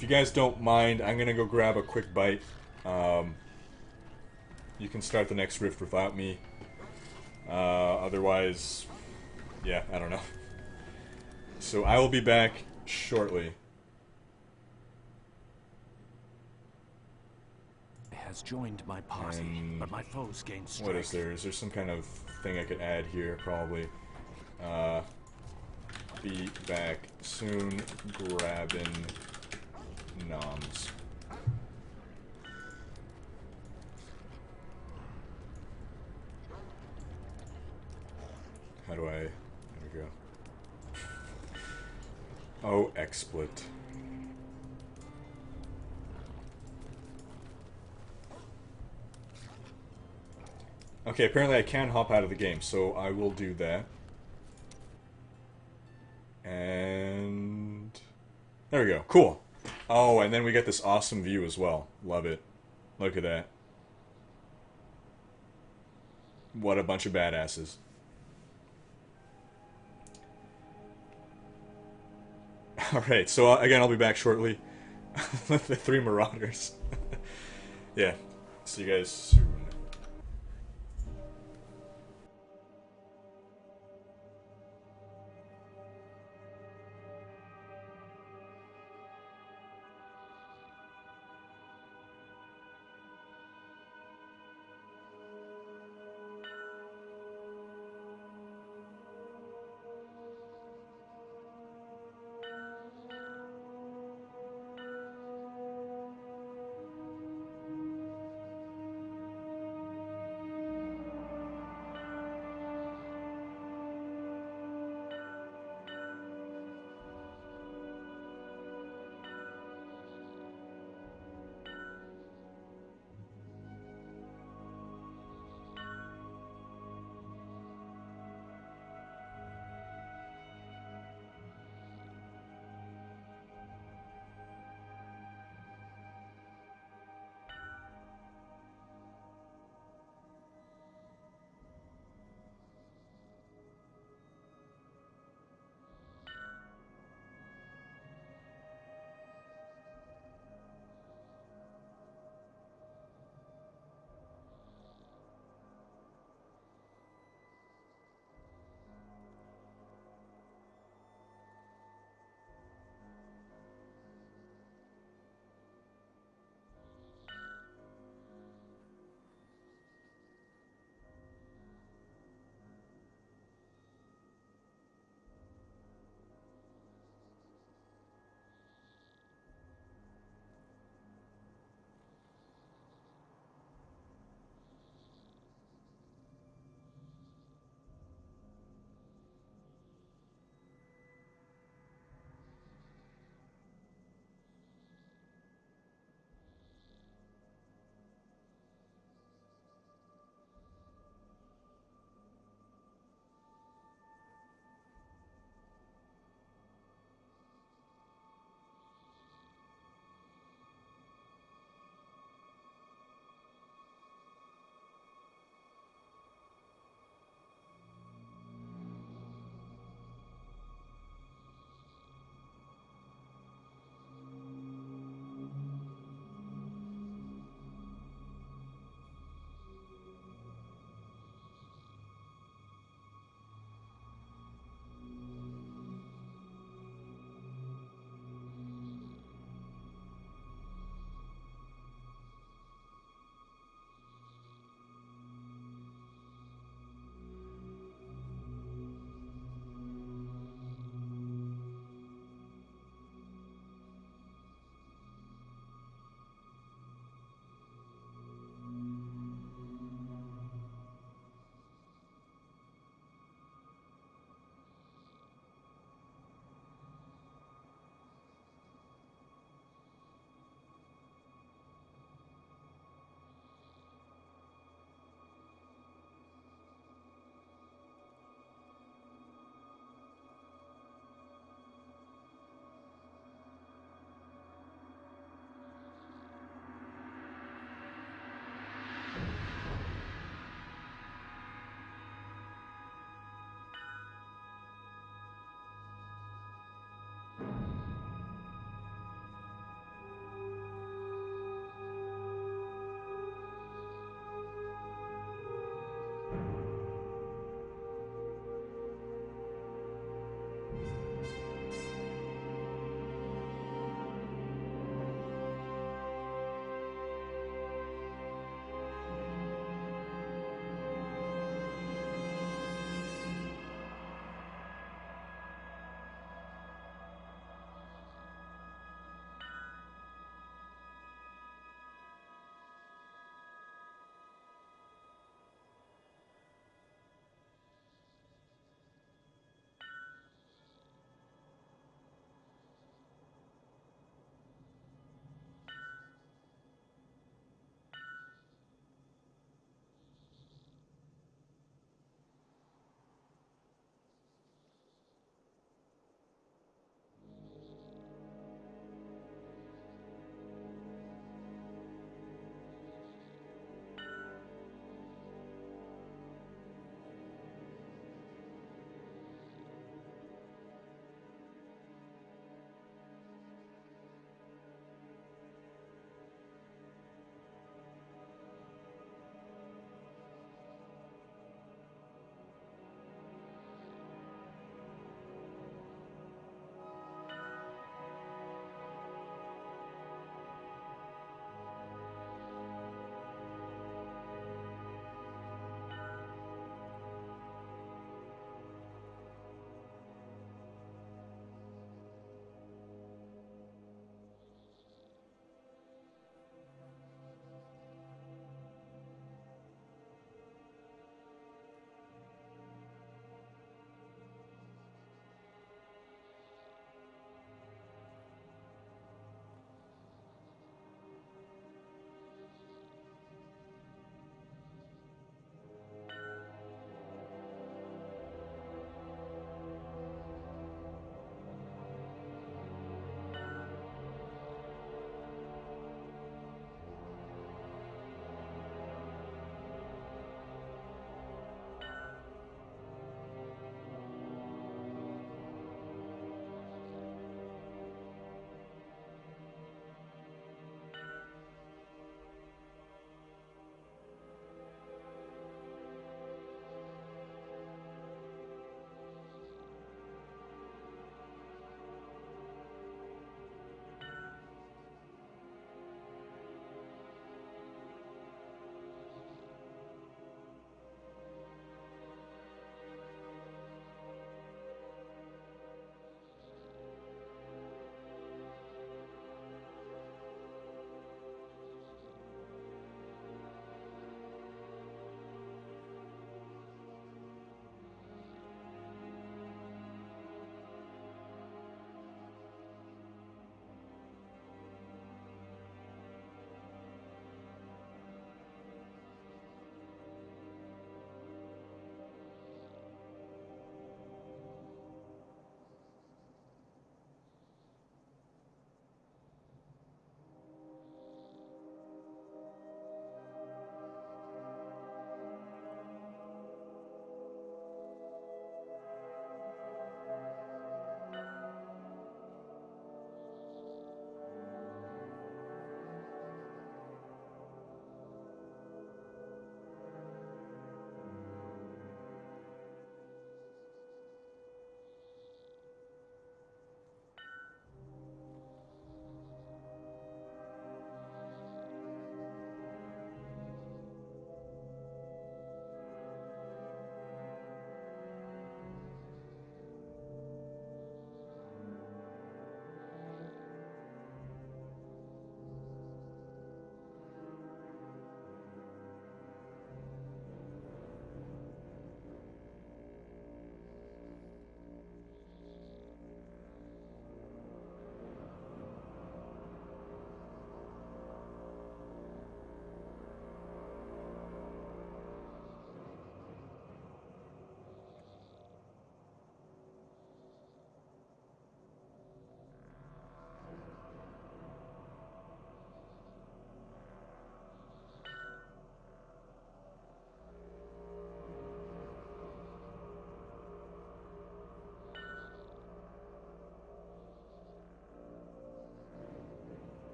you guys don't mind, I'm gonna go grab a quick bite. You can start the next rift without me. Otherwise, yeah, I don't know. so I will be back shortly. Has joined my party, but my foes gain strength. What is there? Is there some kind of thing I could add here? Probably. Be back soon. Grabbing noms. How do I... There we go. Oh, XSplit. Okay, apparently I can hop out of the game, so I will do that. And... there we go. Cool. Oh, and then we get this awesome view as well. Love it. Look at that. What a bunch of badasses. Alright, so again, I'll be back shortly with the 3 Marauders. Yeah, see you guys soon.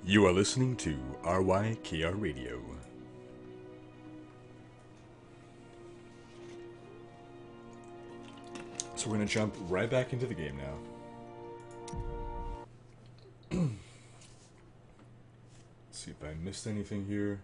You are listening to RYKR Radio. So we're going to jump right back into the game now. See if I missed anything here.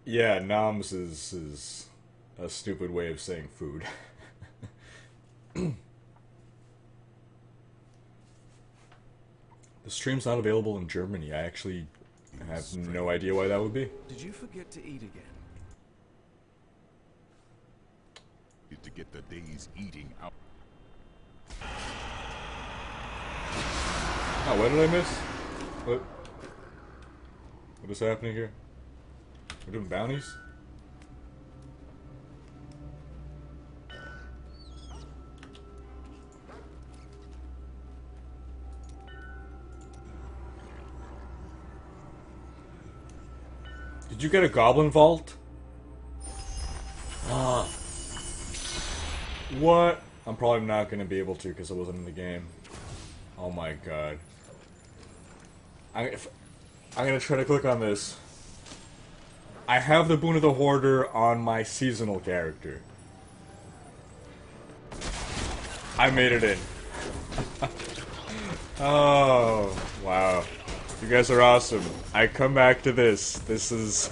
Yeah, noms is a stupid way of saying food. The stream's not available in Germany. I actually have no idea why that would be. Did you forget to eat again? Is to get the days eating out. Oh, what did I miss? What is happening here? We're doing bounties? Did you get a Goblin Vault? Ah. What? I'm probably not going to be able to because I wasn't in the game. Oh my god. I'm going to try to click on this. I have the Boon of the Hoarder on my seasonal character. I made it in. Oh, wow. You guys are awesome. I come back to this. This is...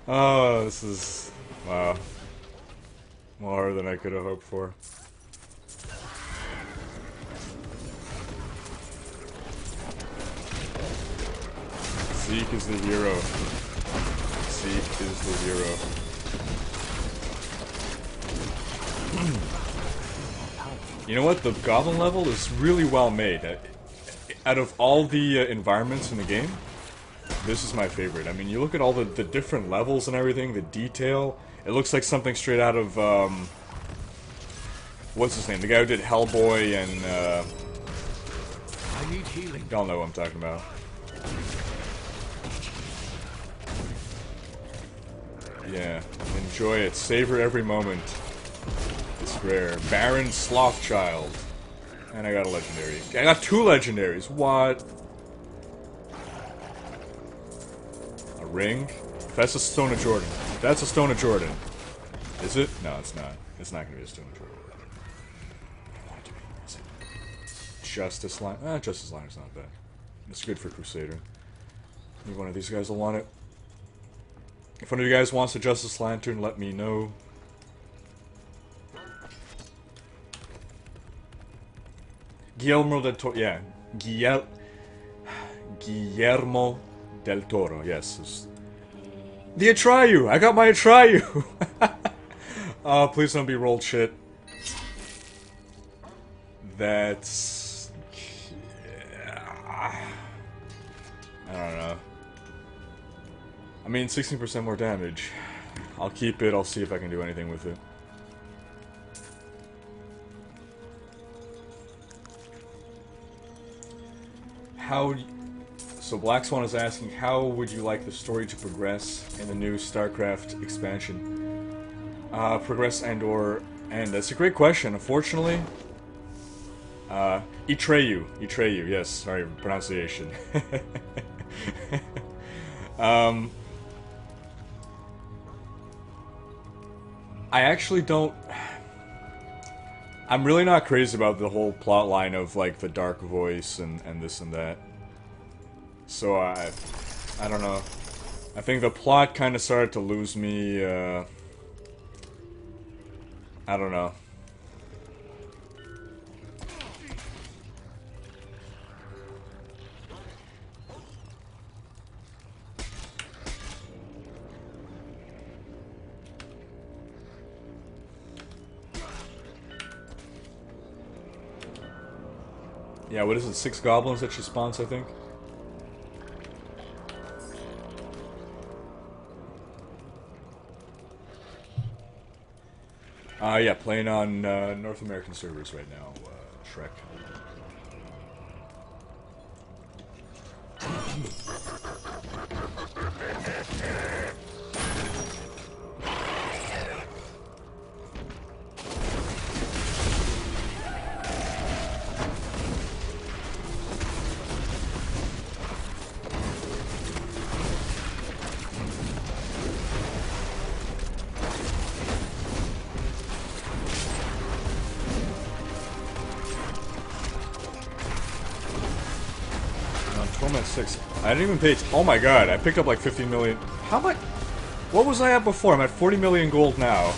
Oh, this is... Wow. More than I could have hoped for. Zeke is the hero. Zeke is the hero. You know what? The Goblin level is really well made. Out of all the environments in the game, this is my favorite. I mean, you look at all the different levels and everything, the detail. It looks like something straight out of, what's his name? The guy who did Hellboy and, I need healing. y'all know what I'm talking about. Yeah, enjoy it. Savor every moment. It's rare. Baron Slothchild. And I got a legendary. I got 2 legendaries. What? A ring? That's a Stone of Jordan. That's a Stone of Jordan. Is it? No, it's not. It's not going to be a Stone of Jordan. I don't want it to be. Is it? Justice Line. Justice Liner's not bad. It's good for Crusader. Maybe one of these guys will want it. If one of you guys wants a Justice Lantern, let me know. Guillermo del Toro, yeah. Guillermo del Toro, yes. The Atreyu! I got my Atreyu! Oh, please don't be rolled shit. That's... I don't know. I mean, 16% more damage. I'll keep it, I'll see if I can do anything with it. So Black Swan is asking, how would you like the story to progress in the new StarCraft expansion? Progress and/or end? That's a great question. Unfortunately, Atreyu, yes, sorry, pronunciation. I actually don't... I'm really not crazy about the whole plot line of, like, the Dark Voice and this and that. So, I don't know. I think the plot kind of started to lose me, I don't know. Yeah, what is it? 6 goblins that she spawns, I think? Yeah, playing on North American servers right now, Shrek. Torment 6. I didn't even pay oh my god, I picked up like 50 million. How much? What was I at before? I'm at 40 million gold now.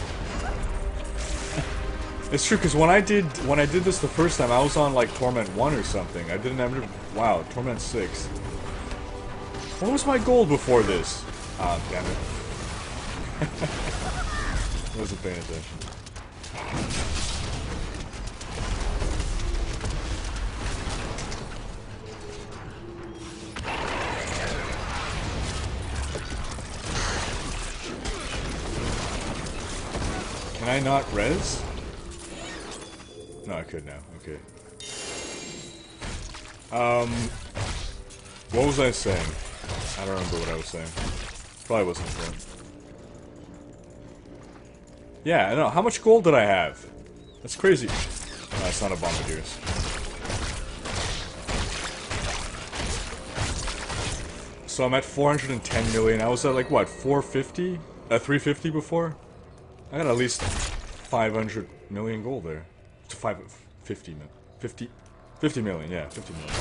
It's true, because when I did this the first time, I was on like Torment 1 or something. I didn't ever... Wow, Torment 6. What was my gold before this? Ah, damn it. I wasn't paying attention. Can I not res? No, I could now. Okay. What was I saying? I don't remember what I was saying. Probably wasn't important. Yeah, I know. How much gold did I have? That's crazy. No, it's not a Bombardiers. So I'm at 410 million. I was at like, what, 450? 350 before? I got at least 500 million gold there. 50 million, yeah, 50 million.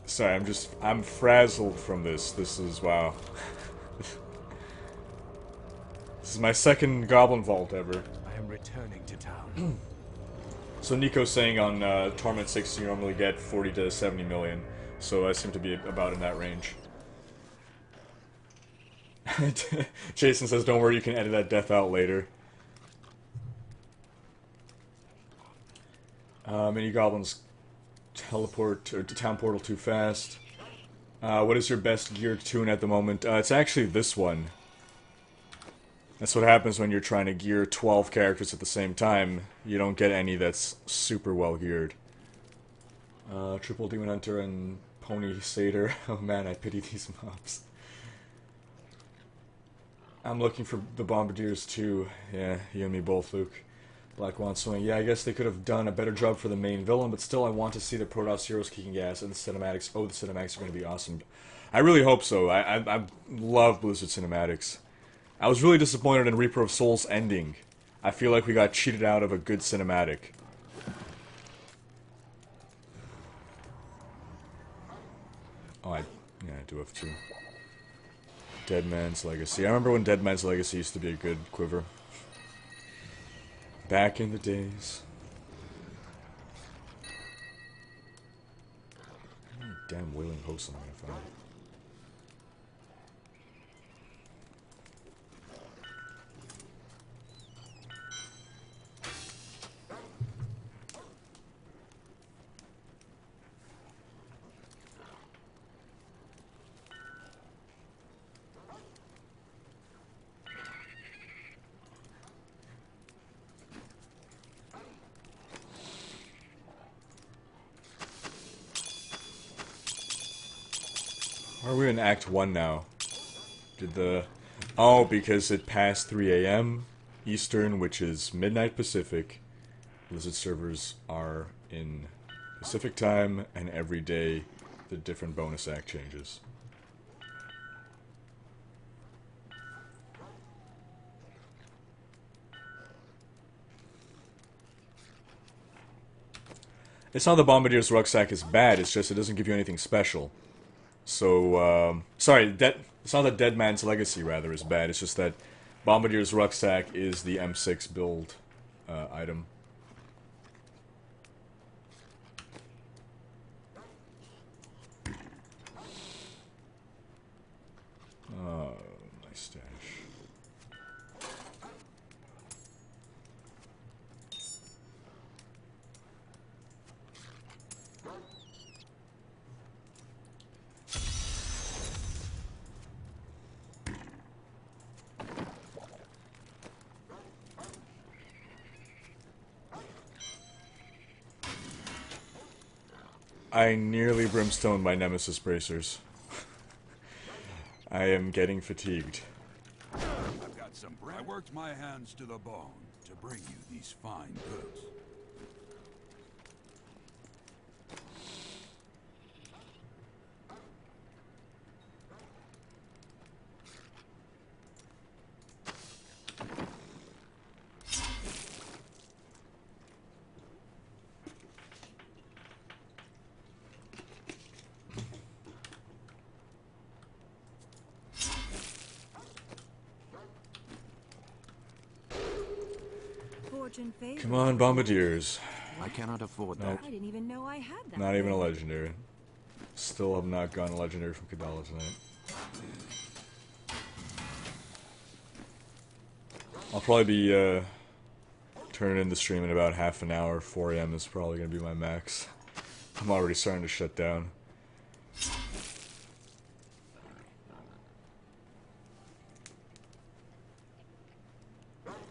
Sorry, I'm frazzled from this. This is, wow. This is my second Goblin Vault ever. I am returning to town. So Nico's saying on Torment 6 you normally get 40 to 70 million. So I seem to be about in that range. Jason says, don't worry, you can edit that death out later. Mini goblins teleport or town portal too fast. What is your best geared tune at the moment? It's actually this one. That's what happens when you're trying to gear 12 characters at the same time. You don't get any that's super well geared. Triple Demon Hunter and Pony Satyr. Oh man, I pity these mobs. I'm looking for the Bombardiers too. Yeah, you and me both, Luke. Black Wand Swing. Yeah, I guess they could have done a better job for the main villain, but still I want to see the Protoss heroes kicking gas and the cinematics. Oh, the cinematics are going to be awesome. I really hope so. I love Blizzard cinematics. I was really disappointed in Reaper of Souls ending. I feel like we got cheated out of a good cinematic. Oh, yeah, I do have two. Dead Man's Legacy. I remember when Dead Man's Legacy used to be a good quiver. Back in the days. How many damn wailing hosts am I gonna find? Are we in Act 1 now? Did the... Oh, because it passed 3 AM Eastern, which is midnight Pacific. Blizzard servers are in Pacific time, and every day the different bonus act changes. It's not the Bombardier's Rucksack is bad, it's just it doesn't give you anything special. So, sorry, it's not that Dead Man's Legacy, rather, is bad. It's just that Bombardier's Rucksack is the M6 build item. Oh, nice stash. I nearly brimstoned my Nemesis bracers. I am getting fatigued. I've got some bread. I worked my hands to the bone to bring you these fine goods. Fortune favors. Come on, bombardiers. I cannot afford Nope. that. I didn't even know I had that. Not even a thing. legendary. Still have not gotten a legendary from Kadala tonight. I'll probably be turning in the stream in about half an hour. 4 AM is probably going to be my max. I'm already starting to shut down.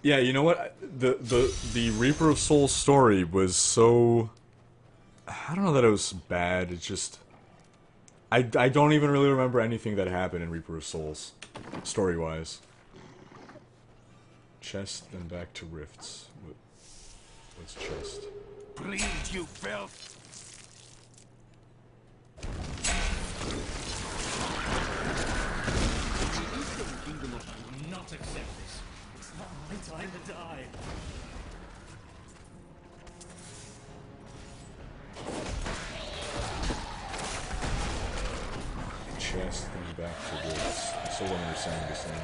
Yeah, you know what? The Reaper of Souls story was so... I don't know that it was bad, it's just... I don't even really remember anything that happened in Reaper of Souls, story-wise. Chest, then back to rifts. What's chest? Bleed, you filth! Will not accept this. It's not my time to die. Chest, then back to rifts. I still don't understand this thing.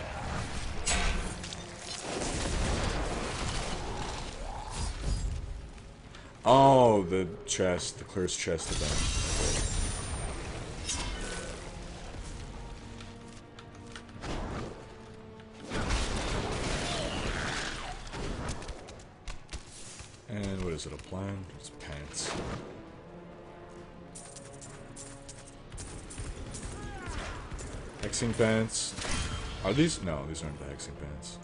Oh, the chest, the clearest chest event. And what is it, a plan? It's pants. Hexing pants. Are these? No, these aren't the hexing pants.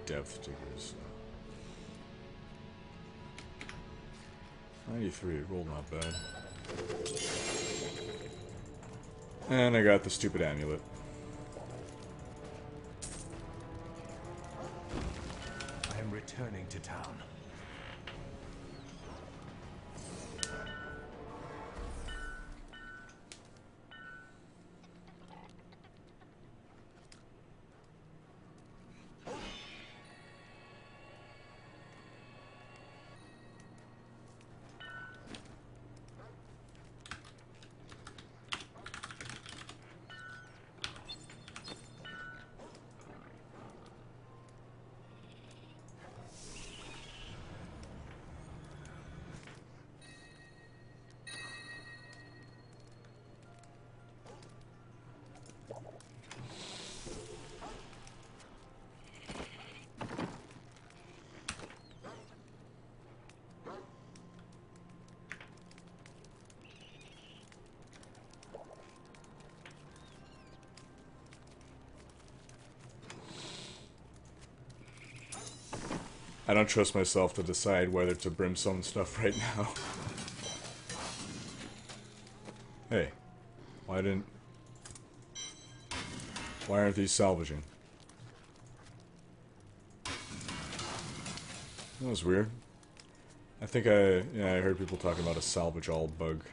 Depth diggers. 93, it rolled not bad. And I got the stupid amulet. I am returning to town. I don't trust myself to decide whether to brimstone stuff right now. Hey, why aren't these salvaging? That was weird. I think I heard people talking about a salvage all bug.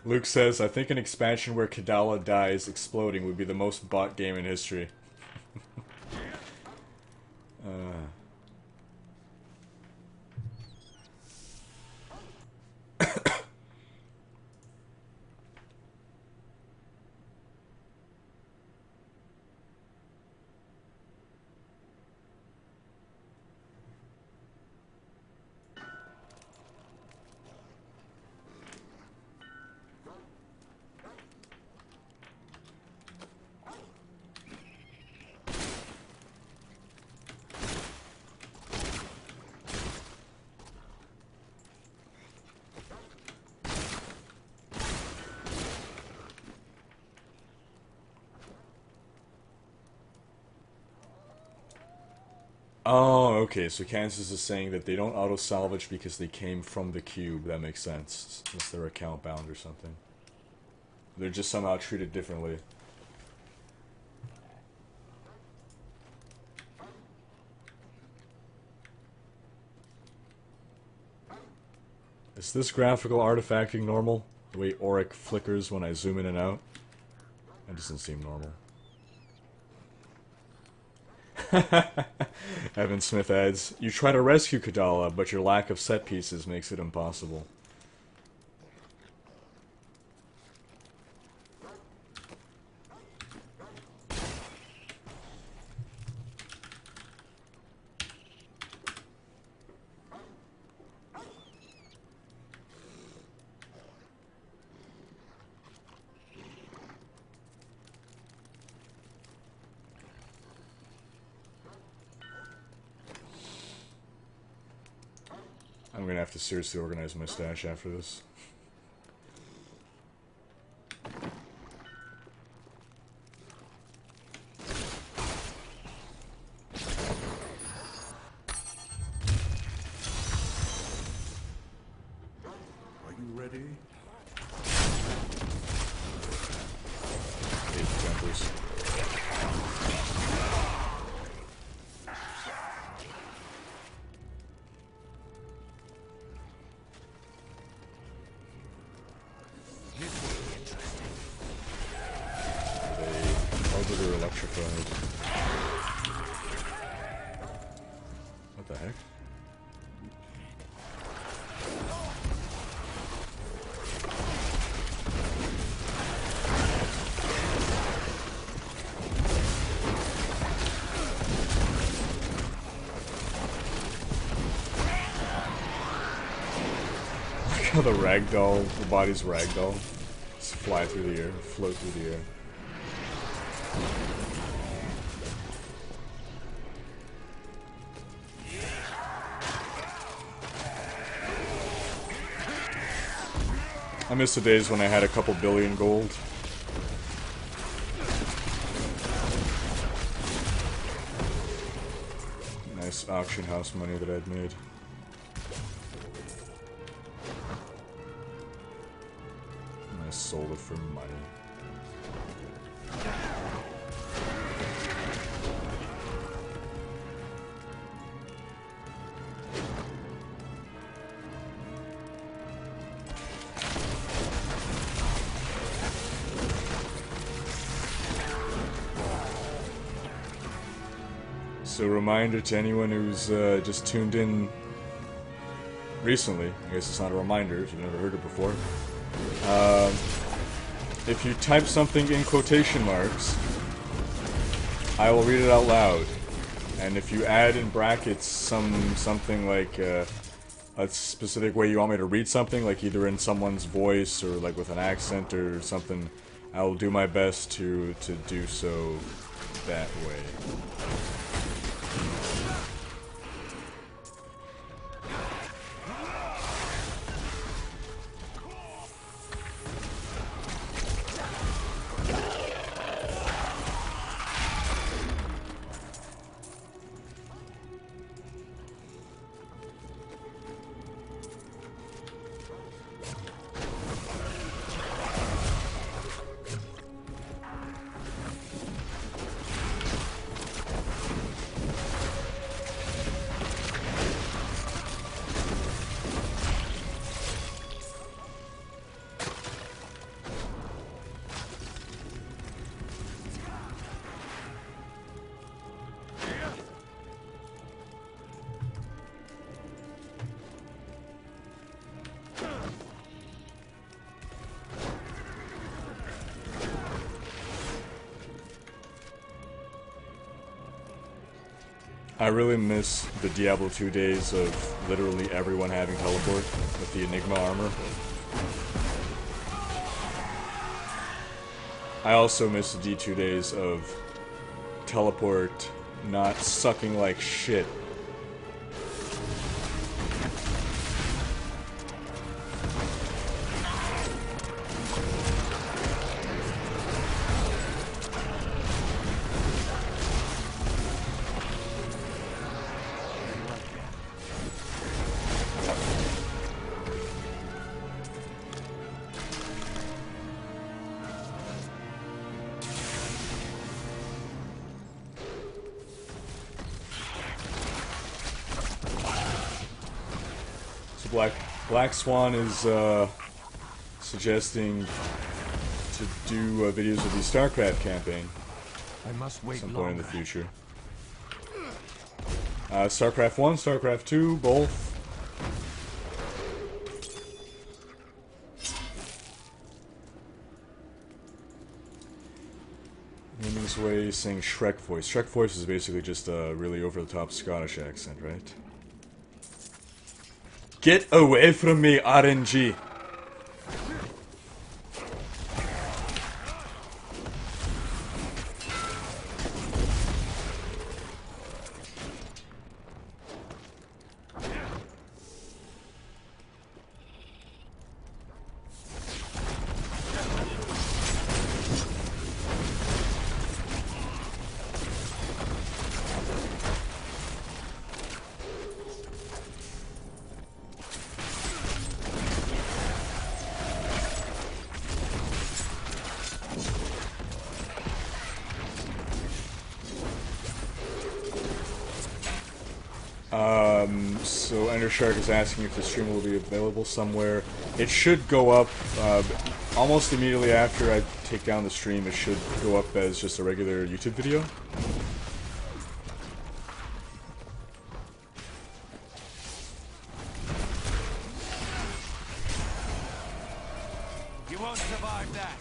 Luke says, I think an expansion where Kadala dies exploding would be the most bought game in history. Oh, okay, so Kansas is saying that they don't auto-salvage because they came from the cube. That makes sense. Unless they're account bound or something. They're just somehow treated differently. Is this graphical artifacting normal? The way Auric flickers when I zoom in and out? That doesn't seem normal. Evan Smith adds, you try to rescue Kadala, but your lack of set pieces makes it impossible. I'm gonna have to seriously organize my stash after this. Are you ready? Eight Templars. Arbiter electrified. What the heck? Look how the ragdoll, the body's ragdoll, just fly through the air, float through the air. I miss the days when I had a couple billion gold. Nice auction house money that I'd made. And I sold it for money. So, reminder to anyone who's just tuned in recently, I guess it's not a reminder if you've never heard it before. If you type something in quotation marks, I will read it out loud. And if you add in brackets something like a specific way you want me to read something, like either in someone's voice or like with an accent or something, I will do my best to do so that way. I really miss the Diablo 2 days of literally everyone having teleport with the Enigma armor. I also miss the D2 days of teleport not sucking like shit. Black Swan is suggesting to do videos of the StarCraft campaign I must at wait some point longer. in the future. StarCraft 1, StarCraft 2, both. Naming's Way saying Shrek voice. Shrek voice is basically just a really over-the-top Scottish accent, right? Get away from me, RNG! So Endershark is asking if the stream will be available somewhere. It should go up almost immediately after I take down the stream. It should go up as just a regular YouTube video. You won't survive that.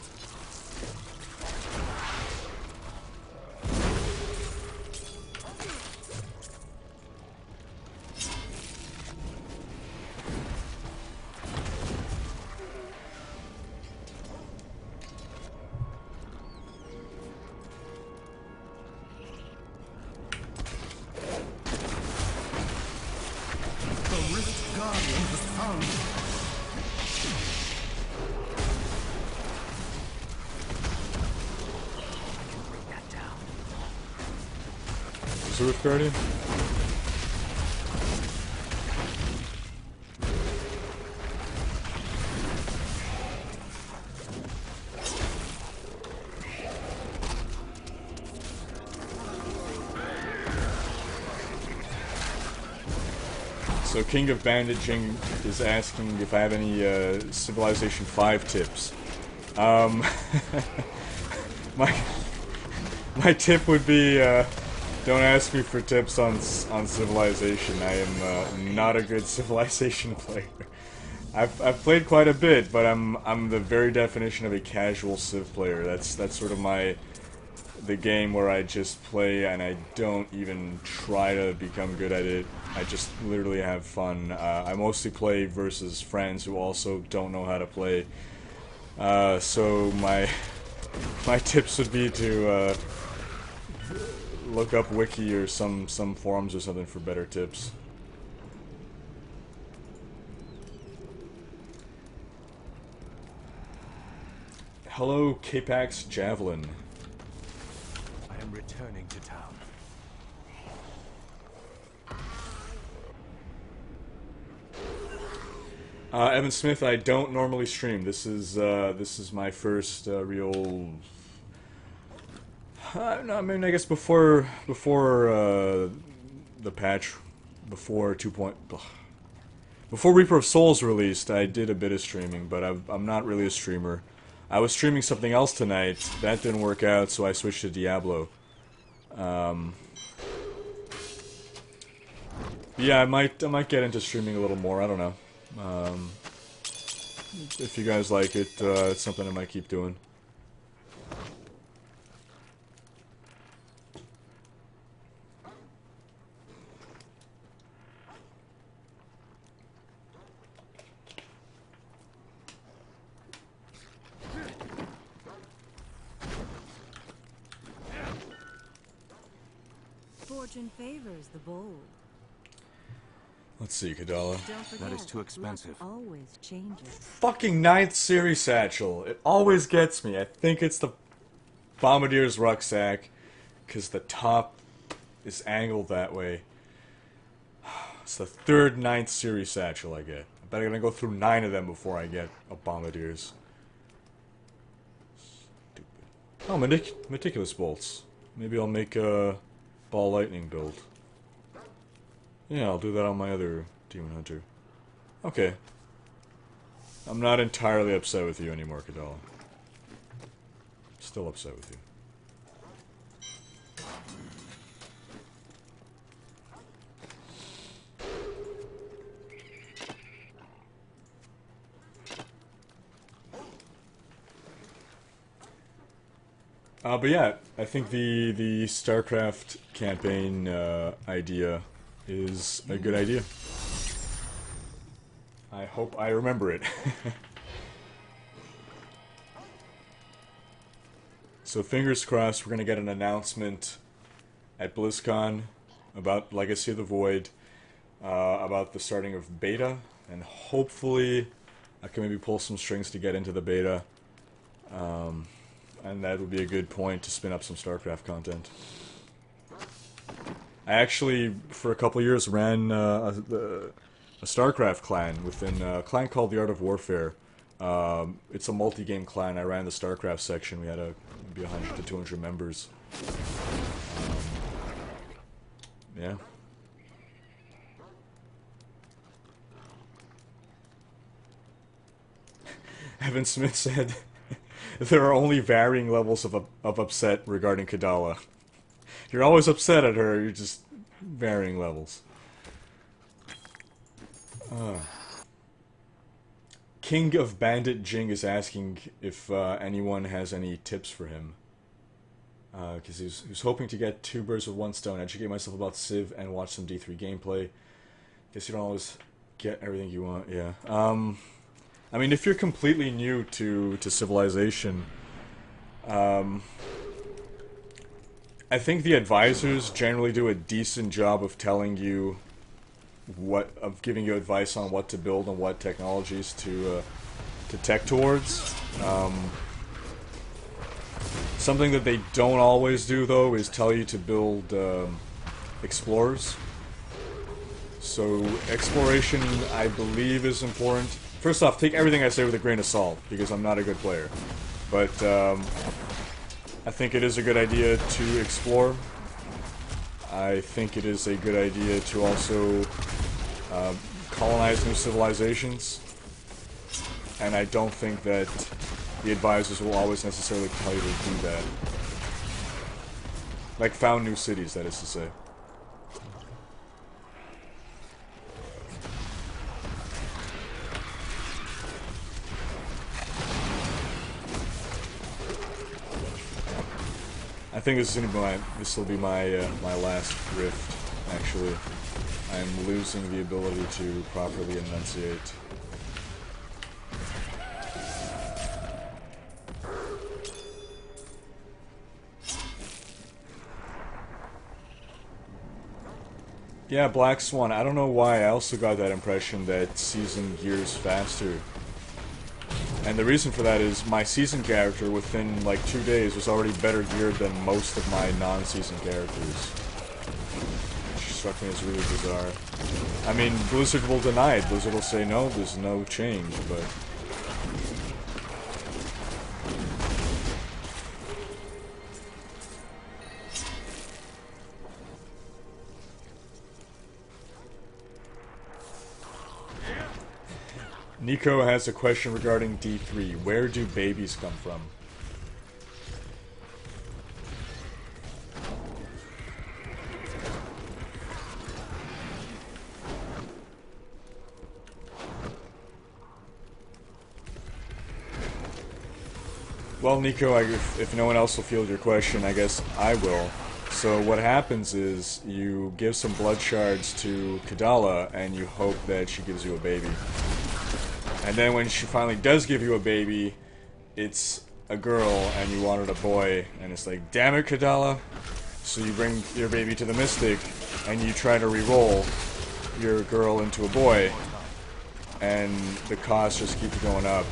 Is it Rift Guardian? So King of Bandaging is asking if I have any Civilization 5 tips. My tip would be don't ask me for tips on Civilization. I am not a good Civilization player. I've played quite a bit, but I'm the very definition of a casual Civ player. That's sort of the game where I just play and I don't even try to become good at it. I just literally have fun. I mostly play versus friends who also don't know how to play. So my tips would be to look up wiki or some forums or something for better tips. Hello, Capax Javelin. I am returning to town. Evan Smith, I don't normally stream. This is my first real. No, I mean, I guess before the patch, before before Reaper of Souls released, I did a bit of streaming, but I'm not really a streamer. I was streaming something else tonight. That didn't work out, so I switched to Diablo. Yeah, I might get into streaming a little more. I don't know. If you guys like it, it's something I might keep doing. Fortune favors the bold. Let's see, Kadala. Don't forget, That is too expensive. luck always changes. Fucking 9th series satchel. It always gets me. I think it's the Bombardier's rucksack, because the top is angled that way. It's the third 9th series satchel I get. I bet I'm gonna go through 9 of them before I get a Bombardier's. Stupid. Oh, meticulous bolts. Maybe I'll make a ball lightning build. Yeah, I'll do that on my other Demon Hunter. Okay. I'm not entirely upset with you anymore, Kadala. Still upset with you. But yeah, I think the StarCraft campaign idea is a good idea. I hope I remember it. So fingers crossed we're gonna get an announcement at BlizzCon about Legacy of the Void, about the starting of beta, and hopefully I can maybe pull some strings to get into the beta. And that would be a good point to spin up some StarCraft content. I actually, for a couple years, ran a StarCraft clan within a clan called the Art of Warfare. It's a multi-game clan. I ran the StarCraft section. We had maybe 100 to 200 members. Yeah. Evan Smith said, there are only varying levels of upset regarding Kadala. You're always upset at her, you're just varying levels. King of Bandit Jing is asking if anyone has any tips for him. Because he was hoping to get 2 birds with 1 stone, educate myself about Civ, and watch some D3 gameplay. Guess you don't always get everything you want, yeah. I mean, if you're completely new to Civilization, I think the advisors generally do a decent job of telling you giving you advice on what to build and what technologies to tech towards. Something that they don't always do, though, is tell you to build explorers. So exploration, I believe, is important. First off, take everything I say with a grain of salt, because I'm not a good player. But I think it is a good idea to explore. I think it is a good idea to also colonize new civilizations. And I don't think that the advisors will always necessarily tell you to do that. Like, found new cities, that is to say. I think this will be my my last rift. Actually, I'm losing the ability to properly enunciate. Yeah, Black Swan. I don't know why. I also got that impression that season gears faster. And the reason for that is my season character within like 2 days was already better geared than most of my non-season characters. Which struck me as really bizarre. I mean, Blizzard will deny it. Blizzard will say no, there's no change, but... Nico has a question regarding D3. Where do babies come from? Well, Nico, if no one else will field your question, I guess I will. So what happens is you give some blood shards to Kadala and you hope that she gives you a baby. And then when she finally does give you a baby, it's a girl and you wanted a boy, and it's like, damn it, Kadala. So you bring your baby to the Mystic and you try to re-roll your girl into a boy, and the cost just keeps going up.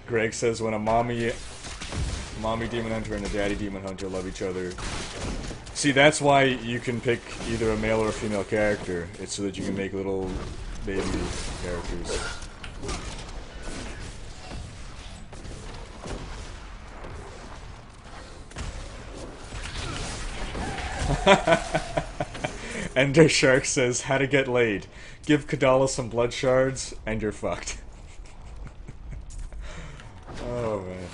Greg says when a mommy demon hunter and a daddy demon hunter love each other. See, that's why you can pick either a male or a female character. It's so that you can make little baby characters. Ender Shark says, how to get laid. Give Kadala some blood shards and you're fucked. Oh, man.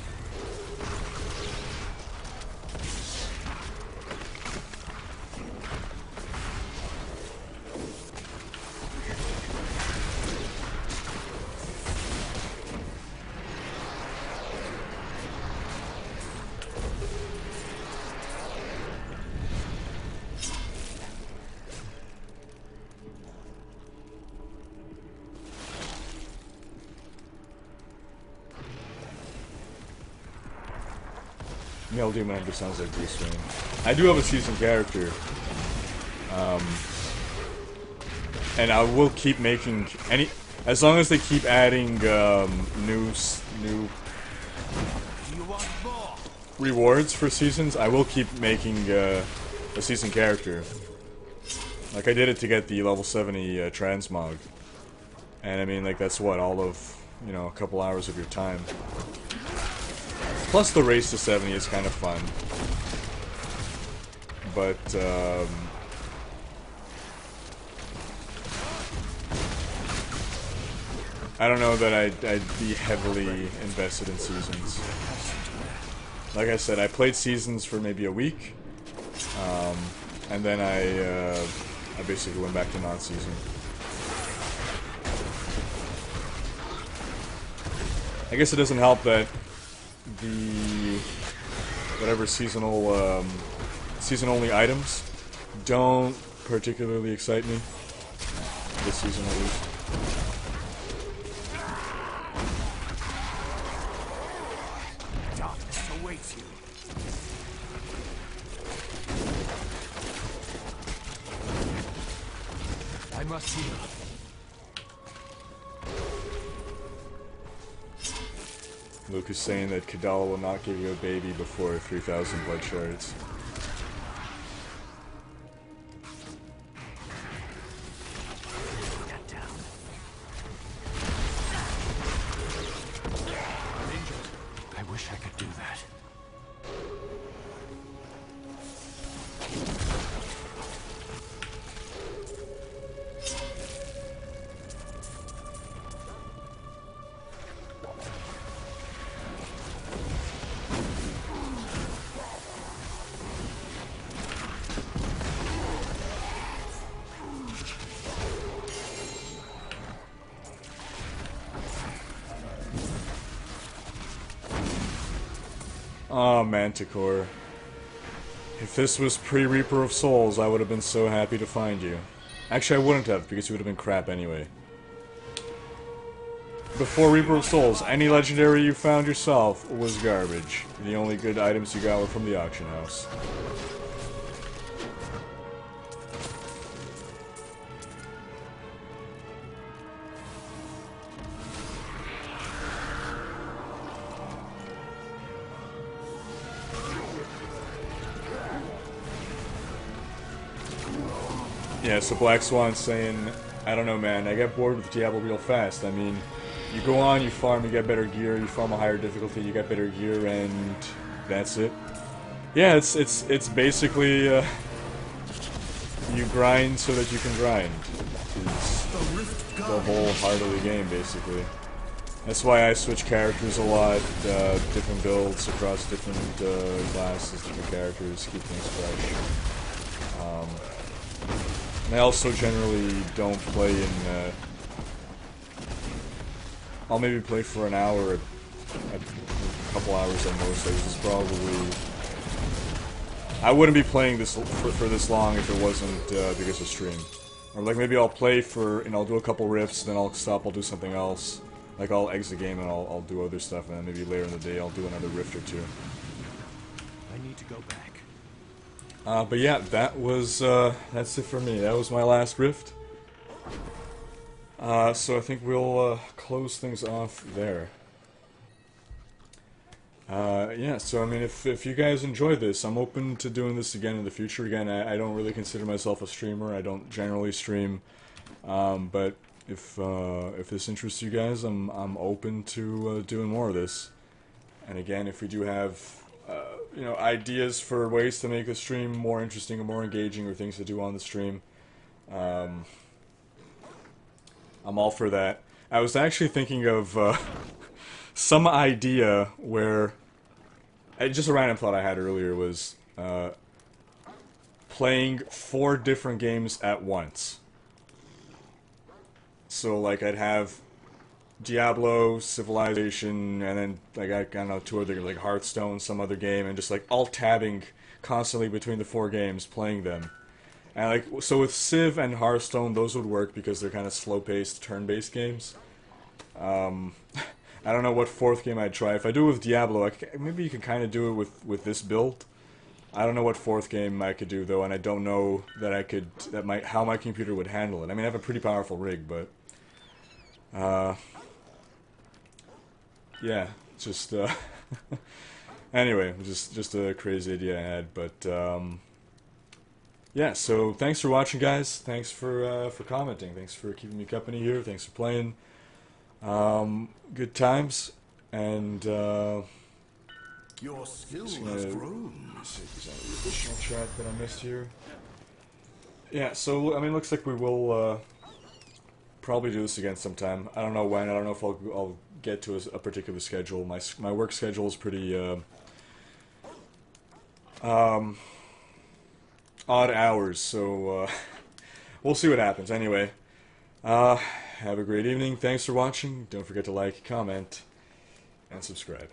Male Demon Hunter sounds like Bruce Wayne. I do have a seasoned character. And I will keep making any... As long as they keep adding new rewards for seasons, I will keep making a seasoned character. Like, I did it to get the level 70 transmog. And I mean, like, that's what, all of, you know, a couple hours of your time. Plus the race to 70 is kind of fun. But, I don't know that I'd be heavily invested in seasons. Like I said, I played seasons for maybe a week. And then I basically went back to non-season. I guess it doesn't help that the whatever seasonal season-only items don't particularly excite me this season at least. Darkness awaits you. I must heal. Luke is saying that Kadala will not give you a baby before 3,000 blood shards. Get down. I'm injured. I wish I could do that. Oh, Manticore. If this was pre-Reaper of Souls, I would have been so happy to find you. Actually, I wouldn't have, because you would have been crap anyway. Before Reaper of Souls, any legendary you found yourself was garbage. The only good items you got were from the auction house. Yeah, so Black Swan's saying, I don't know, man, I get bored with Diablo real fast. I mean, you go on, you farm, you get better gear, you farm a higher difficulty, you get better gear, and that's it. Yeah, it's basically, you grind so that you can grind. Is the whole heart of the game, basically. That's why I switch characters a lot, different builds across different classes, different characters, keep things fresh. And I also generally don't play in, I'll maybe play for an hour, a couple hours at most. Like, this is probably... I wouldn't be playing this for this long if it wasn't because of stream. Or like maybe I'll play for, and I'll do a couple rifts, then I'll stop, I'll do something else. Like I'll exit the game and I'll do other stuff, and then maybe later in the day I'll do another rift or two. I need to go back. But yeah, that was, that's it for me. That was my last rift. So I think we'll, close things off there. Yeah, so I mean, if you guys enjoyed this, I'm open to doing this again in the future. Again, I don't really consider myself a streamer. I don't generally stream. But if this interests you guys, I'm open to, doing more of this. And again, if we do have... you know, ideas for ways to make the stream more interesting or more engaging, or things to do on the stream, I'm all for that. I was actually thinking of some idea where, just a random thought I had earlier was playing 4 different games at once. So like I'd have Diablo, Civilization, and then like I don't know, 2 other games, like Hearthstone, some other game, and just like alt-tabbing constantly between the 4 games, playing them. And like, so with Civ and Hearthstone, those would work because they're kind of slow-paced, turn-based games. I I don't know what fourth game I'd try. If I do it with Diablo, maybe you can kind of do it with this build. I don't know what fourth game I could do though, and I don't know that I could how my computer would handle it. I mean, I have a pretty powerful rig, but yeah, just anyway, just a crazy idea I had, but yeah. So thanks for watching, guys. Thanks for commenting. Thanks for keeping me company here. Thanks for playing. Good times, and Your skill just has gonna grown. see if there's any additional chat that I missed here. Yeah, so I mean, looks like we will probably do this again sometime. I don't know when. I don't know if I'll get to a particular schedule. My work schedule is pretty odd hours, so we'll see what happens. Anyway, have a great evening. Thanks for watching. Don't forget to like, comment, and subscribe.